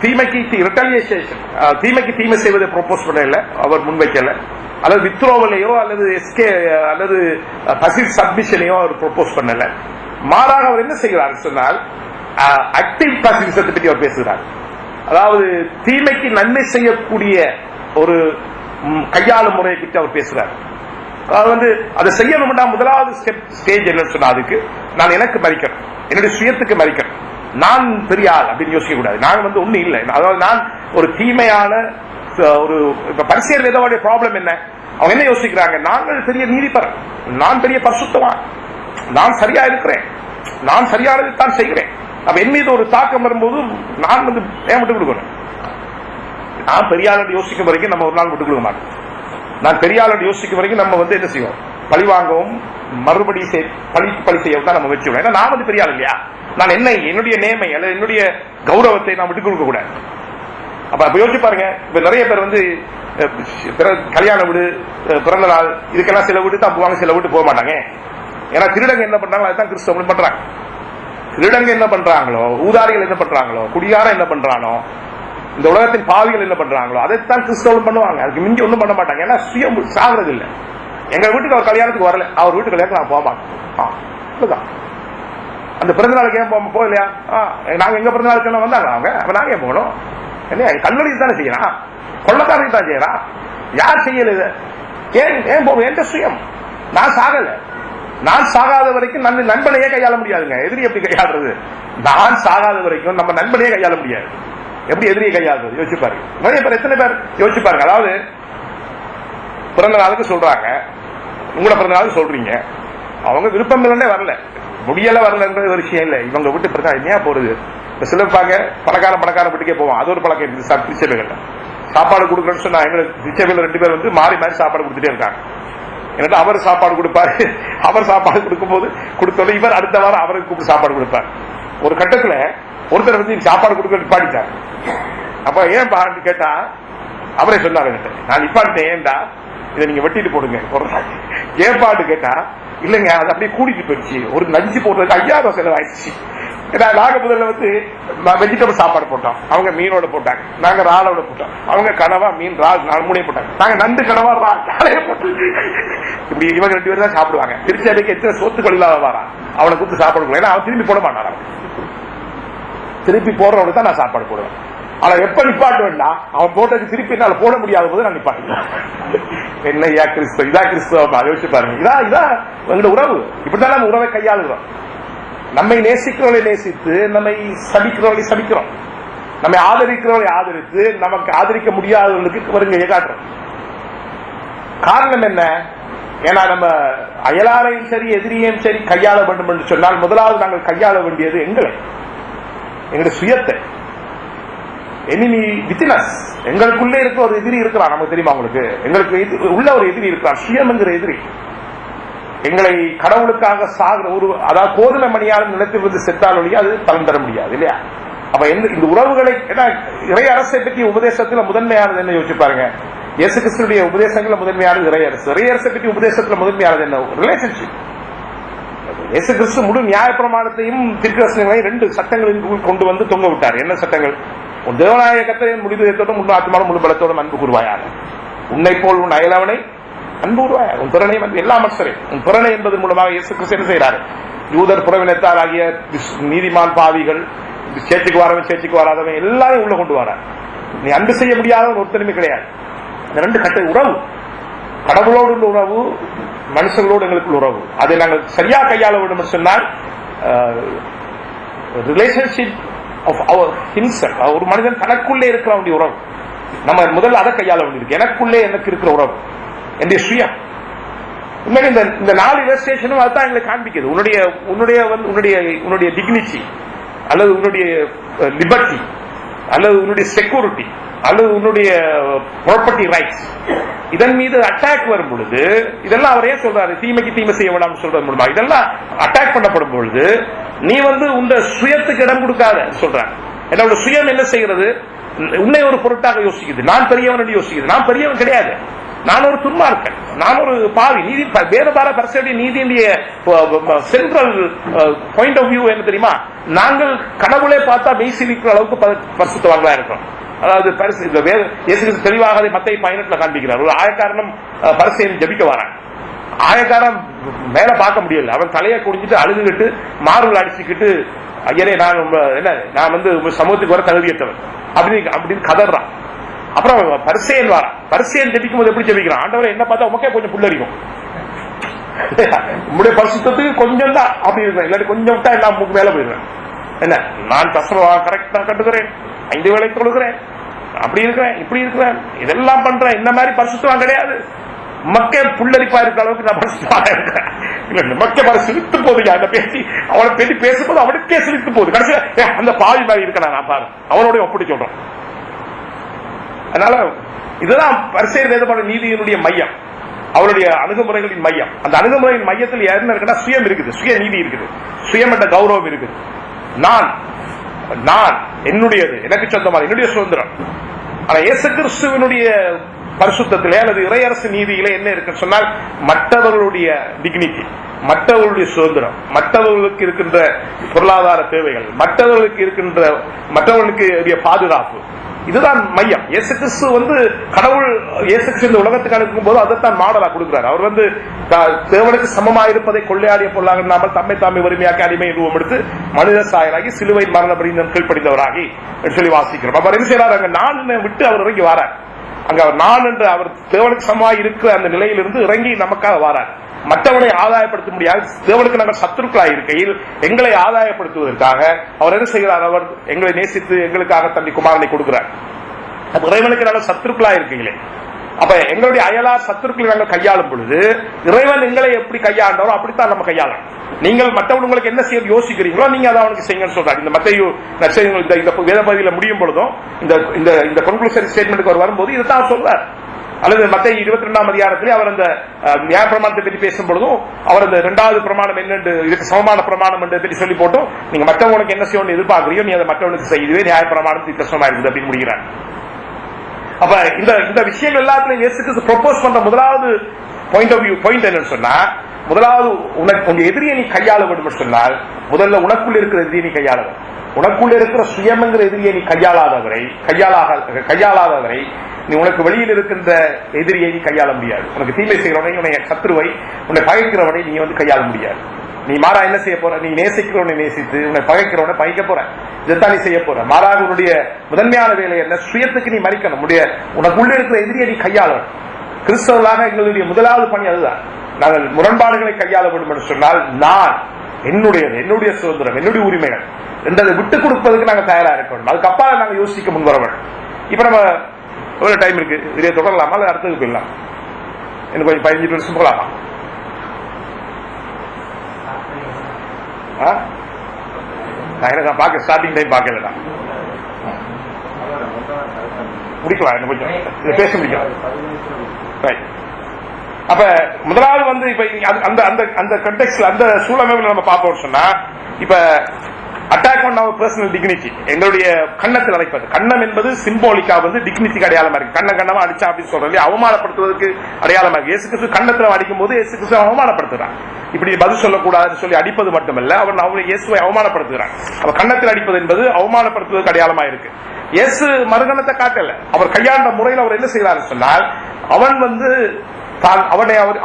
தீமைக்கு ரிட்டலியேஷன், தீமைக்கு தீமை செய்வதை ப்ரோபோஸ் பண்ணல, அவர் முன்வைக்கல, அல்லது வித்ரோவலையோ அல்லது எஸ்கே அல்லது பசிவ் சப்மிஷனையோ அவர் ப்ரோபோஸ் பண்ணல. மாறாக அவர் என்ன செய்கிறார் சொன்னால் ஆக்டிவ் பாசிவிசத்தை பற்றி அவர் பேசுகிறார். அதாவது தீமைக்கு நன்மை செய்யக்கூடிய ஒரு கையாளும் முறையை பற்றி அவர் பேசுகிறார். அதாவது அதை செய்யணும்னா முதலாவது ஸ்டேஜ் என்னன்னு சொன்னா, அதுக்கு நான் எனக்கு மறிக்கணும், என்னுடைய சுயத்துக்கு மறிக்கணும். நான் பெரிய ஆள் அப்படின்னு யோசிக்க கூடாது. நான் ஒண்ணு இல்லை. அதாவது நான் ஒரு தீமையான ஒரு பரிசேர் வேதவாடைய ப்ராப்ளம் என்ன, அவங்க என்ன யோசிக்கிறாங்க? நாங்கள் பெரிய நீதிபரன், நான் பெரிய பரிசுத்தவான், நான் சரியா இருக்கிறேன், நான் சரியானதை தான் செய்கிறேன். அப்ப என் மீது ஒரு தாக்கம் வரும்போது நான் ஏன் விட்டு கொடுக்கணும்? நான் பெரியாளர் யோசிக்கும் வரைக்கும் நம்ம ஒரு நாள் விட்டு கொடுக்க மாட்டோம். நான் பெரியாளர் யோசிக்கும் வரைக்கும் நம்ம என்ன செய்வோம்? பழி வாங்கவும் மறுபடி பழி செய்யவும் தான் நம்ம வச்சுக்கணும். ஏன்னா நான் பெரியாள் இல்லையா? நான் என்னுடைய நேமை அல்லது என்னுடைய கௌரவத்தை நான் விட்டு கொடுக்க கூடாது. அப்ப யோசிச்சு பாருங்க. இப்ப நிறைய பேர் கல்யாண வீடு, பிறந்த நாள், இதுக்கெல்லாம் சில வீட்டு தான் போவாங்க, சில வீட்டு போக மாட்டாங்க. ஏன்னா திருடங்க என்ன பண்றாங்களோ அதுதான் கிறிஸ்தவம் பண்றாங்க. திருடங்க என்ன பண்றாங்களோ, ஊதாரிகள் என்ன பண்றாங்களோ, குடியாரம் என்ன பண்றானோ, இந்த உலகத்தின் பாவிகள் என்ன பண்றாங்களோ அதைத்தான் கிறிஸ்தவம் பண்ணுவாங்க. அதுக்கு மிஞ்சி ஒன்றும் பண்ண மாட்டாங்க. ஏன்னா சுயம் சாகிறது இல்லை. எங்க வீட்டுக்கு அவர் கல்யாணத்துக்கு வரல, அவர் வீட்டு கல்யாணத்துக்கு நான் போக மாட்டேன். அந்த பிறந்த நாளுக்கு ஏன் போகலையா? நாங்க எங்க பிறந்த நாளுக்கு வந்தாங்க அவங்க, அப்ப நாங்க ஏன் போகணும்? என்ன கல்லூரி தானே செய்யறான், கொள்ளக்காரன் தான் செய்யறான், யார் செய்யல? ஏன் போகணும்? எந்த சுயம்? நான் சாகல. நான் சாகாத வரைக்கும் நண்பனையே கையாள முடியாதுங்க. எதிரி எப்படி கையாளுறது? நான் சாகாத வரைக்கும் நம்ம நண்பனையே கையாள முடியாது. எப்படி எதிரியை கையாளுறது? யோசிச்சு பாருங்க. நிறைய பேர், எத்தனை பேர் யோசிச்சு பாருங்க. அதாவது பிறந்த நாளுக்கு சொல்றாங்க, உங்களோட பிறந்த நாளுக்கு சொல்றீங்க, அவங்க விருப்பம் இல்லைன்னே வரல, முடியல வரலன்றது ஒரு விஷயம் இல்லை. இவங்க விட்டு பிறகு என்னையா போறது? சில பாங்க பணக்கார வீட்டுக்கே போவோம். அது ஒரு பழக்கம் இருக்குது திருச்சபைகள்ல. சாப்பாடு கொடுக்குறேன்னு சொன்னா எங்களுக்கு திருச்சபையில 2 பேர் மாறி மாறி சாப்பாடு கொடுத்துட்டே இருக்காங்க. ஏன்னா அவர் சாப்பாடு கொடுப்பாரு, அவர் சாப்பாடு கொடுக்கும் போது கொடுத்தோட இவர் அடுத்த வாரம் அவருக்கு கூப்பிட்டு சாப்பாடு கொடுப்பார். ஒரு கட்டத்துல ஒருத்தர் சாப்பாடு கொடுக்க நிப்பாட்டிட்டார். அப்ப ஏன் பாட்டு கேட்டா அவரே சொன்னாரு, நான் நிப்பாட்டேன், ஏன்டா இதை நீங்க வெட்டிட்டு போடுங்க. ஏன் பாட்டு கேட்டா, இல்லைங்க அது அப்படியே கூட்டிட்டு போயிடுச்சு, ஒரு நஞ்சு போடுறதுக்கு 5000 செலவாயிடுச்சு. நாங்க முதல்ல வெஜிடபிள் சாப்பாடு போட்டோம், அவங்க மீனோட போட்டாங்க, நாங்க ராலோட போட்டோம், அவங்க கனவா மீன் ரால் 4 போட்டாங்க, நாங்க நண்டு கனவா ராலைய போட்டு இப்படி இவங்க 2 பேரும் தான் சாப்பிடுவாங்க. திருச்சிக்கு எத்தனை சொத்துக்கள் இல்லாத வாரா அவனை கூப்பிட்டு சாப்பாடு கொடுக்கல. ஏன்னா அவன் திரும்பி போட மாட்டான். திருப்பி போடுறவனுக்கு தான் நான் சாப்பாடு போடுவேன். ஆனா எப்ப நிப்பாட்டுவேன்னா அவன் போட்டது திருப்பி என்னால போட முடியாத போது நான் நிப்பாட்டுவேன். என்னையா கிறிஸ்தவ, இதா கிறிஸ்தவமா? யோசிச்சு பாருங்க. இதான் எங்களோட உறவு. இப்படிதான் நம்ம உறவை கையாளுகிறோம். நம்மை நேசிக்கிறவர்களை நேசித்து, நம்மை சபிக்கிறவர்களை சபிக்கிறோம், நம்மை ஆதரிக்கிறவர்களை ஆதரித்து, நமக்கு ஆதரிக்க முடியாதவர்களுக்கு வருங்கையை காட்டுறோம். காரணம் என்ன? ஏன்னா நம்ம அயலாரையும் சரி எதிரியையும் சரி கையாள வேண்டும் என்று சொன்னால் முதலாவது நாங்கள் கையாள வேண்டியது எங்களுடைய சுயத்தை. எனிமி வித்னஸ், எங்களுக்குள்ளே இருக்க ஒரு எதிரி இருக்கிறான். நமக்கு தெரியுமா உங்களுக்கு? எங்களுக்கு உள்ள ஒரு எதிரி இருக்கிறான், சுயம் என்கிற எதிரி. எங்களை கடவுளுக்காக சாகிற ஒரு, அதாவது கோதுமை மணியாலும் நிலத்திலிருந்து செத்தால் ஒழிய அது பலன் தர முடியாது இல்லையா? அப்ப இந்த உறவுகளை, இறை அரசை பற்றிய உபதேசத்துல முதன்மையானது என்ன யோசிச்சு பாருங்க. இயேசு கிறிஸ்துடைய உபதேசங்கள்ல முதன்மையானது இறை அரசு. இறை அரசை பற்றி உபதேசத்துல முதன்மையானது என்ன? ரிலேஷன்ஷிப். இயேசு கிறிஸ்து முழு நியாயப்பிரமாணத்தையும் தீர்க்கதரிசனங்களையும் 2 சட்டங்களில் கொண்டு வந்து தொங்க விட்டார். என்ன சட்டங்கள்? உன் தேவநாயக கர்த்தரின் முடிதயத்தோடும் முழு ஆத்மாவோடும் முழு பலத்தோடும் அன்பு கூறுவாயாக, உன்னை போல் உன் அயலவனை அன்பு கூறுவாயாக, உன் பிறனை எல்லா மனுஷரே. உன் பிறனை என்பதன் மூலமாக இயேசு கிறிஸ்து என்ன செய்கிறார்? யூதர் புறவினத்தார் ஆகிய நீதிமான் பாவிகள், சேர்ச்சிக்கு வரவன் சேர்ச்சிக்கு வராதவன் எல்லாரும் உள்ள கொண்டு வர. நீ அன்பு செய்ய முடியாத ஒருத்தருமே கிடையாது. இந்த 2 கட்ட உறவு, கடவுளோடு உள்ள உறவு, மனுஷங்களோடு எங்களுக்குள்ள உறவு, அதை நாங்கள் சரியா கையாள வேண்டும் சொன்னால் ரிலேஷன்ஷிப் ஆஃப் அவர் ஹிம்செல்ஃப், ஒரு மனிதன் தனக்குள்ளே இருக்கிற வேண்டிய உறவு நம்ம முதல்ல அதை கையாள வேண்டியிருக்கு. எனக்குள்ளே எனக்கு இருக்கிற உறவு, என்னுடைய சுயம். உண்மையில இந்த 4 இல்லஸ்ட்ரேஷனும் அதுதான் எங்களை காண்பிக்குது. உன்னுடைய டிக்னிட்டி அல்லது உன்னுடைய லிபர்ட்டி அல்லது உன்னுடைய செக்யூரிட்டி அல்லது உன்னுடைய ப்ராப்பர்ட்டி ரைட்ஸ் இதன் மீது அட்டாக் வரும் பொழுது, இதெல்லாம் அவரே சொல்றாரு, தீமைக்கு தீமை செய்ய வேண்டாம் சொல்றது மூலமா இதெல்லாம் அட்டாக் பண்ணப்படும் பொழுது நீ உங்க சுயத்துக்கு இடம் கொடுக்காத சொல்றாங்க. என்னோட சுயம் என்ன செய்கிறது? உன்னை ஒரு பொருட்டாக யோசிக்குது. நான் பெரியவன் யோசிக்குது. நான் பெரியவன் கிடையாது. நான் ஒரு துன்மார்க்கன், நான் ஒரு பாவி. நீதி வேதபார பரிசுடைய நீதியுடைய சென்ட்ரல் பாயிண்ட் ஆஃப் வியூ என்ன தெரியுமா? நாங்கள் கடவுளே பார்த்தா மெய்சிலிக்கிற அளவுக்கு பரிசுத்தவான்களா இருக்கிறோம். அதாவது தெளிவாக மத்திய 18 காண்பிக்கிறார். ஒரு ஆயக்காரனும் பரிசையும் ஜபிக்க வரான். ஆயக்காரன் மேல பார்க்க முடியல. அவன் தலையை குடிஞ்சிட்டு அழுதுகிட்டு மார்பல் அடிச்சுக்கிட்டு, ஐயரே நான் சமூகத்துக்கு வர தகுதியற்றவன் அப்படின்னு கதறான். அப்புறம் பரிசேயன் வாரான். பரிசேயன் ஜபிக்கும் போது எப்படி ஜபிக்கிறான்? ஆண்டவரே என்ன பார்த்தா உமக்கே கொஞ்சம் புல்லரிக்கும், உங்களுடைய பரிசுத்தத்துக்கு கொஞ்சம் தான் அப்படி இருக்கேன், இல்லாட்டி கொஞ்சம் விட்டா எல்லாம் மூக்கு மேல போயிருக்கேன். என்ன நான் தசம கரெக்டா கட்டுக்கிறேன், 5 வேளை தொழுகிறேன், அப்படி இருக்கிறேன், இப்படி இருக்கிறேன், இதெல்லாம் பண்றேன், இந்த மாதிரி பரிசுத்தம் கிடையாது. மக்கே புல்லரிப்பா இருக்க அளவுக்கு நான் பரிசுத்தமாக இருக்கிறேன். இல்ல மக்கே பரிசு சிரித்து போகுது. அந்த பேசி அவனை பேசி பேசும்போது அவனுக்கே சிரித்து போகுது. கடைசியா அந்த பாவி மாதிரி இருக்க நான் பாரு அவனோட ஒப்படி சொல்றேன். அதனால இதுதான் பரிசேயர் வேதபாட நீதியினுடைய மையம், அவருடைய அணுகுமுறைகளின் மையம். அந்த அணுகுமுறையின் மையத்தில் என்ன இருக்குன்னா சுயம் இருக்குது, சுய நீதி இருக்குது, சுயம் என்ற கௌரவம் இருக்குது. நான் என்னுடையது, எனக்கு சொந்தமான என்னுடைய சுதந்திரம். ஆனா இயேசு கிறிஸ்துவனுடைய பரிசுத்தத்திலே அல்லது இறையரசு நீதியிலே என்ன இருக்கு சொன்னால், மற்றவர்களுடைய டிக்னிட்டி, மற்றவர்களுடைய சுதந்திரம், மற்றவர்களுக்கு இருக்கின்ற பொருளாதார தேவைகள், மற்றவர்களுக்கு பாதுகாப்பு, இதுதான் மையம். இயேசு கிறிஸ்து கடவுள் இயேசு கிறிஸ்து இந்த உலகத்துக்கு அனுப்பும் போது அதைத்தான் மாடலா கொடுக்கிறார். அவர் தேவனுக்கு சமமாயிருப்பதை கொள்ளையாடிய பொருளாக இல்லாமல் தம்மை தாமே வறுமையாக்கி அடிமை ரூபம் எடுத்து மனித சாயலாகி சிலுவையின் மரண பரிந்தம் கீழ்ப்படிந்தவராகி சொல்லி வாசிக்கிறோம். அவர் என்ன செய்யறாரு? அங்க நான் விட்டு அவர் இறங்கி வாரார். அங்க அவர் நான் என்று அவர் தேவனுக்கு சமமாக இருக்கிற அந்த நிலையிலிருந்து இறங்கி நமக்காக வாரார். மற்றவனை ஆதாயப்படுத்த முடியாது. தேவனுக்கு நாங்கள் சத்துருக்களாக இருக்கையில் எங்களை ஆதாயப்படுத்துவதற்காக அவர் என்ன செய்கிறார்? அவர் எங்களை நேசித்து எங்களுக்காக தன்னை குமாரனை கொடுக்கிறார். அப்ப இறைவனுக்கு நாங்கள் சத்துருக்களாக இருக்கையிலே, அப்ப எங்களுடைய அயலார் சத்துருக்களை நாங்கள் கையாளும் பொழுது இறைவன் எங்களை எப்படி கையாண்டவரோ அப்படித்தான் நம்ம கையாளணும். நீங்கள் மற்றவங்க உங்களுக்கு என்ன செய்ய யோசிக்கிறீங்களோ நீங்க அதை அவனுக்கு செய்யுங்கன்னு சொல்றாரு. இந்த மத்தேயு இந்த வேத பகுதியில் முடியும் பொழுதும் இந்த கன்க்ளூஷன் ஸ்டேட்மெண்ட்டுக்கு அவர் வரும்போது இதைத்தான் சொல்றார். அல்லது மத்தேயு 22ஆம் அதிகாரத்திலே அவர் அந்த நியாய பிரமாணத்தை பற்றி பேசும் பொழுதும் அவர் அந்த 2வது பிரமாணம் என்னென்று இதுக்கு சமமான பிரமாணம் என்று பற்றி சொல்லி போட்டோம். நீங்க மற்றவங்களுக்கு என்ன செய்யணும் எதிர்பார்க்கிறீங்க, நீ அதை மற்றவனுக்கு செய்யவே நியாய பிரமாணம் கஷ்டமா இருக்குது அப்படின்னு முடிகிறார். அப்ப இந்த விஷயங்கள் எல்லாத்திலையும் இயேசு கிறிஸ்து ப்ரொபோஸ் பண்ற முதலாவது பாயிண்ட் என்னன்னு சொன்னா, முதலாவது உங்க எதிரியை நீ கையாள வேண்டும் சொன்னால் முதல்ல உனக்குள்ள இருக்கிற எதிரியை நீ கையாள வேண்டும். உனக்குள்ள இருக்கிற சுயம்ங்கிற எதிரியை நீ கையாளாதவரை நீ உனக்கு வெளியில் இருக்கின்ற எதிரியை நீ கையாள முடியாது. உனக்கு தீமை செய்கிறவனை, உன்னை சத்துருவை, உன்னை பகைக்கிறவனை நீ கையாள முடியாது. நீ மாறா என்ன செய்ய போற? நீ நேசிக்கிறவனை நேசித்து உன்னை பகைக்கிறவனை பகைக்க போற. இதைத்தான் நீ செய்ய போற. மாறாக உன்னுடைய முதன்மையான வேலை என்ன? சுயத்துக்கு நீ மறிக்கணும். உனக்கு உள்ள இருக்கிற எதிரியை நீ கையாளணும். கிறிஸ்தவர்களாக எங்களுடைய முதலாவது பணி அதுதான். நாங்கள் முரண்பாடுகளை கையாள வேண்டும் என்று சொன்னால், நான் என்னுடையது, என்னுடைய சுதந்திரம், என்னுடைய உரிமைகள் என்றதை விட்டுக் கொடுப்பதற்கு நாங்கள் தயாராக இருக்க வேண்டும். அதுக்கு அப்பால நாங்கள் யோசிக்க முன்வர வேண்டும். இப்ப நம்ம எவ்வளவு டைம் இருக்கு? இதை தொடரலாமா அல்லது அடுத்தது போயிடலாம்? எனக்கு கொஞ்சம் 15 நிமிஷம் போகலாமா? எனக்கு பார்க்க ஸ்டார்டிங் டைம் பார்க்கல, முடிக்கலாம். எனக்கு கொஞ்சம் இதை பேச முடியும். அப்ப முதலாவது இப்ப அந்த கண்டெக்ஸ்ட்ல அந்த சூழமைப்புல நம்ம பார்ப்போம் சொன்னா, இப்ப அட்டாக் ஆன் அவர் பர்சனல் டிக்னிட்டி, எங்களுடைய கண்ணத்தில் அடைப்பது. கண்ணம் என்பது சிம்போலிக்கா டிக்னிட்டிக்கு அடையாளமா இருக்கு. கண்ணமா அடிச்சா அப்படின்னு சொல்றது அவமானப்படுத்துவதற்கு அடையாளமா இருக்கு. இயேசு கிறிஸ்து கண்ணத்தில் அடிக்கும் போது இயேசு கிறிஸ்து அவமானப்படுத்துறான். இப்படி பதில் சொல்லக்கூடாதுன்னு சொல்லி அடிப்பது மட்டுமல்ல, அவன் இயேசுவை அவமானப்படுத்துகிறான். அவன் கண்ணத்தில் அடிப்பது என்பது அவமானப்படுத்துவதற்கு அடையாளமா இருக்கு. இயேசு மறுகணத்தை காட்டல. அவர் கையாண்ட முறையில் அவர் என்ன செய்யறாரு சொன்னால்,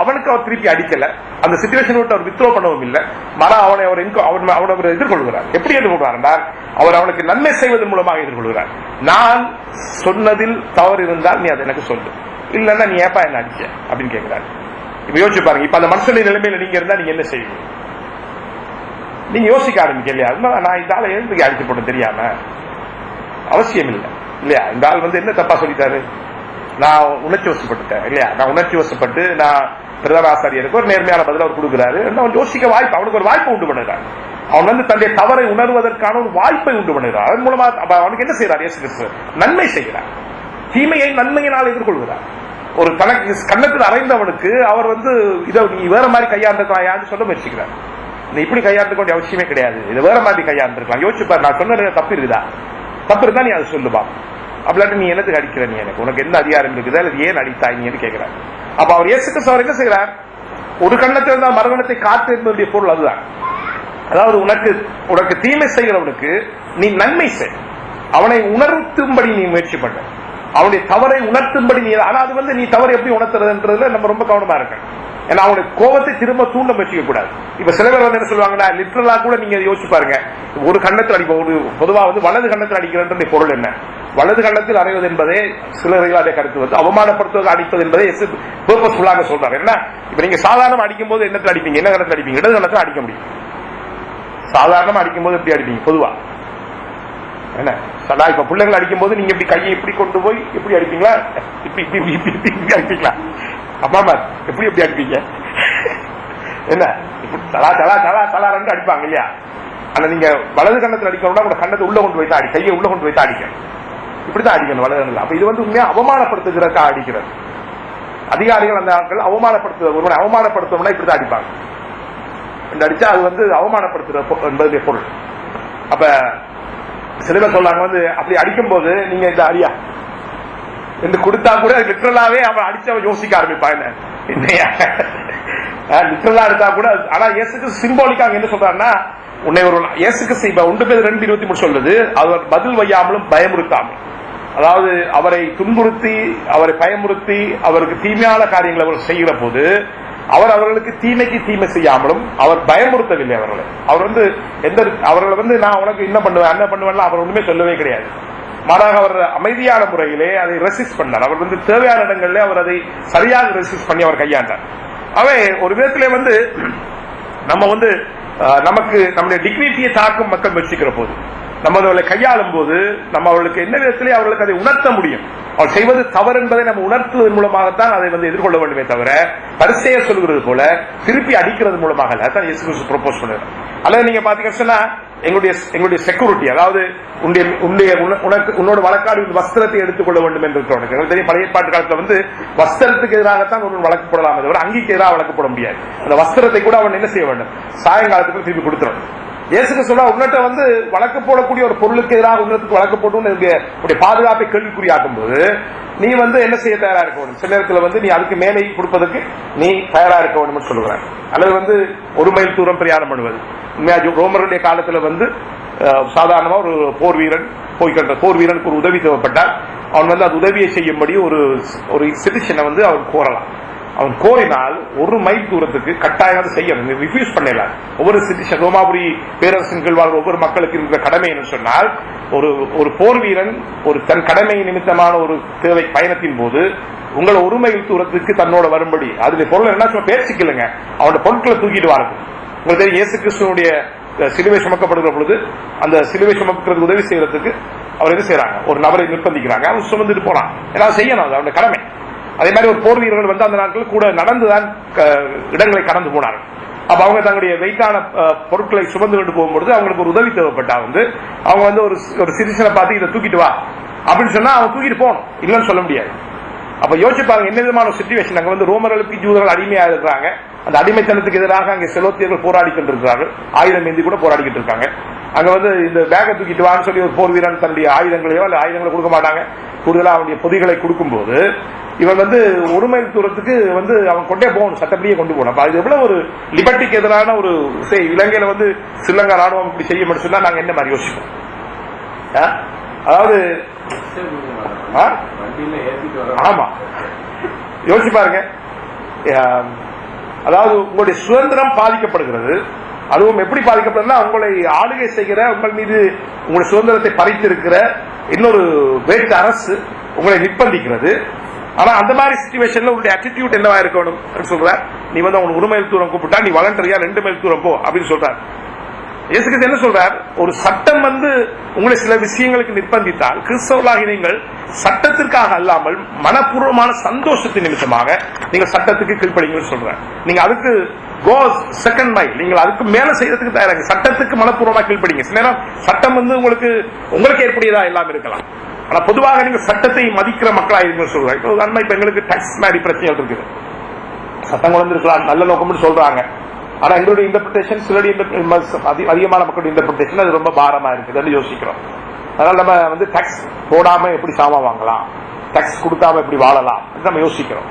அவனுக்கு அவர் திருப்பி அடிக்கல, அந்த சிச்சுவேஷன் விட்டு அவர் வித்ரோ பண்ணவும் இல்லை. மரா அவனை எதிர்கொள்கிறார். எப்படி எதிர்கொள்கிறார் என்றால், அவர் அவனுக்கு நன்மை செய்வதன் மூலமாக எதிர்கொள்கிறார். நான் சொன்னதில் தவறு இருந்தால் நீ அதை எனக்கு சொல்லு, இல்லன்னா நீ ஏப்பா என்ன அடிச்ச அப்படின்னு கேட்கிறார். இப்ப யோசிச்சு பாருங்க. இப்ப அந்த மனுஷனுடைய நிலைமையில நீங்க இருந்தா நீங்க என்ன செய்வீங்க? நீங்க யோசிக்க ஆரம்பிக்க இல்லையா? நான் இந்த ஆளை எழுந்து அடிச்சு போட்டு தெரியாம அவசியம் இல்லை இல்லையா? இந்த ஆள் என்ன தப்பா சொல்லிட்டாரு, நான் உணர்ச்சி வசப்பட்டுட்டேன் இல்லையா, நான் உணர்ச்சி வசப்பட்டு நான் பிரதான ஆசாரியருக்கு ஒரு நேர்மையான பதில் அவர் கொடுக்கிறாரு. அவன் யோசிக்க வாய்ப்பு, அவனுக்கு ஒரு வாய்ப்பை உண்டு பண்ணுகிறார். அவன் வந்து தன்னுடைய தவறை உணர்வதற்கான ஒரு வாய்ப்பை உண்டு பண்ணுகிறார். அதன் மூலமா அவனுக்கு என்ன செய்யறார்? இயேசு கிறிஸ்து நன்மை செய்கிறார். தீமையை நன்மையினால் எதிர்கொள்கிறார். ஒரு தனக்கு கன்னத்தில் அறைந்தவனுக்கு அவர் வந்து இதை நீ வேற மாதிரி கையாண்டிருக்கலாம் யாருன்னு சொல்ல முயற்சிக்கிறார். நீ இப்படி கையாண்டு வேண்டிய அவசியமே கிடையாது, இதை வேற மாதிரி கையாண்டிருக்கலாம். யோசிச்சுப்பார், நான் சொன்ன தப்பு இருக்குதா? தப்பு இருந்தா நீ அதை சொல்லுப்பா. அப்படின்ட்டு நீ என்னத்துக்கு அடிக்கிற, நீ எனக்கு உனக்கு என்ன அதிகாரம் இருக்குதா, இல்லை ஏன் அடித்தாய் நீன்னு கேட்கிறார். அப்ப அவர் இயேசு கிறிஸ்து அவர் என்ன செய்கிறார்? ஒரு கண்ணத்தில் இருந்தால் மறுகணத்தை காத்து என்பதுடைய பொருள் அதுதான். அதாவது உனக்கு தீமை செய்கிறவனுக்கு நீ நன்மை செய், அவனை உணர்த்தும்படி நீ முயற்சி பண்ண, அவனுடைய தவறை உணர்த்தும்படி நீ. ஆனா அது வந்து நீ தவறு எப்படி உணர்த்துறதுன்றதுல நம்ம ரொம்ப கவனமா இருக்கணும். ஏன்னா அவனுடைய கோபத்தை திரும்ப தூண்ட முயற்சிக்க கூடாது. இப்ப சில பேர் வந்து என்ன சொல்லுவாங்கன்னா, லிட்டரலா கூட நீங்க யோசிச்சு பாருங்க, ஒரு கண்ணத்தில் அடிப்போம். ஒரு பொதுவா வந்து வலது கண்ணத்தில் அடிக்கிற பொருள் என்ன? வலது கண்ணத்தில் அறைவது என்பதே சிலர்கள் அதை கருத்து வந்து அவமானப்படுத்துவது அடிப்பது என்பதை பர்பஸ்ஃபுல்லாக சொல்றாரு. என்ன இப்ப நீங்க சாதாரண அடிக்கும் போது என்னத்தில் அடிப்பீங்க? என்ன கண்ணத்தில் அடிப்பீங்க? இடது கண்ணத்தில் அடிக்க முடியும். சாதாரணமா அடிக்கும் போது எப்படி அடிப்பீங்க? பொதுவா என்ன இப்ப பிள்ளைகள் அடிக்கும் போது நீங்க இப்படி கையை இப்படி கொண்டு போய் இப்படி அடிப்பீங்களா? இப்படி இப்படி இப்படி இப்படி அடிப்பீங்களா? அப்பா அம்மா எப்படி எப்படி அடிப்பீங்க? என்ன தலா தலா தலா தலா ரெண்டு அடிப்பாங்க இல்லையா? ஆனா நீங்க வலது கண்ணத்தில் அடிக்கணும்னா உங்க கண்ணத்தை உள்ள கொண்டு வைத்தா அடி, கையை உள்ள கொண்டு வைத்தா அடிக்கணும். இப்படிதான் அடிக்கணும் வலது கண்ணத்தில். அப்ப இது வந்து உண்மையா அவமானப்படுத்துகிறதுக்காக அடிக்கிறது. அதிகாரிகள் அந்த ஆட்கள் அவமானப்படுத்துவது, ஒருவனை அவமானப்படுத்தணும்னா இப்படிதான் அடிப்பாங்க. அடிச்சா அது வந்து அவமானப்படுத்துற என்பதுடைய பொருள். அப்ப சில பேர் சொல்றாங்க வந்து அப்படி அடிக்கும் போது நீங்க இந்த அடியா என்று கொடுத்தா கூட லிட்டரலாவே அவன் அடிச்சவன் யோசிக்க ஆரம்பிப்பான். லிட்டரலா எடுத்தா கூட. ஆனா இயேசுக்கு சிம்பாலிக்காக என்ன சொல்றாருன்னா, உன்னை ஒரு இயேசுக்கு 1 பேர் 2:23 சொல்லுது, அவர் பதில் வையாமலும் பயமுறுத்தாமல், அதாவது அவரை துன்புறுத்தி அவரை பயமுறுத்தி அவருக்கு தீமையான காரியங்களை அவர் செய்கிற போது அவர் அவர்களுக்கு தீமைக்கு தீமை செய்யாமலும் அவர் பயமுறுத்தவில்லை. அவர் வந்து அவர்களை வந்து நான் உனக்கு என்ன பண்ணுவேன் என்ன பண்ணுவேன் அவர் ஒண்ணுமே சொல்லவே கிடையாது. மாறாக அவர் அமைதியான முறையிலே அதை ரெசிஸ்ட் பண்ணார். அவர் வந்து தேவையான இடங்களில் அவர் அதை சரியாக ரெசிஸ்ட் பண்ணி அவர் கையாண்டார். அவை ஒரு விதத்திலே வந்து நம்ம வந்து நமக்கு நம்முடைய டிக்னிட்டியை தாக்கும் மக்கள் முயற்சிக்கிற போது நம்ம அவர்களை கையாளும் போது நம்ம அவர்களுக்கு என்ன விதத்திலே அவர்களுக்கு அதை உணர்த்த முடியும். அவர் செய்வது தவறு என்பதை நம்ம உணர்த்துவதன் மூலமாகத்தான் அதை வந்து எதிர்கொள்ள வேண்டுமே தவிர பரிசேயர் சொல்கிறது போல திருப்பி அடிக்கிறது மூலமாக அல்ல. அதான் இயேசு கிறிஸ்து ப்ரோபோஸ் பண்ணுறார். அல்லது நீங்க பாத்தீங்கன்னா எங்களுடைய செக்யூரிட்டி, அதாவது உன்னோட வழக்காடு வஸ்திரத்தை எடுத்துக்கொள்ள வேண்டும் என்று இருக்கிறவனுக்கு தெரியும். பழைய ஏற்பாட்டு காலத்துல வந்து வஸ்திரத்துக்கு எதிராகத்தான் ஒரு வழக்கு போடலாம், தவிர அங்கிக்கு எதிராக வழக்கு போட முடியாது. அந்த வஸ்திரத்தை கூட அவன் என்ன செய்ய வேண்டும்? சாயங்காலத்துக்கு திருப்பி கொடுத்துடணும். இயேசுக்கு சொல்ல உன்னிட்ட வந்து வழக்கு போடக்கூடிய ஒரு பொருளுக்கு எதிராக உன்னத்துக்கு வழக்கு போட்டு பாதுகாப்பை கேள்விக்குறியாக்கும் போது நீ வந்து என்ன செய்ய தயாரா இருக்க வேண்டும்? சில நேரத்தில் வந்து நீ அதுக்கு மேலே கொடுப்பதற்கு நீ தயாரா இருக்க வேண்டும் சொல்லுகிறார். அல்லது வந்து 1 மைல் தூரம் பிரயாணம் பண்ணுவது. உண்மையா ரோமருடைய காலத்துல வந்து சாதாரணமா ஒரு போர் வீரனுக்கு ஒரு உதவி தேவைப்பட்டால் அவன் வந்து அது உதவியை செய்யும்படி ஒரு சிட்டிசனை வந்து அவன் கோரலாம். அவன் கோரினால் 1 மைல் தூரத்துக்கு கட்டாயம் செய்யணும், ரிஃப்யூஸ் பண்ணலாம். ஒவ்வொரு சிட்டிசன் ரோமாபுரி பேரரசின் கீழ் வாழ்ற ஒவ்வொரு மக்களுக்கு இருக்கிற கடமை என்று சொன்னால், ஒரு போர் வீரன் ஒரு தன் கடமை நிமித்தமான ஒரு தேவை பயணத்தின் போது உங்களை 1 மைல் தூரத்துக்கு தன்னோட வரும்படி, அதுல பொருள் என்ன பேசிக்கலுங்க, அவனோட பொருட்களை தூக்கிட்டு வாருங்க. உங்களுக்கு தெரியும், இயேசு கிறிஸ்துவனுடைய சிலுவை சுமக்கப்படுகிற பொழுது அந்த சிலுவை சுமக்கிறது உதவி செய்யறதுக்கு அவர் என்ன செய்யறாங்க? ஒரு நபரை நிர்பந்திக்கிறாங்க, அவன் சுமந்துட்டு போறான். ஏதாவது செய்யணும், அது அவனுடைய கடமை. அதே மாதிரி ஒரு போர் வீரர்கள் வந்து அந்த நாட்கள் கூட நடந்துதான் இடங்களை கடந்து போனார்கள். அப்ப அவங்க தங்களுடைய வெயிட்டான பொருட்களை சுமந்து கொண்டு போகும்போது அவங்களுக்கு ஒரு உதவி தேவைப்பட்டா வந்து அவங்க வந்து ஒரு சிட்டிசனை பார்த்து இதை தூக்கிட்டு வா அப்படின்னு சொன்னா அவன் தூக்கிட்டு போகணும், இல்லைன்னு சொல்ல முடியாது. அப்ப யோசிச்சு பாருங்க என்ன விதமான சிச்சுவேஷன். அங்க வந்து ரோமர்களுக்கு ஜூதர்கள் அடிமையா இருக்கிறாங்க. அந்த அடிமைத்தனத்துக்கு எதிராக அங்கே செலோத்தியர்கள் போராடி கொண்டிருக்கிறார்கள், ஆயுதம் ஏந்தி கூட போராடிக்கிட்டு இருக்காங்க. அங்க வந்து இந்த பேக்கை தூக்கிட்டு வான்னு சொல்லி ஒரு போர் வீரன் தன்னுடைய ஆயுதங்களையோ அல்ல ஆயுதங்களை கொடுக்க மாட்டாங்க, கூடுதலா அவனுடைய பொதிகளை கொடுக்கும் போது இவன் வந்து 1 மைல் தூரத்துக்கு வந்து அவன் கொண்டே போகணும், சட்டப்படியே கொண்டு போகணும். அது எவ்வளவு ஒரு லிபர்ட்டிக்கு எதிரான ஒரு இலங்கையில வந்து ஸ்ரீலங்கா ராணுவம் இப்படி செய்ய முடியும் சொன்னா நாங்க என்ன மாதிரி யோசிப்போம்? அதாவது ஆமா யோசிச்சு பாருங்க. அதாவது உங்களுடைய சுதந்திரம் பாதிக்கப்படுகிறது. அதுவும் எப்படி பாதிக்கப்படுதுன்னா, உங்களை ஆளுகை செய்கிற உங்கள் மீது உங்களுடைய சுதந்திரத்தை பறித்திருக்கிற இன்னொரு வேற்று அரசு உங்களை நிர்பந்திக்கிறது. ஆனா அந்த மாதிரி சிச்சுவேஷன்ல உங்களுடைய அட்டிடியூட் என்னவா இருக்கணும் சொல்ற, நீ வந்து அவங்க 1 மைல் தூரம் கூப்பிட்டா நீ வாலண்டரியா 2 மைல் தூரம் போ அப்படின்னு சொல்றாரு. இயேசு கிறிஸ்து என்ன சொல்றார்? ஒரு சட்டம் உங்களை சில விஷயங்களுக்கு நிர்பந்தித்தால் கிறிஸ்தவர்களாக நீங்கள் சட்டத்திற்காக அல்லாமல் மனப்பூர்வமான சந்தோஷத்தின் நிமித்தமாக நீங்கள் சட்டத்துக்கு கீழ்ப்படிங்கன்னு சொல்றார். நீங்க அதுக்கு கோ செகண்ட் மைல், நீங்கள் அதுக்கு மேல செய்யறதுக்கு தயாராக சட்டத்துக்கு மனப்பூர்வமா கீழ்ப்படிங்க. சில நேரம் சட்டம் உங்களுக்கு ஏற்புடையதா எல்லாம் இருக்கலாம். ஆனா பொதுவாக நீங்க சட்டத்தை மதிக்கிற மக்களா இருக்குன்னு சொல்றாங்க. இப்போ உதாரணமா இப்ப எங்களுக்கு டாக்ஸ் மாதிரி பிரச்சனைகள் இருக்குது. சட்டம் கொண்டு இருக்கலாம், நல்ல நோக்கம்னு சொல்றாங்க. ஆனா எங்களுடைய இன்டர்பிரேஷன், சிலருடைய அதிகமான மக்களுடைய இன்டர்பிரேஷன் அது ரொம்ப பாரமா இருக்குதுன்னு யோசிக்கிறோம். அதனால நம்ம டாக்ஸ் போடாம எப்படி சாமான் வாங்கலாம், டாக்ஸ் கொடுக்காம எப்படி வாழலாம் நம்ம யோசிக்கிறோம்.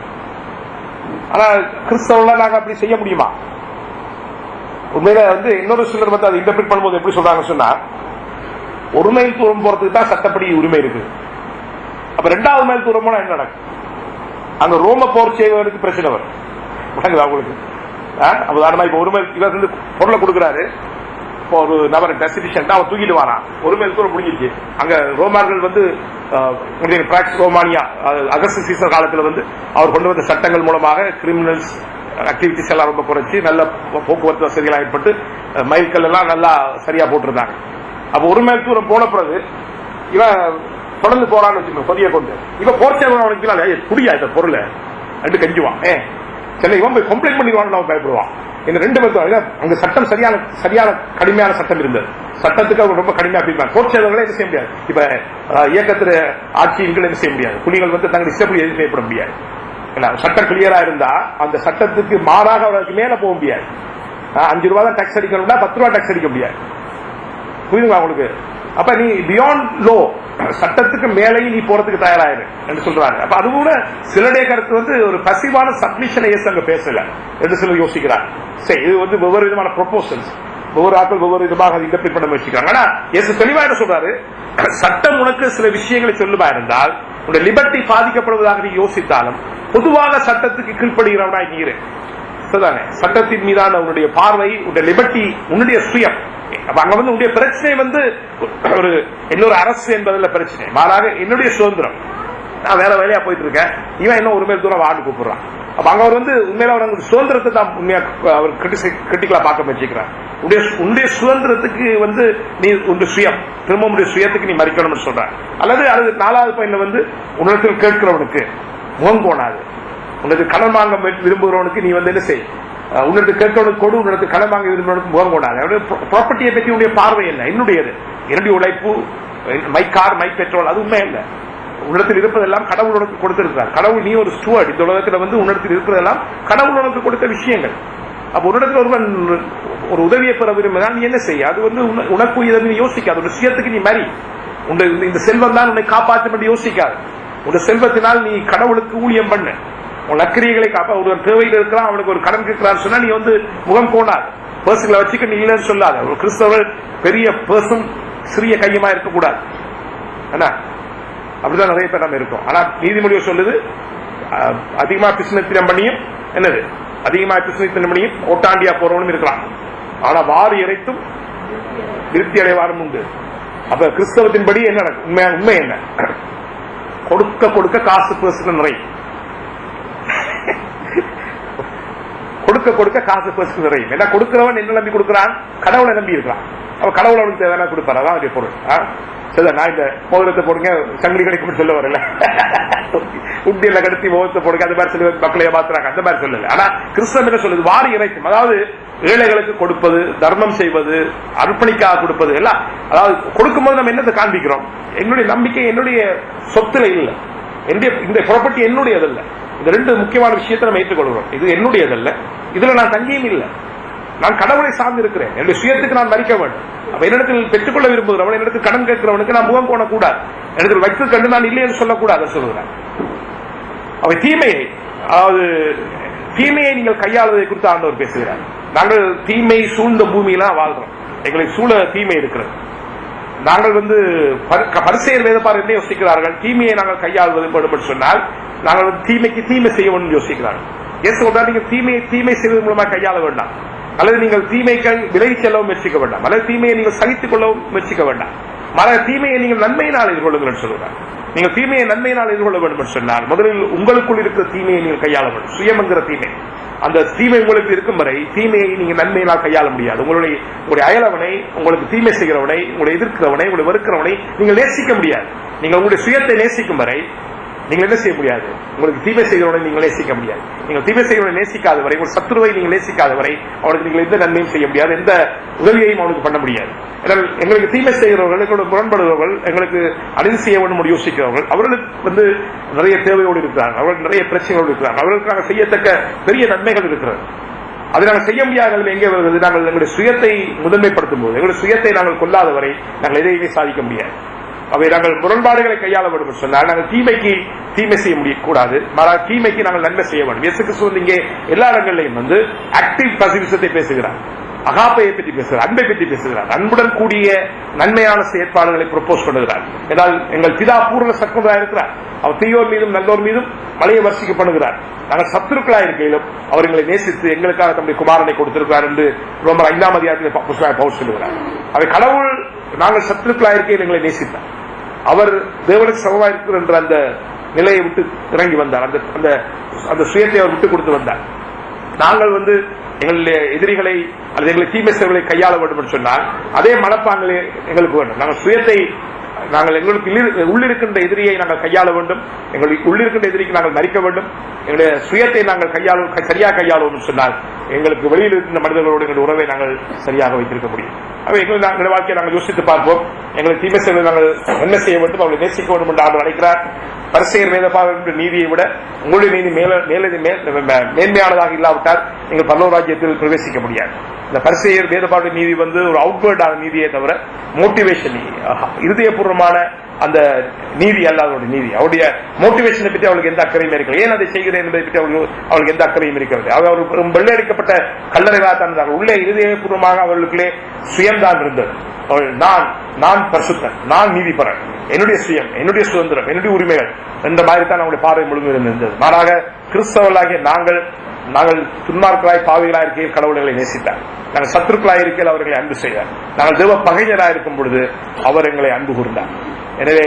ஆனா கிறிஸ்தவர்கள் நாங்க அப்படி செய்ய முடியுமா? உண்மையில இன்னொரு சிலர் அதை இன்டர்பிரேட் பண்ணும்போது எப்படி சொல்றாங்க சொன்னா, ஒரு மைல் தூரம் போறதுக்கு தான் சட்டப்படி உரிமை இருக்கு. அப்ப 2வது மைல் தூரம் போனா என்ன நடக்கும்? அங்க ரோம போர் செய்வதற்கு பிரச்சனை வரும். உங்களுக்கு உதாரணமா இப்ப ஒரு மைல் இவர் பொருளை கொடுக்கிறாரு, இப்போ ஒரு நபர் டெசிடிஷன் அவன் தூக்கிட்டு வாரான், ஒரு மைல் தூரம் முடிஞ்சிருச்சு. அங்க ரோமார்கள் ரோமானியா அகஸ்ட் சீசர் காலத்துல அவர் கொண்டு வந்த சட்டங்கள் மூலமாக கிரிமினல்ஸ் ஆக்டிவிட்டிஸ் எல்லாம் ரொம்ப குறைச்சி நல்ல போக்குவரத்து வசதிகள் ஏற்பட்டு மைல்கள் எல்லாம் நல்லா சரியா போட்டிருந்தாங்க. அப்ப ஒரு மைல் தூரம் போன பிறகு இவன் தொடர்ந்து போறான்னு வச்சுக்கோங்க பொதிய கொண்டு. இவன் போர்ச்சேவன் அவனுக்கு குடியா இந்த பொருளை ரெண்டு கஞ்சுவான். சென்னை இவன் போய் கம்ப்ளைண்ட் பண்ணிடுவான்னு அவன் பயப்படுவான். இந்த 2 பேரும் அங்க சட்டம் சரியான கடுமையான சட்டம் இருந்தது. சட்டத்துக்கு அவங்க ரொம்ப கடுமையா பிடிப்பாங்க. போர்ச்சேவர்களை என்ன செய்ய முடியாது. இப்ப இயக்கத்துல ஆட்சிகள் என்ன செய்ய முடியாது. புலிகள் தங்கள் இஷ்டப்படி எதுவும் செய்யப்பட முடியாது. சட்டம் கிளியரா இருந்தா அந்த சட்டத்துக்கு மாறாக அவர்களுக்கு மேல போக முடியாது. 5 ரூபா தான் டாக்ஸ் அடிக்கணும்னா 10 ரூபா டாக்ஸ் அடிக்க முடியாது. புரியுதுங்களா உங்களுக்கு? அப்ப நீ பியாண்ட் லோ, சட்டத்துக்கு மேலேயும் நீ போறதுக்கு தயாராயிரு என்று சொல்றாங்க. அப்ப அது கூட சிலடைய கருத்து ஒரு பசிவான சப்மிஷனை அங்க பேசல என்று சிலர் யோசிக்கிறார். சரி, இது ஒவ்வொரு விதமான ப்ரொபோசல்ஸ், ஒவ்வொரு ஆட்கள் ஒவ்வொரு விதமாக இன்டர்பிரேட் பண்ண முயற்சிக்கிறாங்க. ஆனா இயேசு தெளிவா என்ன சொல்றாரு? சட்டம் உனக்கு சில விஷயங்களை சொல்லுமா இருந்தால் உன்னுடைய லிபர்ட்டி பாதிக்கப்படுவதாக நீ யோசித்தாலும் பொதுவாக சட்டத்துக்கு கீழ்ப்படுகிறவனா நீ இரு. சட்டத்தின் மீதான உன்னுடைய பார்வை, உன்னுடைய லிபர்ட்டி, உன்னுடைய சுயம். அப்ப அங்க உன்னுடைய பிரச்சனை ஒரு இன்னொரு அரசு என்பதில் பிரச்சனை, மாறாக என்னுடைய சுதந்திரம். நான் வேற வேலையா போயிட்டு இருக்கேன், இவன் இன்னும் ஒரு மேல் தூரம் வார்டு கூப்பிடுறான். அப்ப அங்க அவர் உண்மையில அவர் சுதந்திரத்தை தான் உண்மையா அவர் கிரிட்டிக்கலா பார்க்க முயற்சிக்கிறார். உன்னுடைய சுதந்திரத்துக்கு நீ உன்னுடைய சுயம், திரும்ப உன்னுடைய சுயத்துக்கு நீ மறிக்கணும்னு சொல்ற. அல்லது 4வது பாயிண்ட் உன்னிடத்தில் கேட்கிறவனுக்கு முகம் கோணாது. உனக்கு கடன் வாங்க விரும்புகிறவனுக்கு நீ என்ன செய், உன்னிடத்து கேட்கவனுக்கு கொடு, உன்னிடத்து கடன் வாங்க விரும்புவனுக்கு முகம் கொண்டாது. ப்ராப்பர்ட்டியை பற்றி உன்னுடைய பார்வை இல்லை, என்னுடையது, என்னுடைய உழைப்பு, மை கார், மை பெட்ரோல், அது உண்மை இல்லை. உன்னிடத்தில் இருப்பதெல்லாம் கடவுள் உனக்கு கொடுத்திருக்கிறார். கடவுள், நீ ஒரு ஸ்டூவர்ட். இந்த உலகத்தில் உன்னிடத்தில் இருப்பதெல்லாம் கடவுள் உனக்கு கொடுத்த விஷயங்கள். அப்ப உன்னிடத்தில் ஒருவன் ஒரு உதவியை பெற விரும்பினால் நீ என்ன செய்ய, அது உனக்கு நீ யோசிக்காது. ஒரு விஷயத்துக்கு நீ மாறி இந்த செல்வம் தான் உன்னை காப்பாற்றும் என்று யோசிக்காது. உன் செல்வத்தினால் நீ கடவுளுக்கு ஊழியம் பண்ணு, உன் நக்கிரியைகளை காப்பா. ஒரு தேவையில் இருக்கிறான், அவனுக்கு ஒரு கடன் கேட்கிறான்னு சொன்னா நீ முகம் கோணாது, பர்சுகளை வச்சுக்க நீ இல்லைன்னு சொல்லாத. ஒரு கிறிஸ்தவர் பெரிய பர்சும் சிறிய கையமா இருக்கக்கூடாது. என்ன அப்படிதான் நிறைய பேர் நம்ம இருக்கோம். ஆனா நீதிமொழியை சொல்லுது, அதிகமா பிசினத்தினம் பண்ணியும் என்னது, அதிகமா பிசினத்தினம் பண்ணியும் ஓட்டாண்டியா போறவனும் இருக்கலாம், ஆனா வாரி இறைத்தும் திருப்தி அடைவாரும் உண்டு. அப்ப கிறிஸ்தவத்தின்படி என்ன உண்மை என்ன, கொடுக்க கொடுக்க காசு பர்சுகள் நிறைய, கொடுக்க கொடுக்க காசு பர்சு நிறையும். ஏன்னா கொடுக்கிறவன் என்ன நம்பி கொடுக்கிறான், கடவுளை நம்பி இருக்கிறான். அவ கடவுளை அவனுக்கு தேவையான கொடுப்பாரு, அதான் அதே பொருள். சரி, நான் இந்த மோதிரத்தை போடுங்க சங்கிலி கிடைக்கும் சொல்ல வரல, உண்டியல்ல கடத்தி மோகத்தை போடுங்க அந்த மாதிரி சொல்லி மக்களை ஏமாத்துறாங்க, அந்த மாதிரி சொல்லல. ஆனா கிறிஸ்தவம் என்ன சொல்லுது, வாரி இறைக்கும். அதாவது ஏழைகளுக்கு கொடுப்பது, தர்மம் செய்வது, அர்ப்பணிக்காக கொடுப்பது எல்லாம். அதாவது கொடுக்கும்போது நம்ம என்னத்தை காண்பிக்கிறோம், என்னுடைய நம்பிக்கை என்னுடைய சொத்துல இல்லை, இந்த ப்ராப்பர்ட்டி என்னுடையதல்ல. இந்த 2 முக்கியமான விஷயத்தை நம்ம ஏற்றுக்கொள்கிறோம். இது என்னுடையதல்ல, இதுல நான் தங்கியும் இல்லை, நான் கடவுளை சார்ந்து இருக்கிறேன், என்னுடைய சுயத்துக்கு நான் மறிக்க வேண்டும். அப்ப என்னிடத்தில் பெற்றுக்கொள்ள விரும்புகிறவன், என்னிடத்தில் கடன் கேட்கிறவனுக்கு நான் முகம் போனக்கூடாது, என்னிடத்தில் வைத்து கண்டு நான் இல்லை என்று சொல்லக்கூடாது சொல்லுகிறேன். அவை தீமையை, அதாவது தீமையை நீங்கள் கையாளுவதை குறித்து ஆண்டவர் பேசுகிறார். நாங்கள் தீமை சூழ்ந்த பூமியெல்லாம் வாழ்றோம், எங்களை சூழ தீமை இருக்கிறது. நாங்கள் பரிசேயர் வேதப்பார் என்ன யோசிக்கிறார்கள், தீமையை நாங்கள் கையாள்வது வேண்டும் சொன்னால் நாங்கள் தீமைக்கு தீமை செய்ய வேண்டும் யோசிக்கிறார்கள். ஏன் சொல்றாரு, நீங்க தீமை செய்வதன் மூலமாக கையாள வேண்டாம், அல்லது நீங்கள் தீமைக்கு விலகி செல்லவும் முயற்சிக்க வேண்டாம், அல்லது தீமையை நீங்கள் சகித்துக் கொள்ளவும் முயற்சிக்க வேண்டாம், மற்ற தீமையை நீங்கள் நன்மையினால் எதிர்கொள்ளுங்கள் சொல்லுகிறார். நீங்கள் தீமையை நன்மையினால் எதிர்கொள்ள வேண்டும் என்று சொன்னால் முதலில் உங்களுக்குள் இருக்கிற தீமையை நீங்கள் கையாள வேண்டும். சுயம் என்கிற தீமை, அந்த தீமை உங்களுக்கு இருக்கும் வரை தீமையை நீங்க நன்மையினால் கையாள முடியாது. உங்களுடைய அயலவனை, உங்களுக்கு தீமை செய்கிறவனை, உங்களை எதிர்க்கிறவனை, உங்களை வெறுக்கிறவனை நீங்கள் நேசிக்க முடியாது. நீங்கள் உங்களுடைய சுயத்தை நேசிக்கும் வரை நீங்கள் என்ன செய்ய முடியாது? உங்களுக்கு தீமை செய்கிறவனை நீங்கள் நேசிக்க முடியாது. நீங்கள் தீமை செய்கிறவனை நேசிக்காத வரை, உங்கள் சத்துருவை நீங்கள் நேசிக்காத வரை அவனுக்கு நீங்கள் எந்த நன்மையும் செய்ய முடியாது, எந்த உதவியையும் அவனுக்கு பண்ண முடியாது. எங்களுக்கு தீமை செய்கிறவர்கள், எங்களோட முரண்படுபவர்கள், எங்களுக்கு அநீதி செய்ய வேண்டும் யோசிக்கிறவர்கள், அவர்களுக்கு நிறைய தேவையோடு இருக்கிறார்கள், அவர்கள் நிறைய பிரச்சனைகளோடு இருக்கிறார்கள், அவர்களுக்கு நாங்கள் செய்யத்தக்க பெரிய நன்மைகள் இருக்கிறது. அதை நாங்கள் செய்ய முடியாத எங்கே வருகிறது? நாங்கள் எங்களுடைய சுயத்தை முதன்மைப்படுத்தும் போது, எங்களுடைய சுயத்தை நாங்கள் கொல்லாத வரை நாங்கள் எதையுமே சாதிக்க முடியாது. அவை நாங்கள் முரண்பாடுகளை கையாள வேண்டும் சொன்னால் நாங்கள் தீமைக்கு தீமை செய்ய முடியக்கூடாது, மாறாக தீமைக்கு நாங்கள் நன்மை செய்ய வேண்டும். இயேசு கிறிஸ்து இங்கே எல்லா இடங்களிலும் ஆக்டிவ் பசிவிசத்தை பேசுகிறார், அகாப்பையை பற்றி பேசுகிறார், அன்பை பற்றி பேசுகிறார், அன்புடன் கூடிய நன்மையான செயற்பாடுகளை ப்ரொபோஸ் பண்ணுகிறார். என்றால் எங்கள் பிதா பூர்ண சத்ருவராக இருக்கிறார். அவர் தீயோர் மீதும் நல்லோர் மீதும் மழையை வர்ஷிக்க பண்ணுகிறார். நாங்கள் சத்துருக்களாக இருக்கையிலும் அவர் எங்களை நேசித்து எங்களுக்காக தம்முடைய குமாரனை கொடுத்திருக்கிறார் என்று ரோமர் 5ஆம் அதிகாரத்தில் பவுல் சொல்லுகிறார். அவை கடவுள் நாங்கள் சத்துருக்களாக இருக்கையில் எங்களை நேசித்தார். அவர் தேவனுக்கு சமமாக இருக்கிற என்ற அந்த நிலையை விட்டு இறங்கி வந்தார். அந்த சுயத்தை அவர் விட்டுக் கொடுத்து வந்தார். நாங்கள் எங்களுடைய எதிரிகளை அல்லது எங்களை தீமை செய்வர்களை கையாள வேண்டும் என்று சொன்னால் அதே மனப்பாங்களே எங்களுக்கு வேண்டும். நாங்கள் சுயத்தை, நாங்கள் எங்களுக்கு உள்ளிருக்கின்ற எதிரியை நாங்கள் கையாள வேண்டும், எங்களுக்கு உள்ளிருக்கின்ற எதிரிக்கு நாங்கள் மறிக்க வேண்டும். எங்களுடைய சுயத்தை நாங்கள் சரியாக கையாளுவோம் சொன்னால் எங்களுக்கு வெளியில் இருக்கின்ற மனிதர்களோடு எங்களுடைய உறவை நாங்கள் சரியாக வைத்திருக்க முடியும். அவை எங்களுடைய வாழ்க்கையை நாங்கள் யோசித்து பார்ப்போம். எங்களை தீமை செய்வதை நாங்கள் என்ன செய்ய வேண்டும், அவர்களை நேசிக்க வேண்டும் என்று ஆண்டு அழைக்கிறார். பரிசேயர் வேதபாரகர்களுடைய நீதியை விட உங்களுடைய நீதி மேன்மையானதாக இல்லாவிட்டால் நீங்கள் பரலோக ராஜ்யத்தில் பிரவேசிக்க முடியாது. இந்த பரிசேயர் வேதபாரக நீதி ஒரு அவுட்வர்டான நீதியை தவிர மோட்டிவேஷன், இருதயபூர்வமான அந்த நீதி அல்லாத நீதி. அவருடைய மோட்டிவேஷனை பற்றி அவளுக்கு எந்த அக்கறையும் இருக்கிறது, ஏன் அதை செய்கிறேன் என்பதை பற்றி அவளுக்கு எந்த அக்கறையும் இருக்கிறது. அவர் வெள்ளையடிக்கப்பட்ட கல்லறைகளாக தான் உள்ளே இருதயபூர்வமாக அவர்களுக்குள்ளே சுயம்தான் இருந்தது. நான் பரிசுத்தன், நான் நீதிபரன், என்னுடைய சுயம், என்னுடைய சுதந்திரம், என்னுடைய உரிமைகள் என்ற மாதிரி தான் அவருடைய பார்வை முழுமையாக இருந்தது. மாறாக கிறிஸ்தவர்களாகிய நாங்கள் துன்மார்களாய் பாவிகளாக இருக்கையில் கடவுள்களை நேசித்தார். நாங்கள் சத்துருக்களாக இருக்கையில் அவர்களை அன்பு செய்தார். நாங்கள் தேவ பகைஞராக இருக்கும் பொழுது அவர் எங்களை அன்பு கூர்ந்தார். எனவே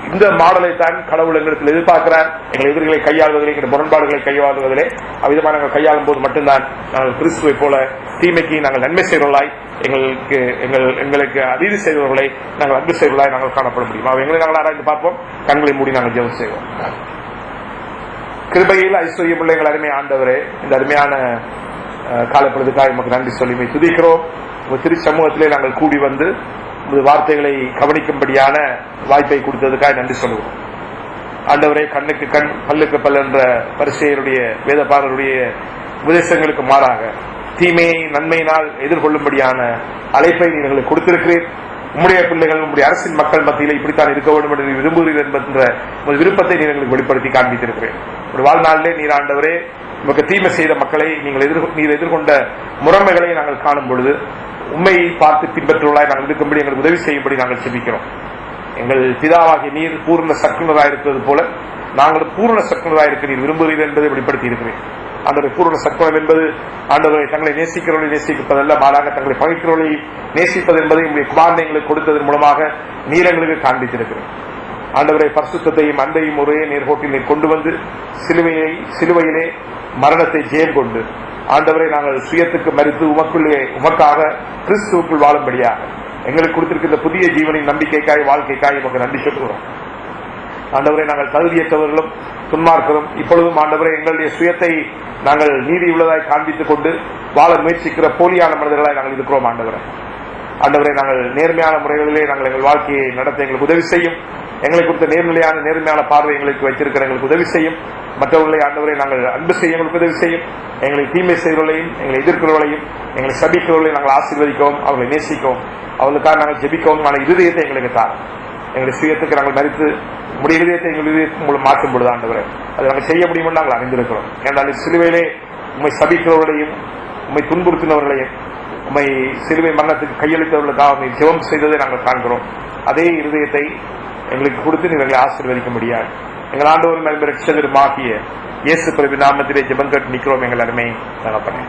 இந்த மாடலை தான் கடவுள் எங்களுக்கு எதிர்பார்க்கிறார். எங்கள் எதிர்களை கையாளுவதிலே, எங்கள் முரண்பாடுகளை கையாளுவதிலே அவ்விதமாக நாங்கள் கையாளும் போது மட்டும்தான் நாங்கள் கிறிஸ்துவை போல தீமைக்கு நாங்கள் நன்மை செய்வர்களாய், எங்களுக்கு அநீதி செய்தவர்களை நாங்கள் அன்பு செய்வர்களாய் நாங்கள் காணப்பட முடியும். எங்களை நாங்கள் ஆராய்ந்து பார்ப்போம். கண்களை மூடி நாங்கள் ஜெபம் செய்வோம். கிருபையில் ஐஸ்வர்யம் உள்ள எங்கள் அருமை ஆண்டவரே, இந்த அருமையான காலப்பொழுதுக்காக நமக்கு நன்றி சொல்லி துதிக்கிறோம். திரு சமூகத்திலே நாங்கள் கூடி வார்த்தைகளை கவனிக்கும்படியான வாய்ப்பை கொடுத்ததுக்காக நன்றி சொல்லுவோம். ஆண்டவரே, கண்ணுக்கு கண் பல்லுக்கு பல் என்ற பரிசேயருடைய வேதபாரருடைய உபதேசங்களுக்கு மாறாக தீமையை நன்மையினால் எதிர்கொள்ளும்படியான அழைப்பை நீங்கள் கொடுத்திருக்கிறீர். உம்முடைய பிள்ளைகள், உங்களுடைய அரசின் மக்கள் மத்தியில் இப்படித்தான் இருக்க வேண்டும் என்று விரும்புகிறீர்கள் என்கின்ற விருப்பத்தை நீங்கள் வெளிப்படுத்தி காண்பித்திருக்கிறேன். ஒரு வாழ்நாளிலே நீர் ஆண்டவரே நமக்கு தீமை செய்த மக்களை நீர் எதிர்கொண்ட முறைமைகளை நாங்கள் காணும் பொழுது உண்மையை பார்த்து பின்பற்றுவதாய் நாங்கள் இருக்கும்படி எங்களுக்கு உதவி செய்யும்படி நாங்கள் செபிக்கிறோம். எங்கள் பிதாவாகிய நீர் பூர்ண சக்குனராக இருக்கிறது போல நாங்கள் பூர்ண சக்குனராக இருக்க நீர் விரும்புகிறீர்கள் என்பதை வெளிப்படுத்தி இருக்கிறேன். அந்த பூர்ண சக்குனம் என்பது ஆண்டவரை தங்களை நேசிக்கிறவர்களை நேசிப்பதல்ல, மாறாக தங்களை பகைக்கிறவர்களை நேசிப்பது என்பதை உங்களுடைய குமாரனை எங்களுக்கு கொடுத்ததன் மூலமாக நீர் எங்களுக்கு காண்பித்திருக்கிறேன். ஆண்டவரை பரிசுத்தத்தையும் அன்பையும் ஒரே நேர்கோட்டில் நீர் கொண்டு சிலுவையிலே மரணத்தை ஜெயம் கொண்டு ஆண்டவரை நாங்கள் சுயத்துக்கு மறித்து உமக்காக கிறிஸ்துவுக்குள் வாழும்படியாக எங்களுக்கு கொடுத்திருக்கின்ற புதிய ஜீவனின் நம்பிக்கைக்காய் வாழ்க்கைக்காய் உமக்கு நன்றி சொல்கிறோம். ஆண்டவரை நாங்கள் தகுதியற்றவர்களும் துன்மார்க்கரும் இப்பொழுதும் ஆண்டவரை எங்களுடைய சுயத்தை நாங்கள் நீதி உள்ளதாய் காண்பித்துக் கொண்டு வாழ முயற்சிக்கிற போலியான மனிதர்களாய் நாங்கள் இருக்கிறோம். ஆண்டவரை நாங்கள் நேர்மையான முறைகளிலே நாங்கள் எங்கள் வாழ்க்கையை நடத்த எங்களுக்கு உதவி செய்யும். எங்களை குறித்த நேர்மையான பார்வை எங்களுக்கு வைத்திருக்கிற எங்களுக்கு உதவி செய்யும். மற்றவர்களை ஆண்டவரை நாங்கள் அன்பு செய்ய எங்களுக்கு உதவி செய்யும். எங்களை தீமை செய்வர்களையும், எங்களை எதிர்க்கிறவர்களையும், எங்களை சபிக்கிறவர்களையும் நாங்கள் ஆசீர்வதிக்கவும், அவர்களை நேசிக்கவும், அவர்களுக்காக நாங்கள் ஜெபிக்கவும் இருதயத்தை எங்களுக்கு தான். எங்களுடைய சுயத்துக்கு நாங்கள் மறித்து உங்களுடைய இதயத்தை எங்கள் மூலம் மாற்றும் பொழுது ஆண்டவரை அதை நாங்கள் செய்ய முடியும் நாங்கள் அறிந்திருக்கிறோம். ஏனால் சிலுவையிலே உண்மை சபிக்கிறவர்களையும், உண்மை துன்புறுத்தினவர்களையும், உண்மை சிலுவை மரணத்துக்கு கையளித்தவர்களுக்காக ஜெபம் செய்ததை நாங்கள் காண்கிறோம். அதே இருதயத்தை எங்களுக்கு கொடுத்து நீங்களை ஆசீர்வதிக்க முடியாது. எங்கள் ஆண்டவர் ரட்சகருமாகிய இயேசு பிரபு நாமத்திலே ஜெபம் கேட்டு நிற்கிறோம். எங்கள் அருமை தகப்பனே.